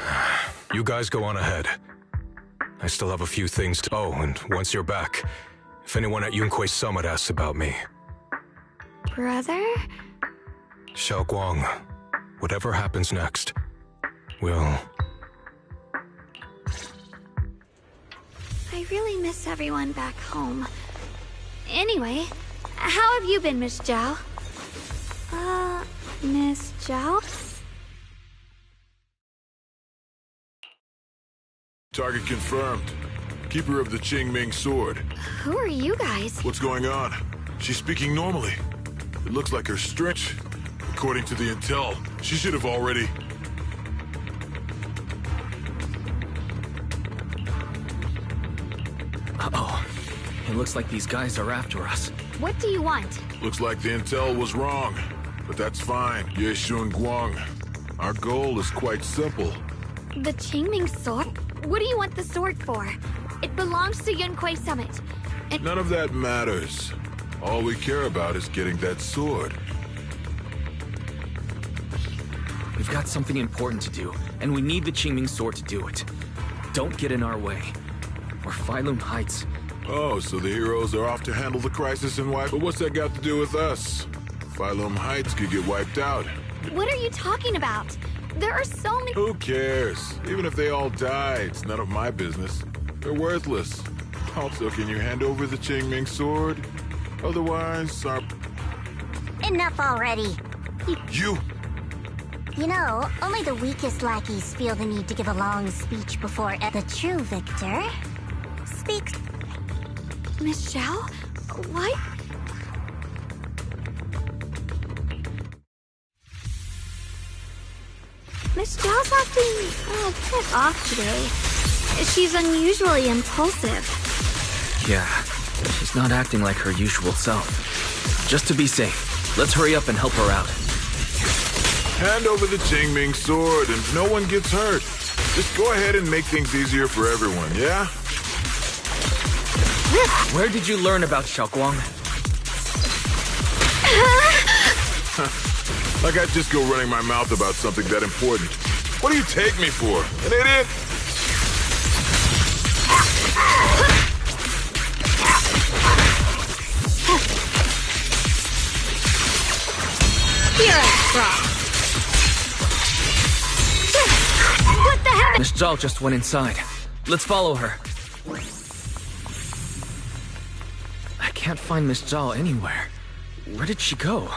You guys go on ahead. I still have a few things to... Oh, and once you're back, if anyone at Yunquei Summit asks about me...
Brother?
Shuguang, whatever happens next, we'll...
I really miss everyone back home. Anyway, how have you been, Miss Zhao? Miss Zhao?
Target confirmed. Keeper of the Qingming sword.
Who are you guys?
What's going on? She's speaking normally. It looks like her stretch. According to the intel, she should have already...
Uh-oh. It looks like these guys are after us.
What do you want?
Looks like the intel was wrong. But that's fine. Ye Shuguang. Our goal is quite simple.
The Qingming sword? What do you want the sword for? It belongs to Yunquei Summit.
None of that matters. All we care about is getting that sword.
We've got something important to do, and we need the Qingming sword to do it. Don't get in our way. Or Phylum Heights.
Oh, so the heroes are off to handle the crisis and wipe. But what's that got to do with us? Phylum Heights could get wiped out.
What are you talking about? There are so many—
Who cares? Even if they all die, it's none of my business. They're worthless. Also, can you hand over the Qingming sword? Otherwise, our...
Enough already.
You!
You know, only the weakest lackeys feel the need to give a long speech before the true victor speaks.
Miss Zhao? What? Miss Zhao's acting a bit off today. She's unusually impulsive.
Yeah, she's not acting like her usual self. Just to be safe, let's hurry up and help her out.
Hand over the Qingming sword and no one gets hurt. Just go ahead and make things easier for everyone, yeah?
Where did you learn about Shuguang?
Like I'd just go running my mouth about something that important. What do you take me for? An idiot?
Here, Rock. What the heck?
Miss Zhao just went inside. Let's follow her. I can't find Miss Zhao anywhere. Where did she go?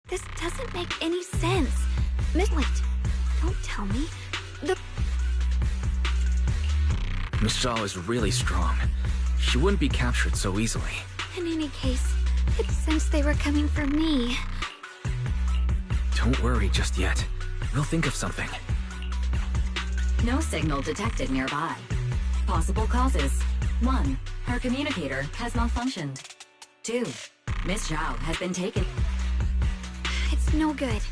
This doesn't make any sense. Wait, don't tell me.
Miss Zhao is really strong. She wouldn't be captured so easily.
In any case, it sensed they were coming for me.
Don't worry just yet. We'll think of something.
No signal detected nearby. Possible causes. 1. Her communicator has malfunctioned. 2. Miss Zhao has been taken.
It's no good.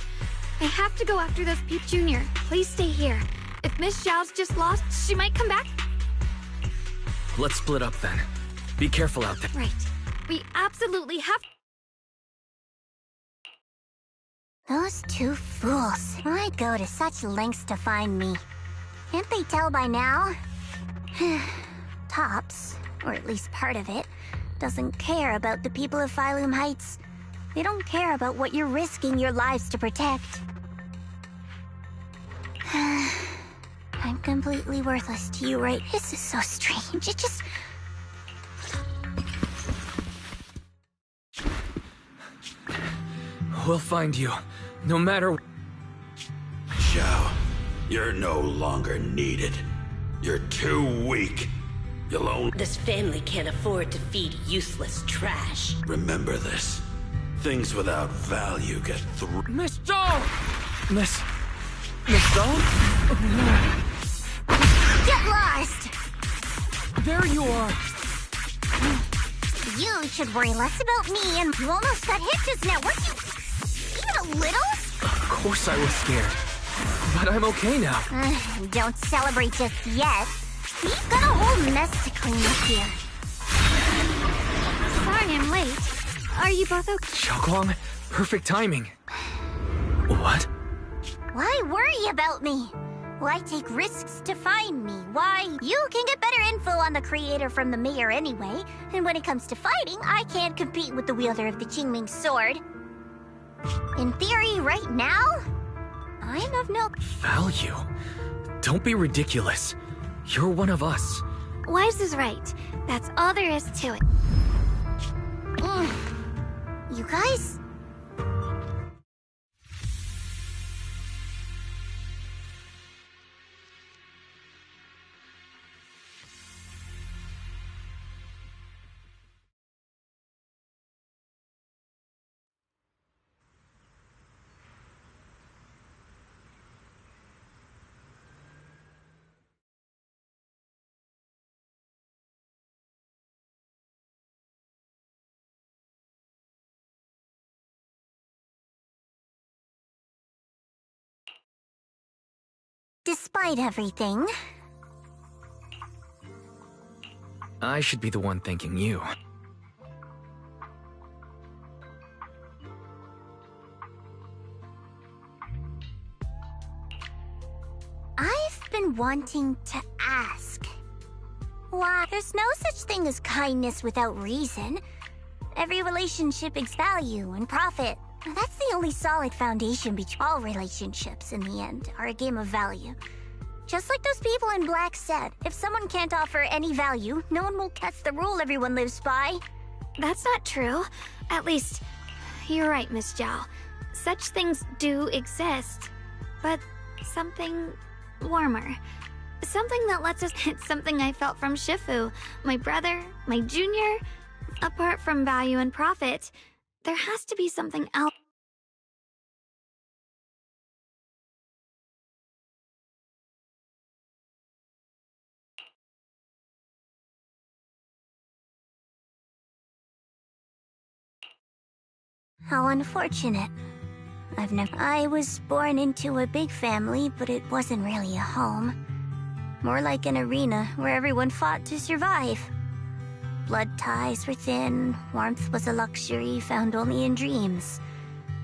I have to go after those Peep Jr. Please stay here. If Miss Zhao's just lost, she might come back.
Let's split up then. Be careful out there.
Right. We absolutely have...
Those two fools. Why'd go to such lengths to find me? Can't they tell by now? Tops, or at least part of it, doesn't care about the people of Phylum Heights. They don't care about what you're risking your lives to protect. I'm completely worthless to you, right? This is so strange. It just...
We'll find you, no matter...
Zhao, you're no longer needed. You're too weak. You'll only...
This family can't afford to feed useless trash.
Remember this. Things without value get through.
Miss Zhao! Miss Zhao?
Get lost!
There you are!
You should worry less about me, and you almost got hit just now, weren't you? Even a little?
Of course I was scared. But I'm okay now.
Don't celebrate just yet. We've got a whole mess to clean up here.
I'm late. Are you both okay?
Shuguang, perfect timing. What?
Why worry about me? Why take risks to find me? Why? You can get better info on the creator from the mayor anyway, and when it comes to fighting, I can't compete with the wielder of the Qingming sword. In theory, right now, I'm of no
Value? Don't be ridiculous. You're one of us.
Wise is right. That's all there is to it.
You guys? Despite everything,
I should be the one thanking you.
I've been wanting to ask. Why? There's no such thing as kindness without reason. Every relationship is value and profit. That's the only solid foundation between all relationships in the end, are a game of value. Just like those people in Black said, if someone can't offer any value, no one will catch the rule everyone lives by.
That's not true. At least, you're right, Miss Zhao. Such things do exist. But something warmer. Something that lets us... It's something I felt from Shifu, my brother, my junior. Apart from value and profit, there has to be something else.
How unfortunate. I was born into a big family, but it wasn't really a home. More like an arena where everyone fought to survive. Blood ties were thin, warmth was a luxury found only in dreams.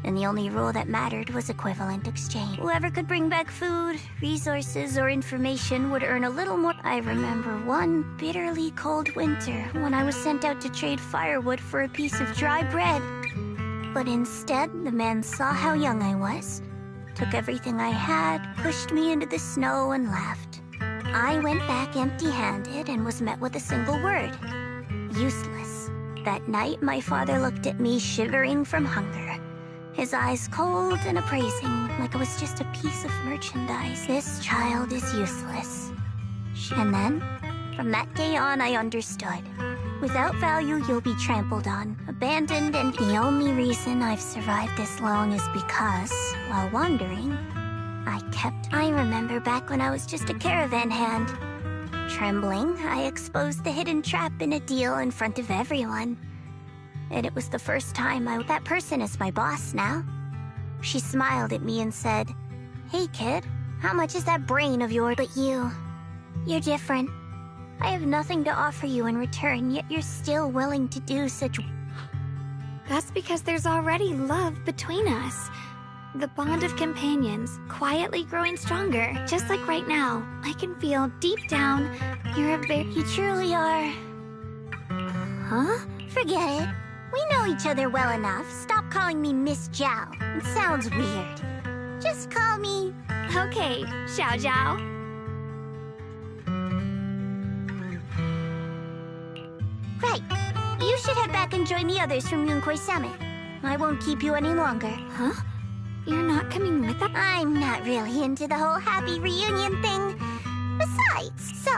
And the only rule that mattered was equivalent exchange. Whoever could bring back food, resources, or information would earn a little more. I remember one bitterly cold winter when I was sent out to trade firewood for a piece of dry bread. But instead, the man saw how young I was, took everything I had, pushed me into the snow, and left. I went back empty-handed and was met with a single word. Useless. That night, my father looked at me shivering from hunger, his eyes cold and appraising, like I was just a piece of merchandise. This child is useless. And then, from that day on, I understood. Without value, you'll be trampled on, abandoned, and the only reason I've survived this long is because, while wandering, I remember back when I was just a caravan hand. Trembling, I exposed the hidden trap in a deal in front of everyone. And it was the first time that person is my boss now. She smiled at me and said, "Hey kid, how much is that brain of yours?" But you're different. I have nothing to offer you in return, yet you're still willing to do such...
That's because there's already love between us. The bond of companions, quietly growing stronger. Just like right now, I can feel deep down, you're a very...
You truly are... Huh? Forget it. We know each other well enough. Stop calling me Miss Zhao. It sounds weird. Just call me...
Okay, Xiao Zhao.
Right. You should head back and join the others from Yunkuei Summit. I won't keep you any longer.
Huh? You're not coming with us?
I'm not really into the whole happy reunion thing. Besides, so...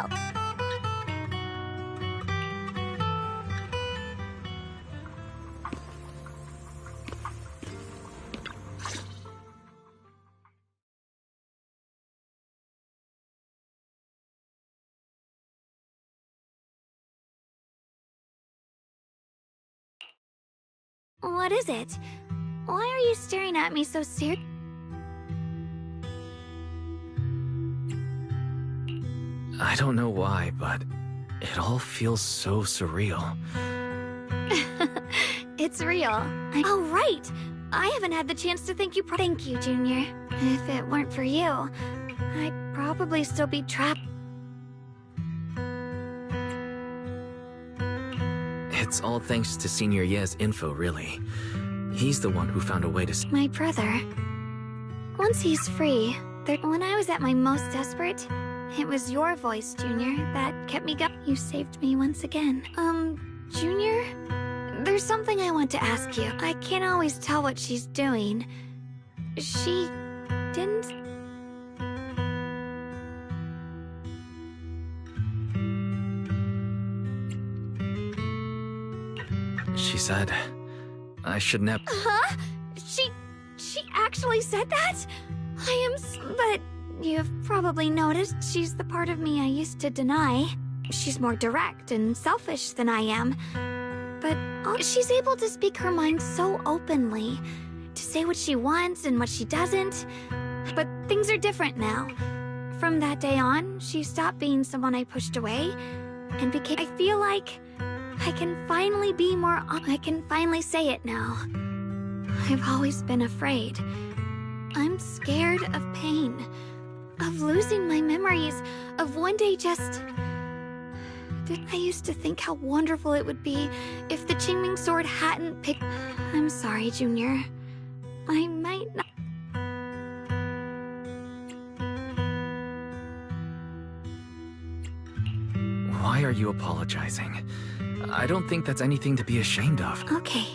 What is it? Why are you staring at me so serious?
I don't know why, but it all feels so surreal.
it's real. Oh, right! I haven't had the chance to thank you. Thank you, Junior. If it weren't for you, I'd probably still be trapped.
It's all thanks to Senior Ye's info, really. He's the one who found a way to...
My brother. Once he's free, when I was at my most desperate, it was your voice, Junior, that kept me going. You saved me once again. Junior? There's something I want to ask you. I can't always tell what she's doing. She didn't...
She said... I should never...
Huh? She actually said that? But you've probably noticed she's the part of me I used to deny. She's more direct and selfish than I am. But she's able to speak her mind so openly, to say what she wants and what she doesn't. But things are different now. From that day on, she stopped being someone I pushed away, and became... I feel like I can finally be more... I can finally say it now. I've always been afraid. I'm scared of pain, of losing my memories, of one day just... I used to think how wonderful it would be if the Qingming sword hadn't picked... I'm sorry, Junior. I might not...
Why are you apologizing? I don't think that's anything to be ashamed of.
Okay.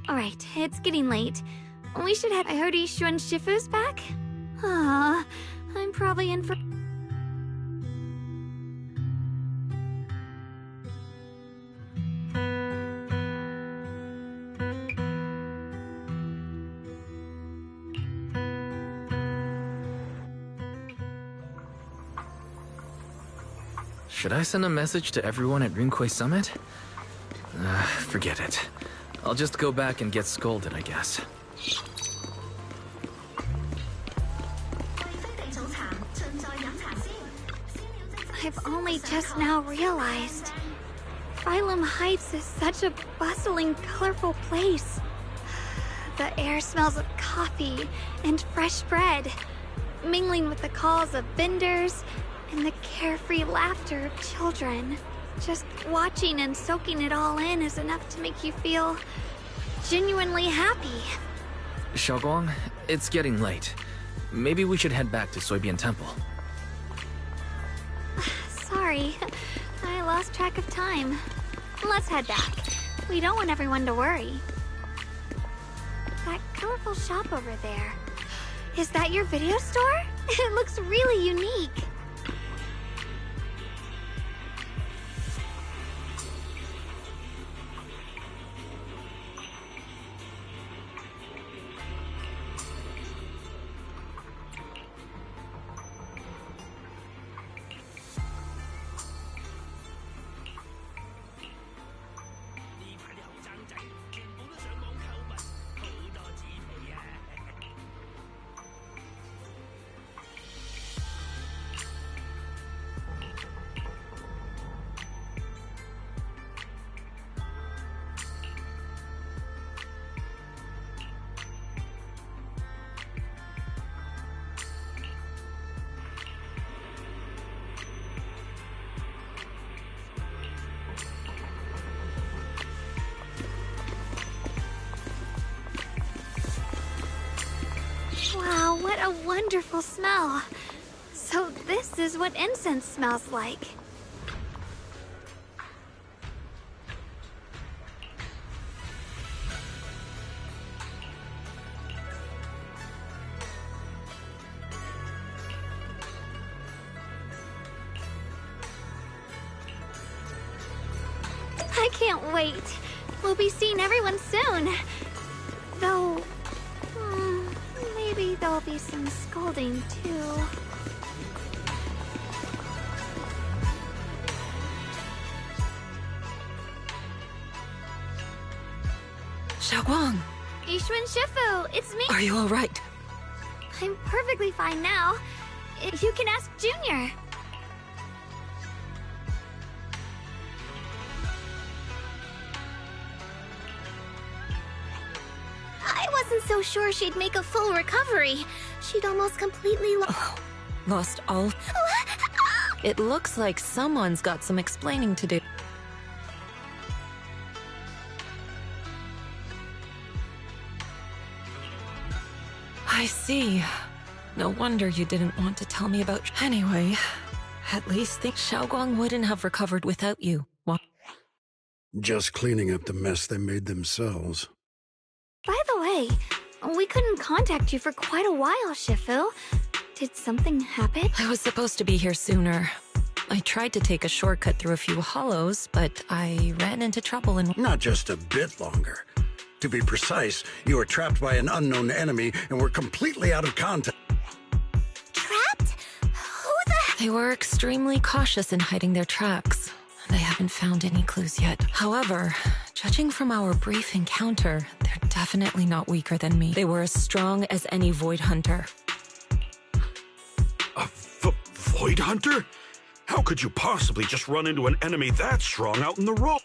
Alright, it's getting late. We should head... I heard Ishu and Shifu's back? Ah, I'm probably in for...
Should I send a message to everyone at Rinkwei Summit? Forget it. I'll just go back and get scolded, I guess.
I've only just now realized. Phylum Heights is such a bustling, colorful place. The air smells of coffee and fresh bread, mingling with the calls of vendors and the carefree laughter of children. Just watching and soaking it all in is enough to make you feel genuinely happy.
Shuguang, it's getting late. Maybe we should head back to Soybian Temple.
Sorry, I lost track of time. Let's head back. We don't want everyone to worry. That colorful shop over there. Is that your video store? It looks really unique. Wow, what a wonderful smell. So this is what incense smells like. I can't wait. We'll be seeing everyone soon. Though... maybe there'll be some scolding, too.
Shuguang!
Ishu and Shifu, it's me!
Are you alright?
I'm perfectly fine now. You can ask Junior.
wasn't so sure she'd make a full recovery. She'd almost completely
Lost all... It looks like someone's got some explaining to do. I see. No wonder you didn't want to tell me about... Anyway, at least think Shuguang wouldn't have recovered without you. What?
Just cleaning up the mess they made themselves.
By the way, we couldn't contact you for quite a while, Shifu. Did something happen?
I was supposed to be here sooner. I tried to take a shortcut through a few hollows, but I ran into trouble and...
Not just a bit longer. To be precise, you were trapped by an unknown enemy and were completely out of contact.
Trapped? Who the...
They were extremely cautious in hiding their tracks. They haven't found any clues yet. However, judging from our brief encounter, they're definitely not weaker than me. They were as strong as any Void Hunter.
A Void Hunter? How could you possibly just run into an enemy that strong out in the road?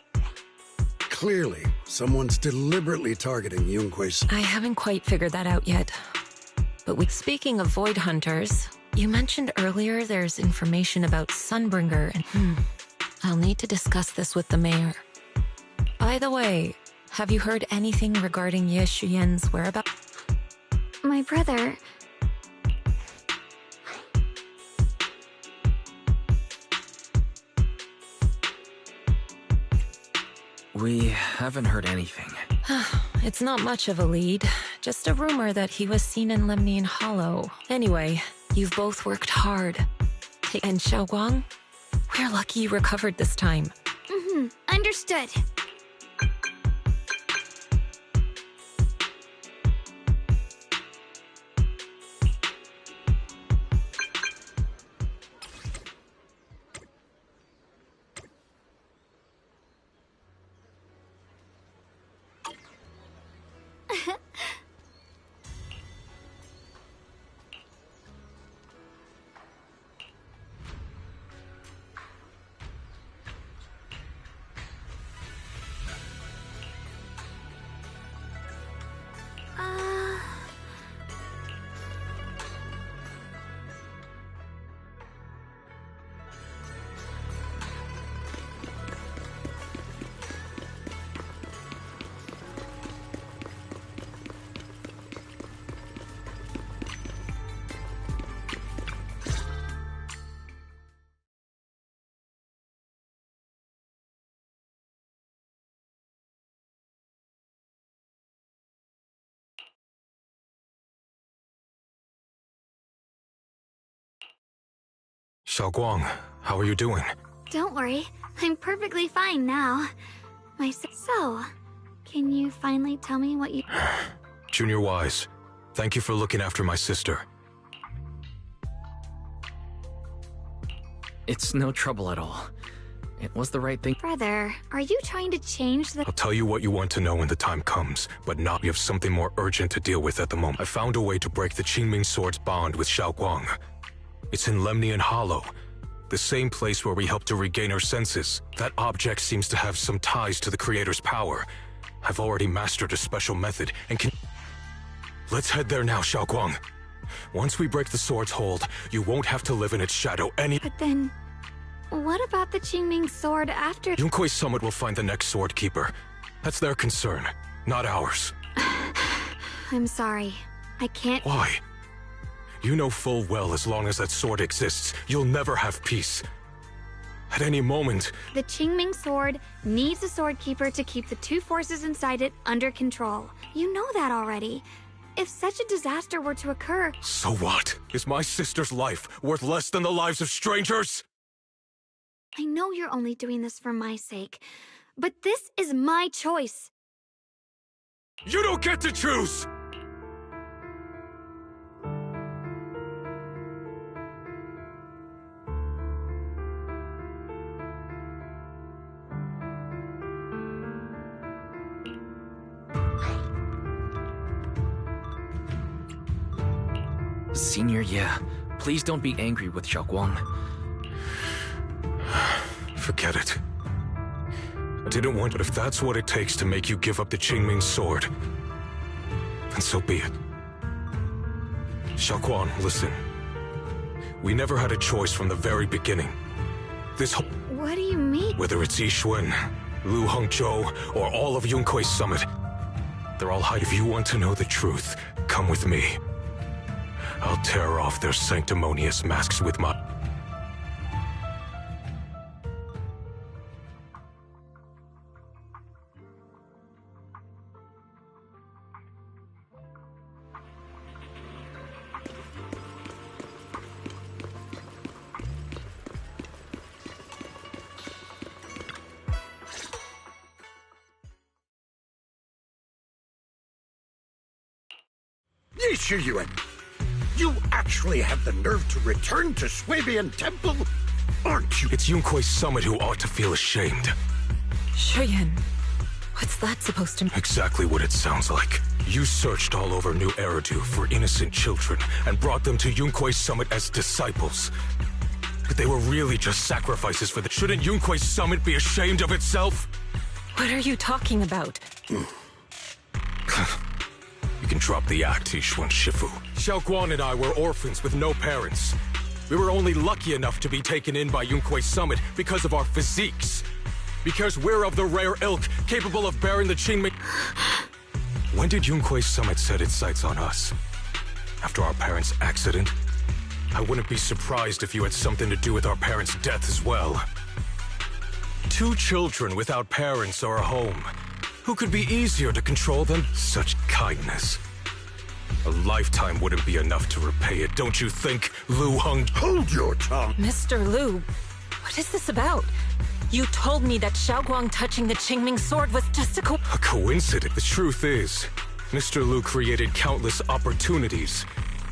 Clearly, someone's deliberately targeting Yunque's.
I haven't quite figured that out yet. But speaking of Void Hunters, you mentioned earlier there's information about Sunbringer and... I'll need to discuss this with the mayor. By the way, have you heard anything regarding Ye Shuyen's whereabouts?
My brother...
We haven't heard anything.
It's not much of a lead. Just a rumor that he was seen in Lemnian Hollow. Anyway, you've both worked hard. And Shuguang, we're lucky you recovered this time.
Understood.
Shuguang, how are you doing?
Don't worry, I'm perfectly fine now. So, can you finally tell me what you...
Junior Wise, thank you for looking after my sister.
It's no trouble at all. It was the right thing.
Brother, are you trying to change the...
I'll tell you what you want to know when the time comes, but not. We have something more urgent to deal with at the moment. I found a way to break the Qingming Sword's bond with Shuguang. It's in Lemnian Hollow, the same place where we helped to regain her senses. That object seems to have some ties to the Creator's power. I've already mastered a special method and can... Let's head there now, Shuguang. Once we break the sword's hold, you won't have to live in its shadow any...
But then, what about the Qingming Sword after...
Yunque's Summit will find the next Sword Keeper. That's their concern, not ours.
I'm sorry. I can't...
Why? You know full well as long as that sword exists, you'll never have peace. At any moment...
The Qingming Sword needs a Sword Keeper to keep the two forces inside it under control. You know that already. If such a disaster were to occur...
So what? Is my sister's life worth less than the lives of strangers?
I know you're only doing this for my sake, but this is my choice.
You don't get to choose!
Senior, yeah. Please don't be angry with Shuguang.
Forget it. I didn't want it, if that's what it takes to make you give up the Qingming Sword. And so be it. Shuguang, listen. We never had a choice from the very beginning. This whole...
What do you mean?
Whether it's Yixuan, Lu Hongzhou, or all of Yunkui's summit, they're all hiding. If you want to know the truth, come with me. I'll tear off their sanctimonious masks with my...
Shuguang, you actually have the nerve to return to Swabian Temple? Aren't you?
It's Yunkui's summit who ought to feel ashamed.
Shuyan, what's that supposed to mean?
Exactly what it sounds like. You searched all over New Eridu for innocent children and brought them to Yunkui's summit as disciples. But they were really just sacrifices for the... Shouldn't Yunkui's summit be ashamed of itself?
What are you talking about?
You can drop the act, Yixuan Shifu. Shuguang and I were orphans with no parents. We were only lucky enough to be taken in by Yunkui's summit because of our physiques. Because we're of the rare ilk, capable of bearing the Qingming... When did Yunkui's summit set its sights on us? After our parents' accident? I wouldn't be surprised if you had something to do with our parents' death as well. 2 children without parents or a home. Who could be easier to control than such kindness? A lifetime wouldn't be enough to repay it, don't you think, Lu Hong?
Hold your tongue!
Mr. Lu, what is this about? You told me that Shuguang touching the Qingming sword was just a
coincidence. The truth is, Mr. Lu created countless opportunities,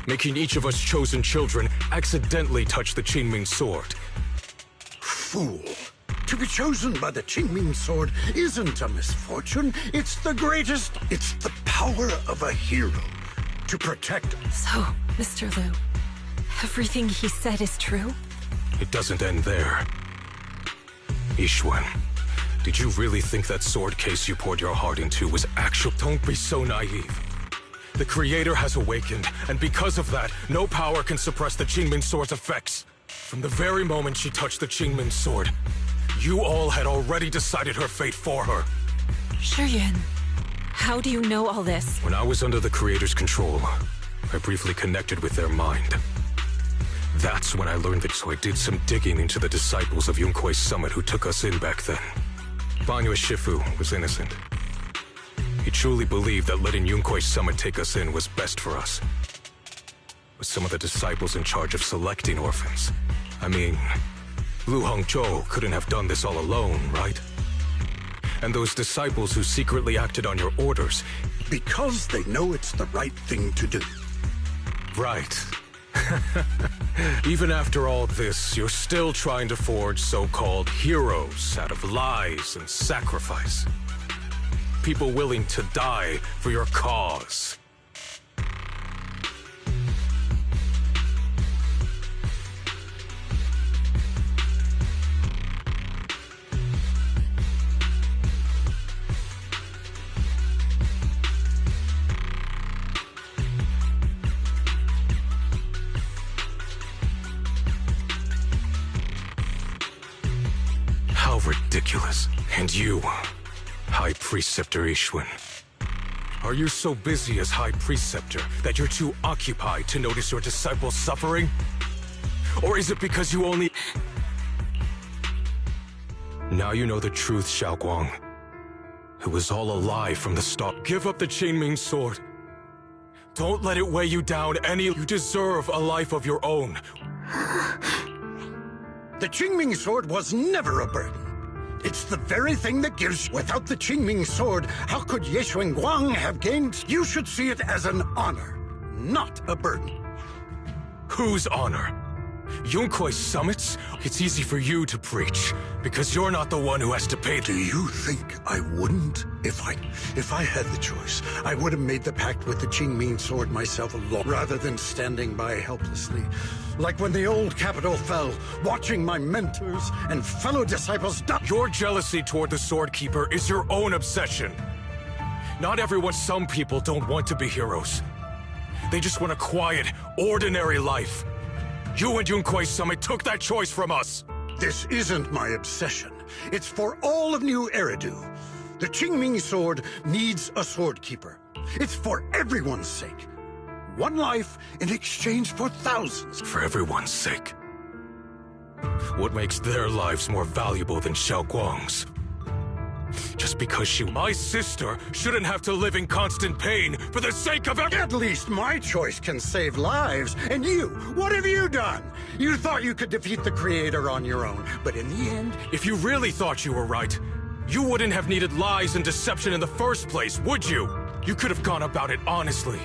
making each of us chosen children accidentally touch the Qingming sword.
Fool! To be chosen by the Qingming sword isn't a misfortune, it's the greatest. It's the power of a hero to protect...
So, Mr. Lu, everything he said is true?
It doesn't end there. Yixuan, did you really think that sword case you poured your heart into was actual? Don't be so naive. The Creator has awakened, and because of that, no power can suppress the Qingming sword's effects. From the very moment she touched the Qingming sword, you all had already decided her fate for her.
Shuyan, how do you know all this?
When I was under the Creator's control, I briefly connected with their mind. That's when I learned that, so I did some digging into the disciples of Yunkui's summit who took us in back then. Banyue Shifu was innocent. He truly believed that letting Yunkui's summit take us in was best for us. With some of the disciples in charge of selecting orphans. I mean, Lu Hongzhou couldn't have done this all alone, right? And those disciples who secretly acted on your orders...
Because they know it's the right thing to do.
Right. Even after all this, you're still trying to forge so-called heroes out of lies and sacrifice. People willing to die for your cause. Ridiculous. And you, High Preceptor Yixuan, are you so busy as High Preceptor that you're too occupied to notice your disciples suffering? Or is it because you only... Now you know the truth, Shuguang. It was all a lie from the start. Give up the Qingming sword. Don't let it weigh you down any... You deserve a life of your own.
The Qingming sword was never a burden. It's the very thing that gives... Without the Qingming sword, how could Yixuan Guang have gained? You should see it as an honor, not a burden.
Whose honor? Yunkui's summits? It's easy for you to preach, because you're not the one who has to pay...
Do you think I wouldn't? If I had the choice, I would have made the pact with the Qingming sword myself alone, rather than standing by helplessly. Like when the old capital fell, watching my mentors and fellow disciples die.
Your jealousy toward the Sword Keeper is your own obsession. Not everyone, some people don't want to be heroes. They just want a quiet, ordinary life. You and Yunquei Summit took that choice from us.
This isn't my obsession. It's for all of New Eridu. The Qingming sword needs a sword keeper. It's for everyone's sake. One life in exchange for thousands.
For everyone's sake. What makes their lives more valuable than Xiaoguang's? Just because my sister shouldn't have to live in constant pain for the sake of
At least my choice can save lives. And you, what have you done? You thought you could defeat the Creator on your own, but in the end...
If you really thought you were right, you wouldn't have needed lies and deception in the first place, would you? You could have gone about it honestly.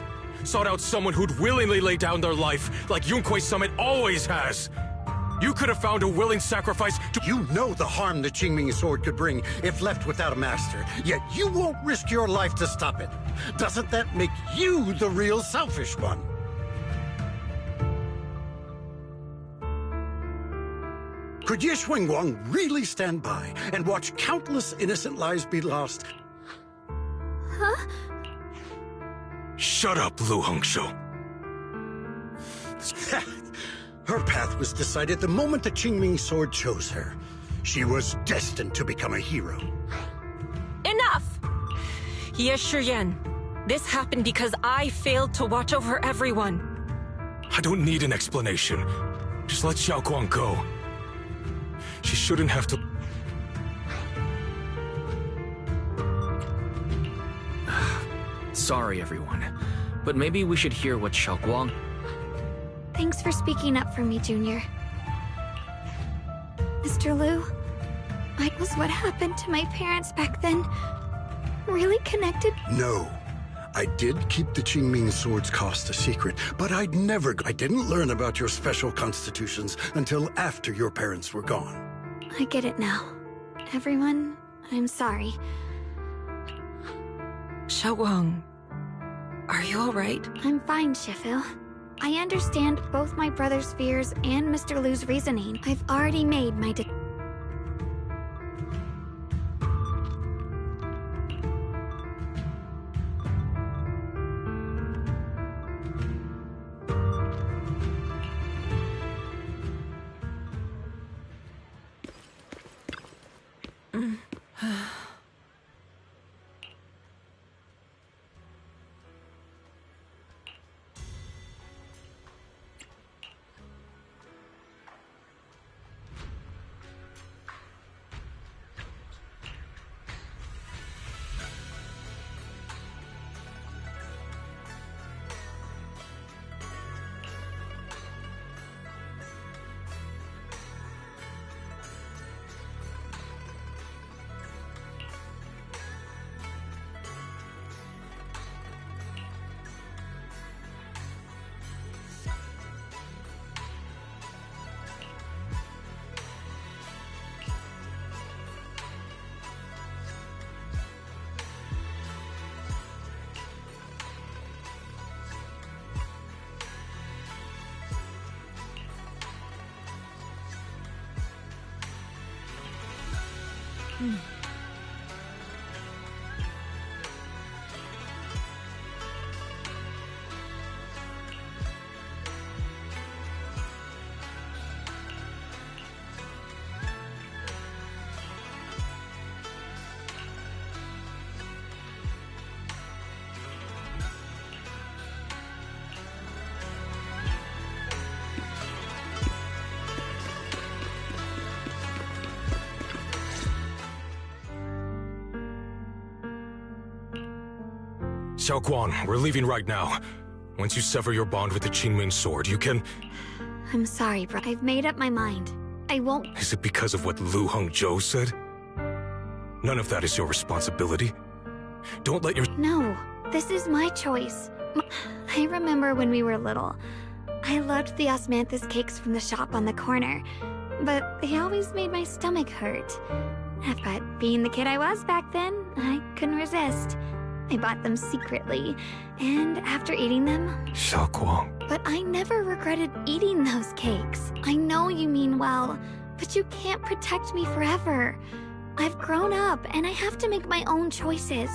Sought out someone who'd willingly lay down their life like Yunquei Summit always has. You could have found a willing sacrifice to—
You know the harm the Qingming sword could bring if left without a master, yet you won't risk your life to stop it. Doesn't that make you the real selfish one? Could Ye Xuanguang really stand by and watch countless innocent lives be lost?
Huh?
Shut up, Lu Hongshou.
Her path was decided the moment the Qingming sword chose her. She was destined to become a hero.
Enough! Ye Shiyan, this happened because I failed to watch over everyone.
I don't need an explanation. Just let Xiaoguang go. She shouldn't have to...
Sorry, everyone. But maybe we should hear what Xiaoguang...
Thanks for speaking up for me, Junior. Mr. Liu, was what happened to my parents back then really connected?
No. I did keep the Qingming sword's cost a secret, but I didn't learn about your special constitutions until after your parents were gone.
I get it now. Everyone, I'm sorry.
Xiaoguang, are you alright?
I'm fine, Shifu. I understand both my brother's fears and Mr. Liu's reasoning. I've already made my
Xiaoguang, we're leaving right now. Once you sever your bond with the Qingming sword, you can...
I'm sorry, bro. I've made up my mind. I won't...
Is it because of what Lu Hongzhou said? None of that is your responsibility. Don't let your...
No, this is my choice. I remember when we were little. I loved the osmanthus cakes from the shop on the corner, but they always made my stomach hurt. But being the kid I was back then, I couldn't resist. I bought them secretly, and after eating them...
Xiaoguang.
But I never regretted eating those cakes. I know you mean well, but you can't protect me forever. I've grown up, and I have to make my own choices.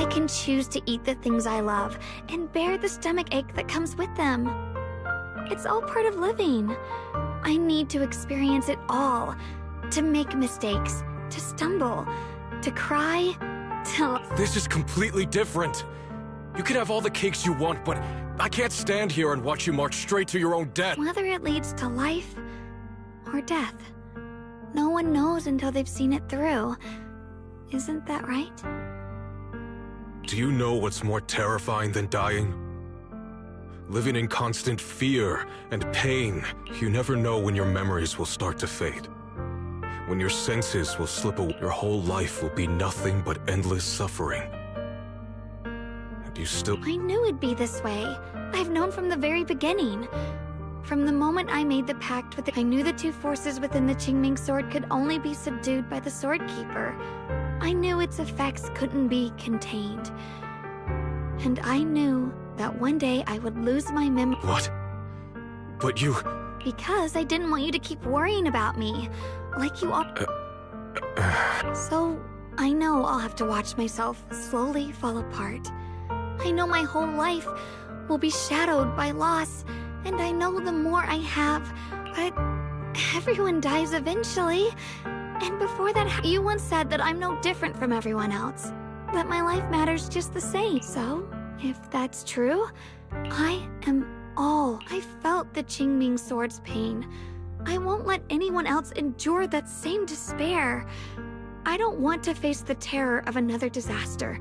can choose to eat the things I love and bear the stomach ache that comes with them. It's all part of living. I need to experience it all. To make mistakes, to stumble, to cry, to...
This is completely different. You can have all the cakes you want, but I can't stand here and watch you march straight to your own death.
Whether it leads to life or death, no one knows until they've seen it through. Isn't that right?
Do you know what's more terrifying than dying? Living in constant fear and pain. You never know when your memories will start to fade. When your senses will slip away, your whole life will be nothing but endless suffering. And you still...
I knew it'd be this way. I've known from the very beginning. From the moment I made the pact with I knew the two forces within the Qingming sword could only be subdued by the Sword Keeper. I knew its effects couldn't be contained. And I knew that one day I would lose my memory.
What? But you...
Because I didn't want you to keep worrying about me, like you ought. So, I know I'll have to watch myself slowly fall apart. I know my whole life will be shadowed by loss, and I know the more I have, but everyone dies eventually. And before that, you once said that I'm no different from everyone else, that my life matters just the same. So, if that's true, I am all. I felt the Qingming sword's pain. I won't let anyone else endure that same despair. I don't want to face the terror of another disaster.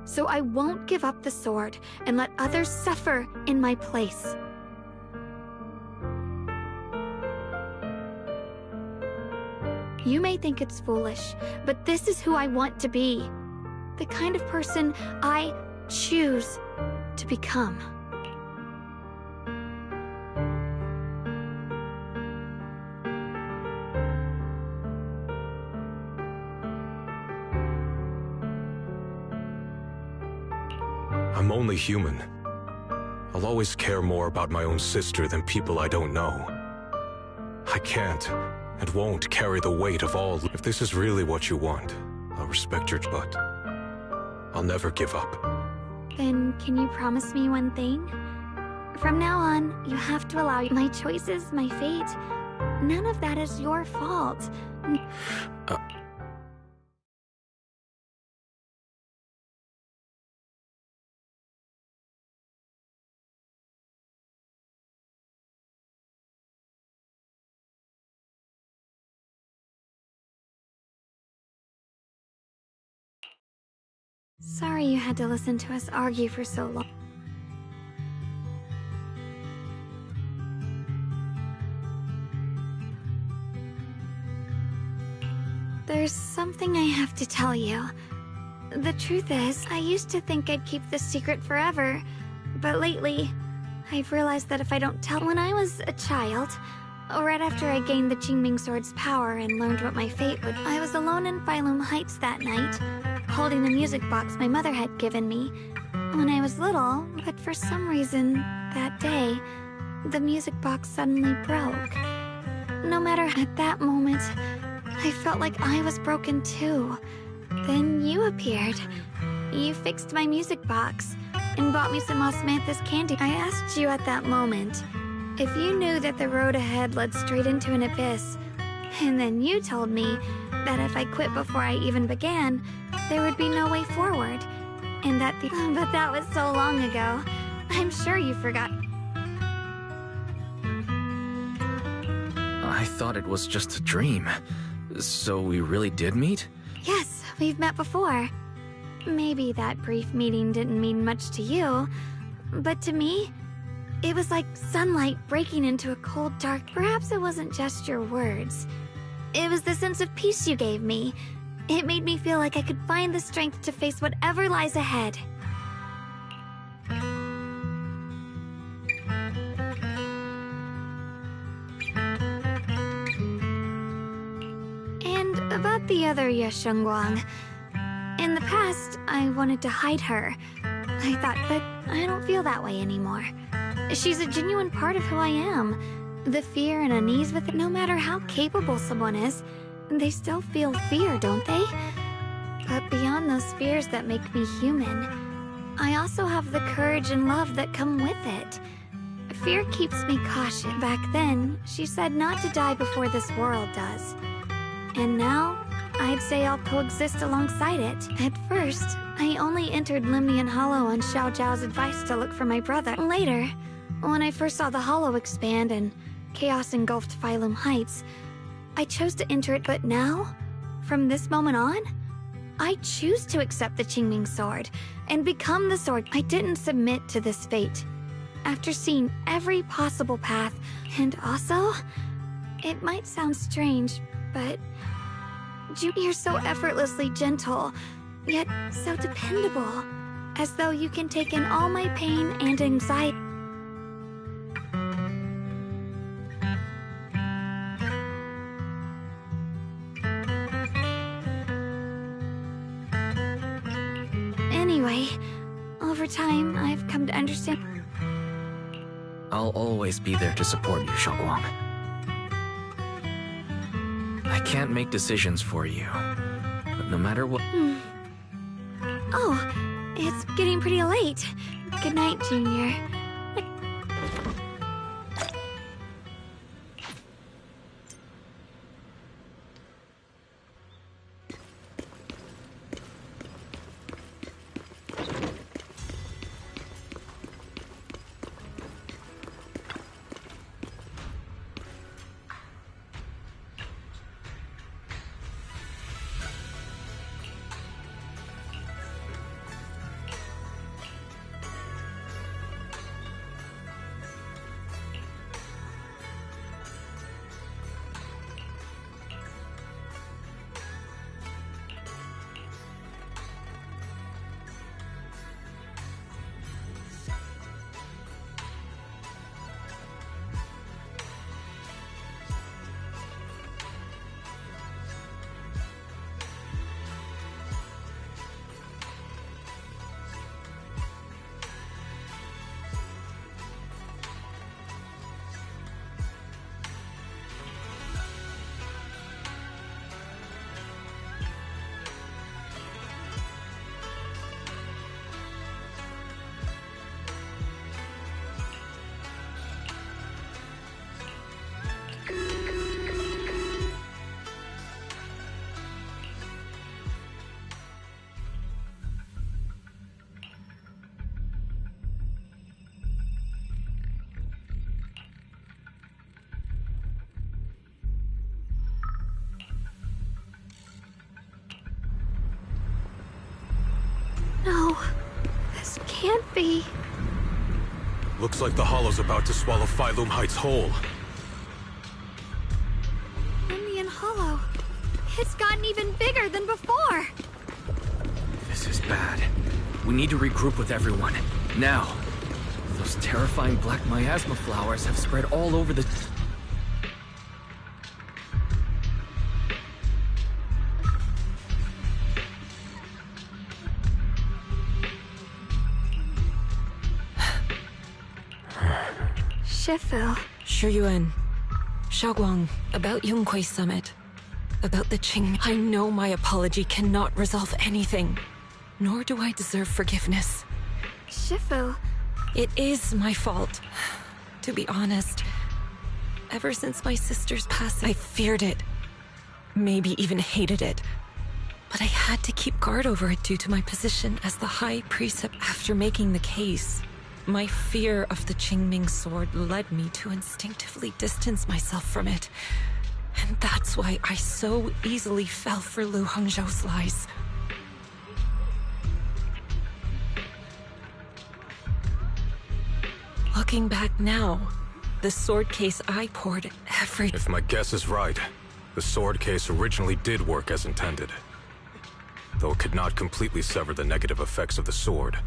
So I won't give up the sword and let others suffer in my place. You may think it's foolish, but this is who I want to be. The kind of person I choose to become.
I'm only human. I'll always care more about my own sister than people I don't know. I can't and won't carry the weight of all. If this is really what you want, I'll respect your but I'll never give up.
Then can you promise me one thing? From now on, you have to allow my choices, my fate. None of that is your fault. Sorry you had to listen to us argue for so long. There's something I have to tell you. The truth is, I used to think I'd keep this secret forever, but lately, I've realized that if I don't tell... When I was a child, right after I gained the Qingming sword's power and learned what my fate would... I was alone in Phylum Heights that night, holding the music box my mother had given me when I was little, but for some reason, that day, the music box suddenly broke. No matter at that moment, I felt like I was broken too. Then you appeared. You fixed my music box and bought me some osmanthus candy. I asked you at that moment if you knew that the road ahead led straight into an abyss, and then you told me that if I quit before I even began, there would be no way forward. And that the... But that was so long ago. I'm sure you forgot.
I thought it was just a dream. So we really did meet?
Yes, we've met before. Maybe that brief meeting didn't mean much to you, but to me, it was like sunlight breaking into a cold, dark... Perhaps it wasn't just your words. It was the sense of peace you gave me. It made me feel like I could find the strength to face whatever lies ahead. And about the other Shuguang. In the past, I wanted to hide her. I thought, but I don't feel that way anymore. She's a genuine part of who I am. The fear and unease with it, no matter how capable someone is, they still feel fear, don't they? But beyond those fears that make me human, I also have the courage and love that come with it. Fear keeps me cautious. Back then, she said not to die before this world does. And now, I'd say I'll coexist alongside it. At first, I only entered Limnian Hollow on Xiao Zhao's advice to look for my brother. Later, when I first saw the Hollow expand and chaos engulfed Phylum Heights, I chose to enter it. But now, from this moment on, I choose to accept the Qingming Sword and become the sword. I didn't submit to this fate. After seeing every possible path, and also, it might sound strange, but you're so effortlessly gentle, yet so dependable, as though you can take in all my pain and anxiety. Anyway, over time, I've come to understand.
I'll always be there to support you, Shuguang. I can't make decisions for you, but no matter what...
Oh, it's getting pretty late. Good night, Junior. No, this can't be.
Looks like the Hollow's about to swallow Phylum Heights whole.
Limnian Hollow. It's gotten even bigger than before.
This is bad. We need to regroup with everyone. Now. Those terrifying black miasma flowers have spread all over the...
Shifu.
Shuyuan. Shuguang, about Yunquei Summit. About the Qing. I know my apology cannot resolve anything. Nor do I deserve forgiveness.
Shifu.
It is my fault. To be honest, ever since my sister's passing, I feared it. Maybe even hated it. But I had to keep guard over it due to my position as the High Precept. After making the case, my fear of the Qingming Sword led me to instinctively distance myself from it. And that's why I so easily fell for Lu Hangzhou's lies. Looking back now, the sword case I poured every...
If my guess is right, the sword case originally did work as intended. Though it could not completely sever the negative effects of the sword,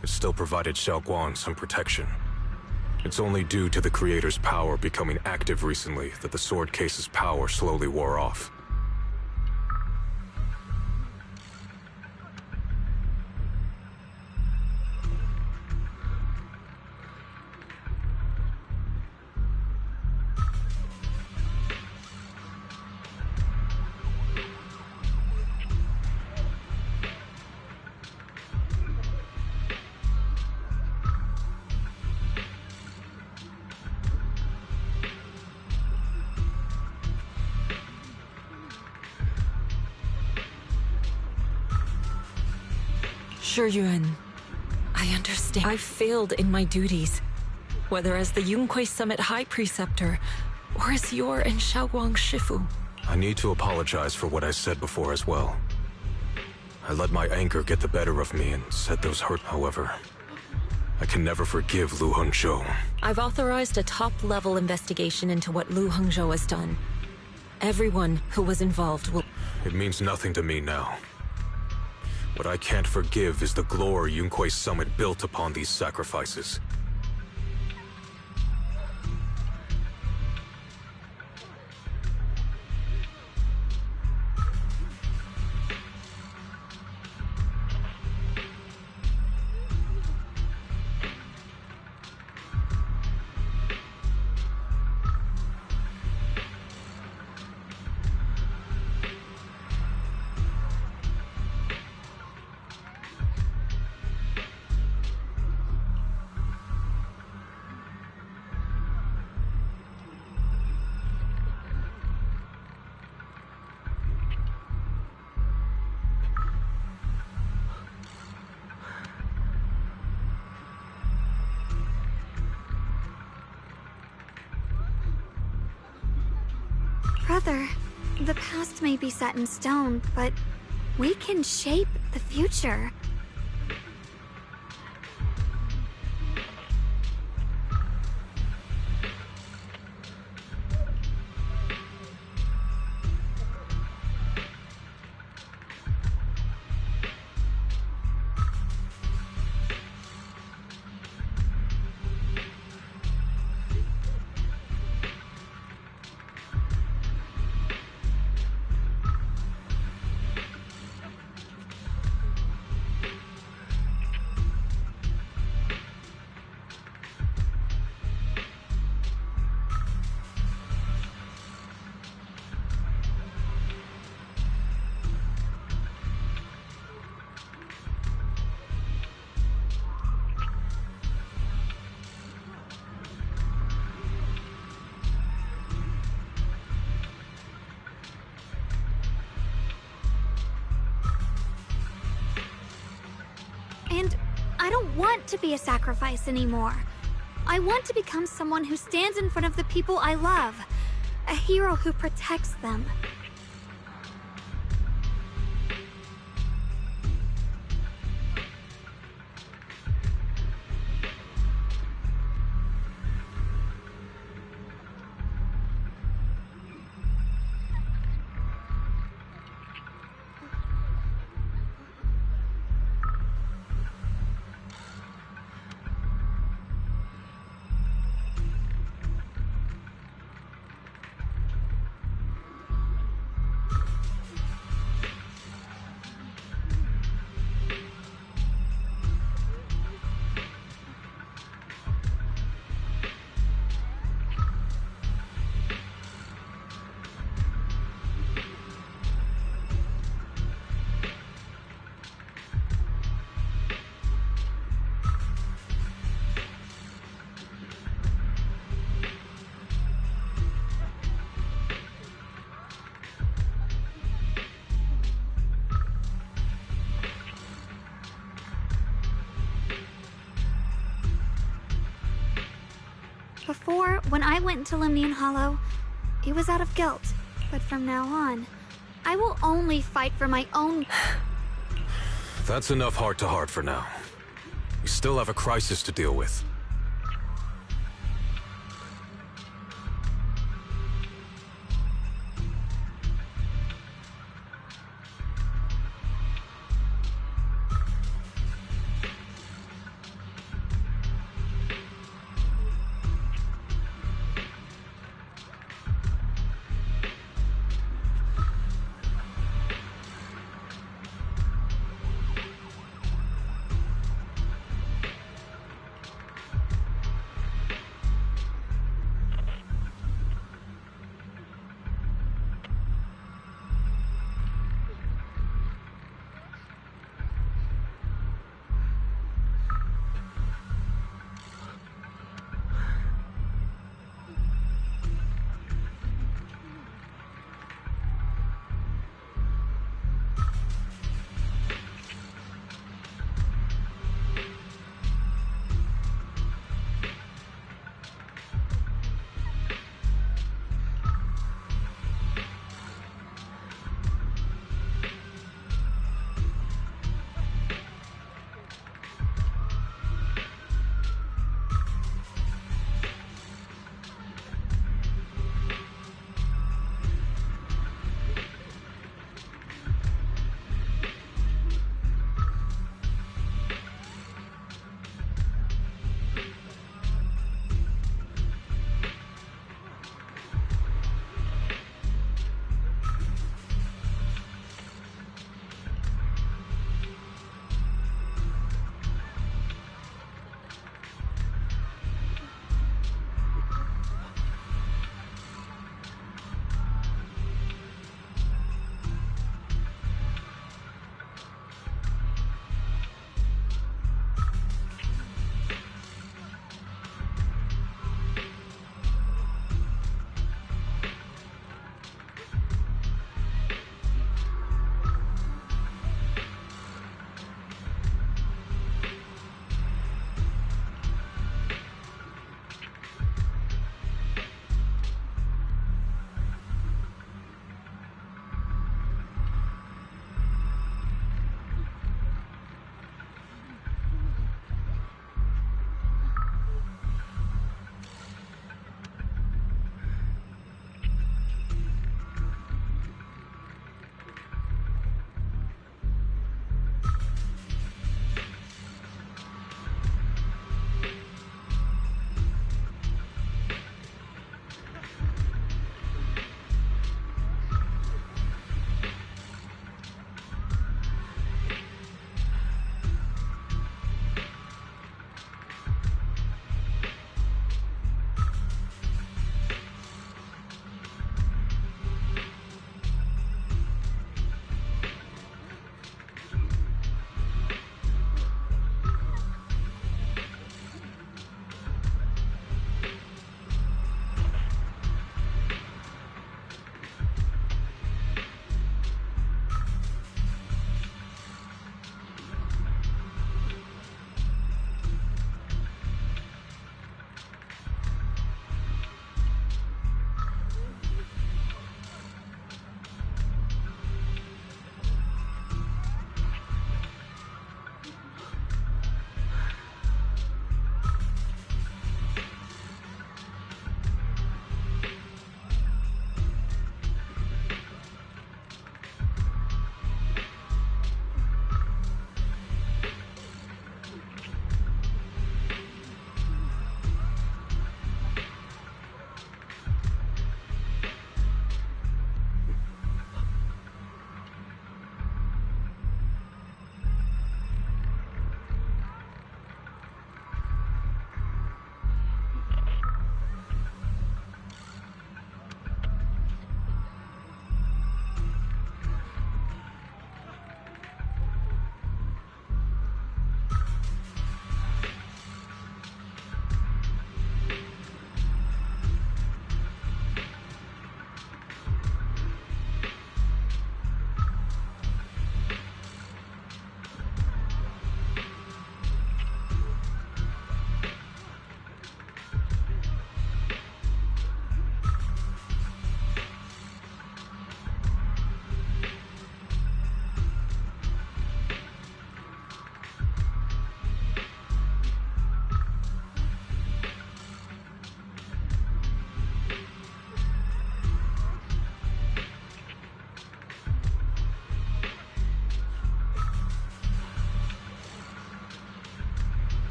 it still provided Xiaoguang some protection. It's only due to the creator's power becoming active recently that the sword case's power slowly wore off.
Yuan, I understand. I failed in my duties, whether as the Yunquei Summit High Preceptor, or as your and Shuguang Shifu.
I need to apologize for what I said before as well. I let my anger get the better of me and said those hurt. However, I can never forgive Lu Hengzhou.
I've authorized a top-level investigation into what Lu Hengzhou has done. Everyone who was involved will...
It means nothing to me now. What I can't forgive is the glory Yunquei Summit built upon these sacrifices.
Brother, the past may be set in stone, but we can shape the future. And I don't want to be a sacrifice anymore. I want to become someone who stands in front of the people I love. A hero who protects them. Before, when I went into Limnian Hollow, it was out of guilt. But from now on, I will only fight for my own...
That's enough heart-to-heart for now. We still have a crisis to deal with.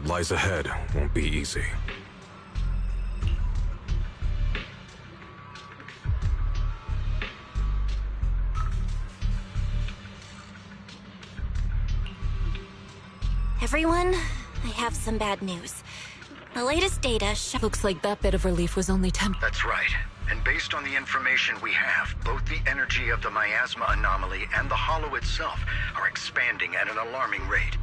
what lies ahead won't be easy.
Everyone, I have some bad news. The latest data
looks like that bit of relief was only
That's right. And based on the information we have, both the energy of the miasma anomaly and the hollow itself are expanding at an alarming rate.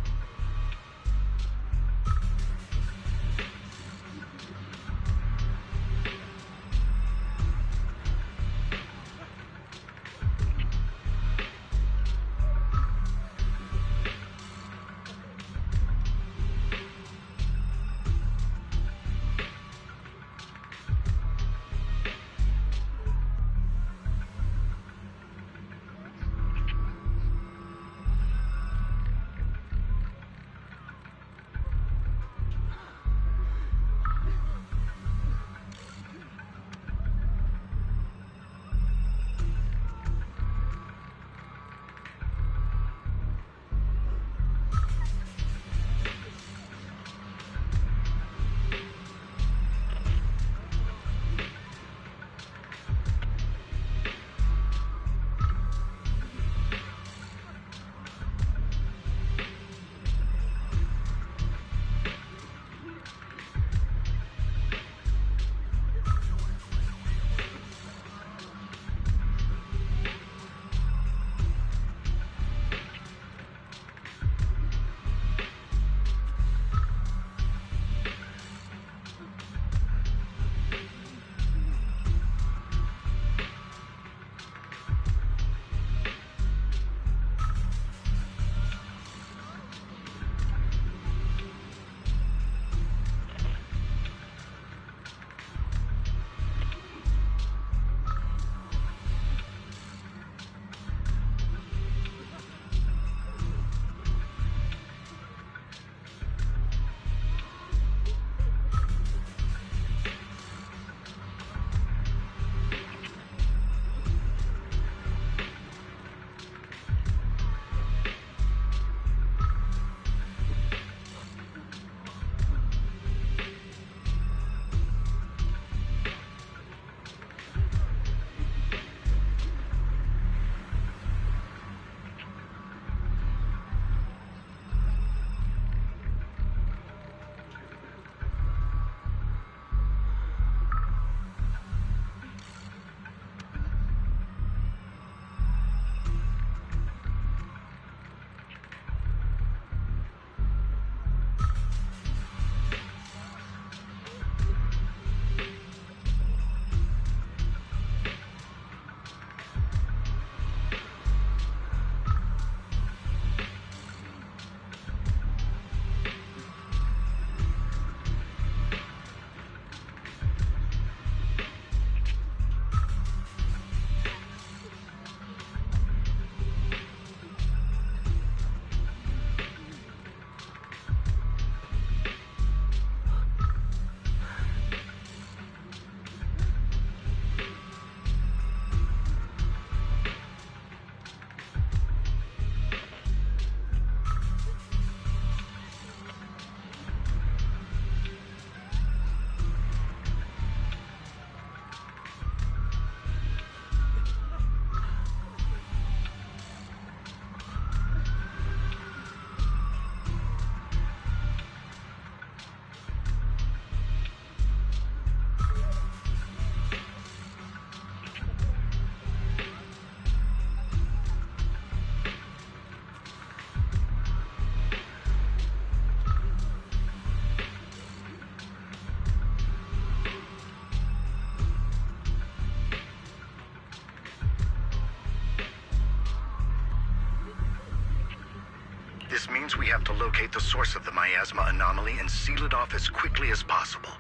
This means we have to locate the source of the miasma anomaly and seal it off as quickly as possible.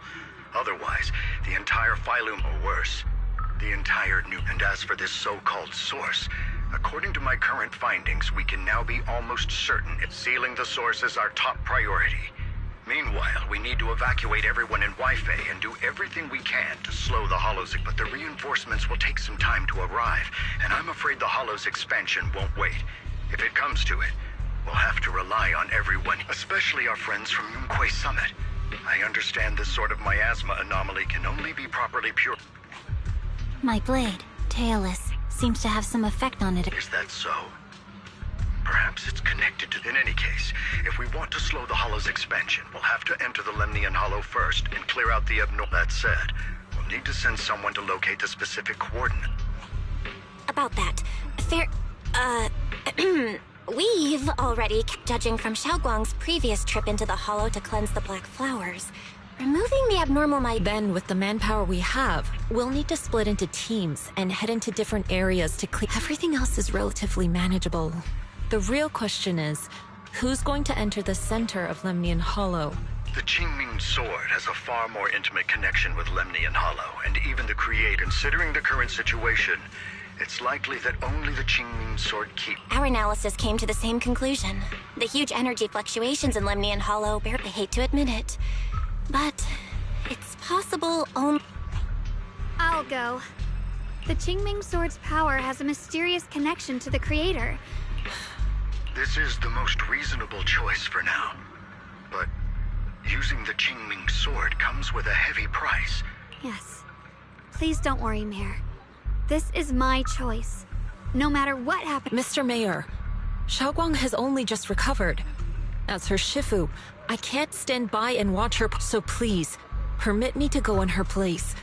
Otherwise, the entire phylum, or worse, the entire new... And as for this so-called source, according to my current findings, we can now be almost certain sealing the source is our top priority. Meanwhile, we need to evacuate everyone in Wi-Fi and do everything we can to slow the Hollow's... But the reinforcements will take some time to arrive, and I'm afraid the Hollow's expansion won't wait. If it comes to it, we'll have to rely on everyone, especially our friends from Yunquay Summit. I understand this sort of miasma anomaly can only be properly pure.
My blade, tailless, seems to have some effect on it.
Is that so? Perhaps it's connected to... In any case, if we want to slow the Hollow's expansion, we'll have to enter the Lemnian Hollow first and clear out the abnormal. That said, we'll need to send someone to locate the specific coordinate.
About that, we've already, judging from Shuguang's previous trip into the Hollow to cleanse the Black Flowers, removing the abnormal might...
Then, with the manpower we have, we'll need to split into teams and head into different areas to clear... Everything else is relatively manageable. The real question is, who's going to enter the center of Lemnian Hollow?
The Qingming Sword has a far more intimate connection with Lemnian Hollow, and even the Creator. Considering the current situation, it's likely that only the Qingming Sword keep...
Our analysis came to the same conclusion. The huge energy fluctuations in Lemnian Hollow, I hate to admit it, but it's possible only...
I'll go. The Qingming Sword's power has a mysterious connection to the Creator.
This is the most reasonable choice for now. But using the Qingming Sword comes with a heavy price.
Yes. Please don't worry, Mayor. This is my choice. No matter what happens...
Mr. Mayor, Shuguang has only just recovered. As her Shifu, I can't stand by and watch her, so please, permit me to go in her place.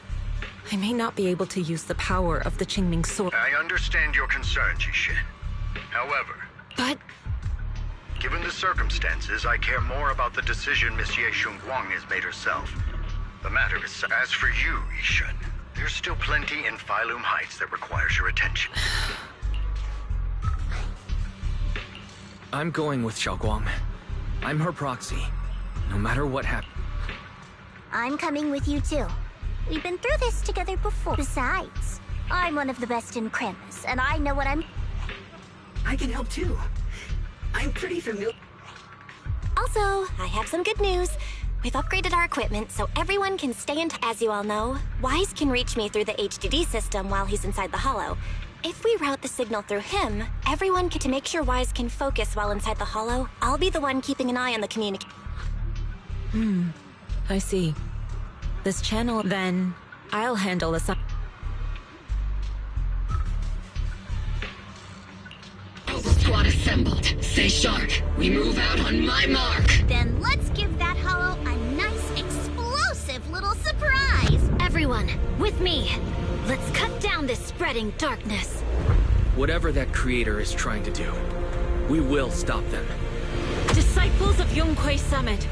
I may not be able to use the power of the Qingming Sword.
I understand your concern, Jishin. However...
But...
Given the circumstances, I care more about the decision Miss Ye Shuguang has made herself. The matter is... As for you, Ishin, there's still plenty in Phylum Heights that requires your attention.
I'm going with Shuguang. I'm her proxy, no matter what happens.
I'm coming with you too. We've been through this together before. Besides, I'm one of the best in Krampus, and I know what I'm...
I can help too. I'm pretty familiar.
Also, I have some good news. We've upgraded our equipment so everyone can stay in touch. As you all know, Wise can reach me through the HDD system while he's inside the Hollow. If we route the signal through him, everyone can... To make sure Wise can focus while inside the Hollow, I'll be the one keeping an eye on the communication.
I see. This channel, then I'll handle this up.
Squad assembled. Stay sharp. We move out on my mark.
Then let's give that Hollow a nice, explosive little surprise!
Everyone, with me! Let's cut down this spreading darkness.
Whatever that Creator is trying to do, we will stop them.
Disciples of Yunquay Summit,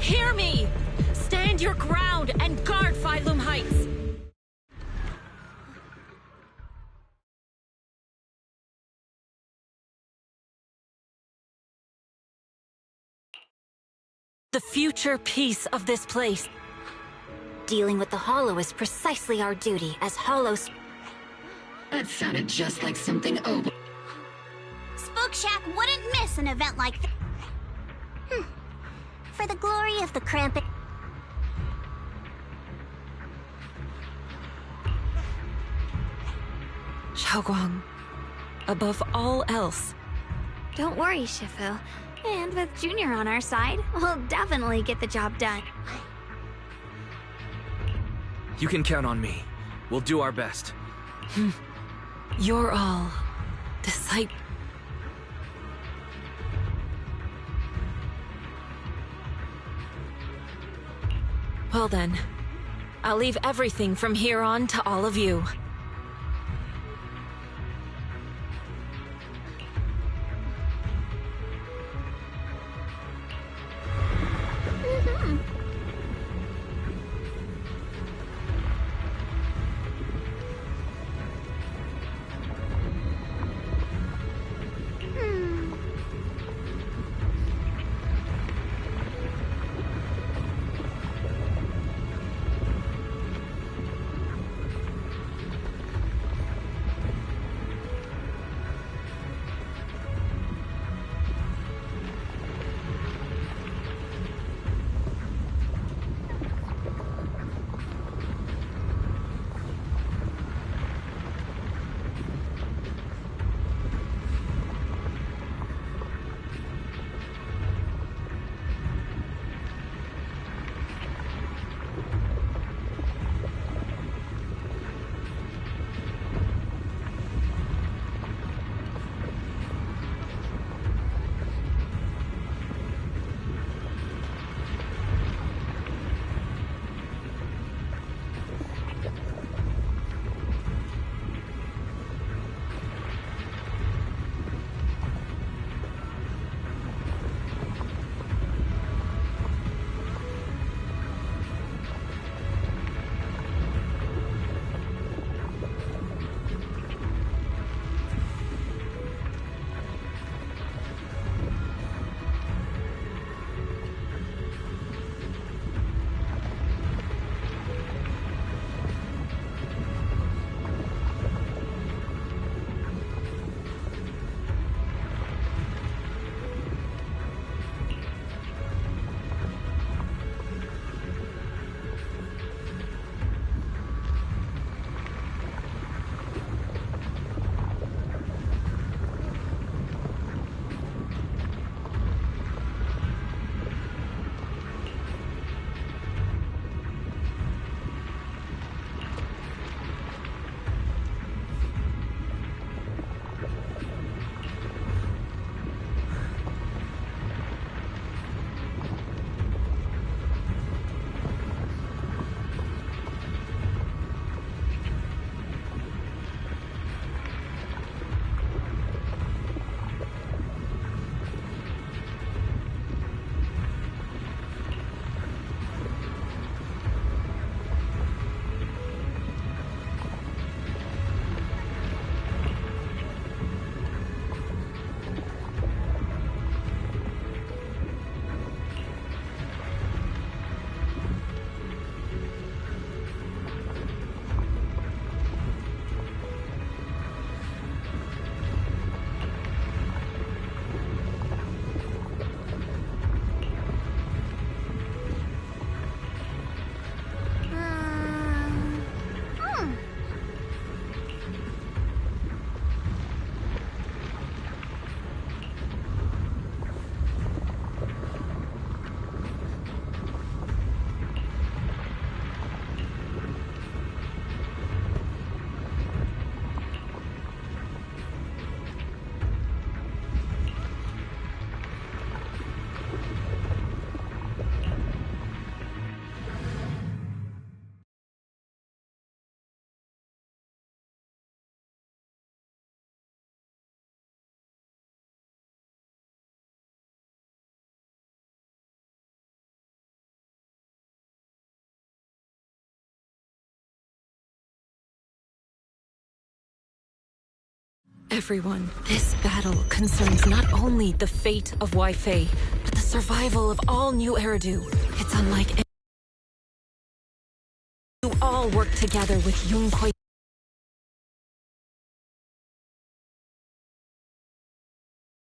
hear me! Stand your ground and guard Phylum Heights! The future peace of this place.
Dealing with the Hollow is precisely our duty as Hollows.
That sounded just like something open.
Spook Shack wouldn't miss an event like this. For the glory of the Krampus...
Shuguang, above all else.
Don't worry, Shifu. And with Junior on our side, we'll definitely get the job done.
You can count on me. We'll do our best.
You're all... disciple... Well then, I'll leave everything from here on to all of you. Everyone, this battle concerns not only the fate of Wai-Fei, but the survival of all New Eridu. It's unlike any... You all work together with Yun Kuei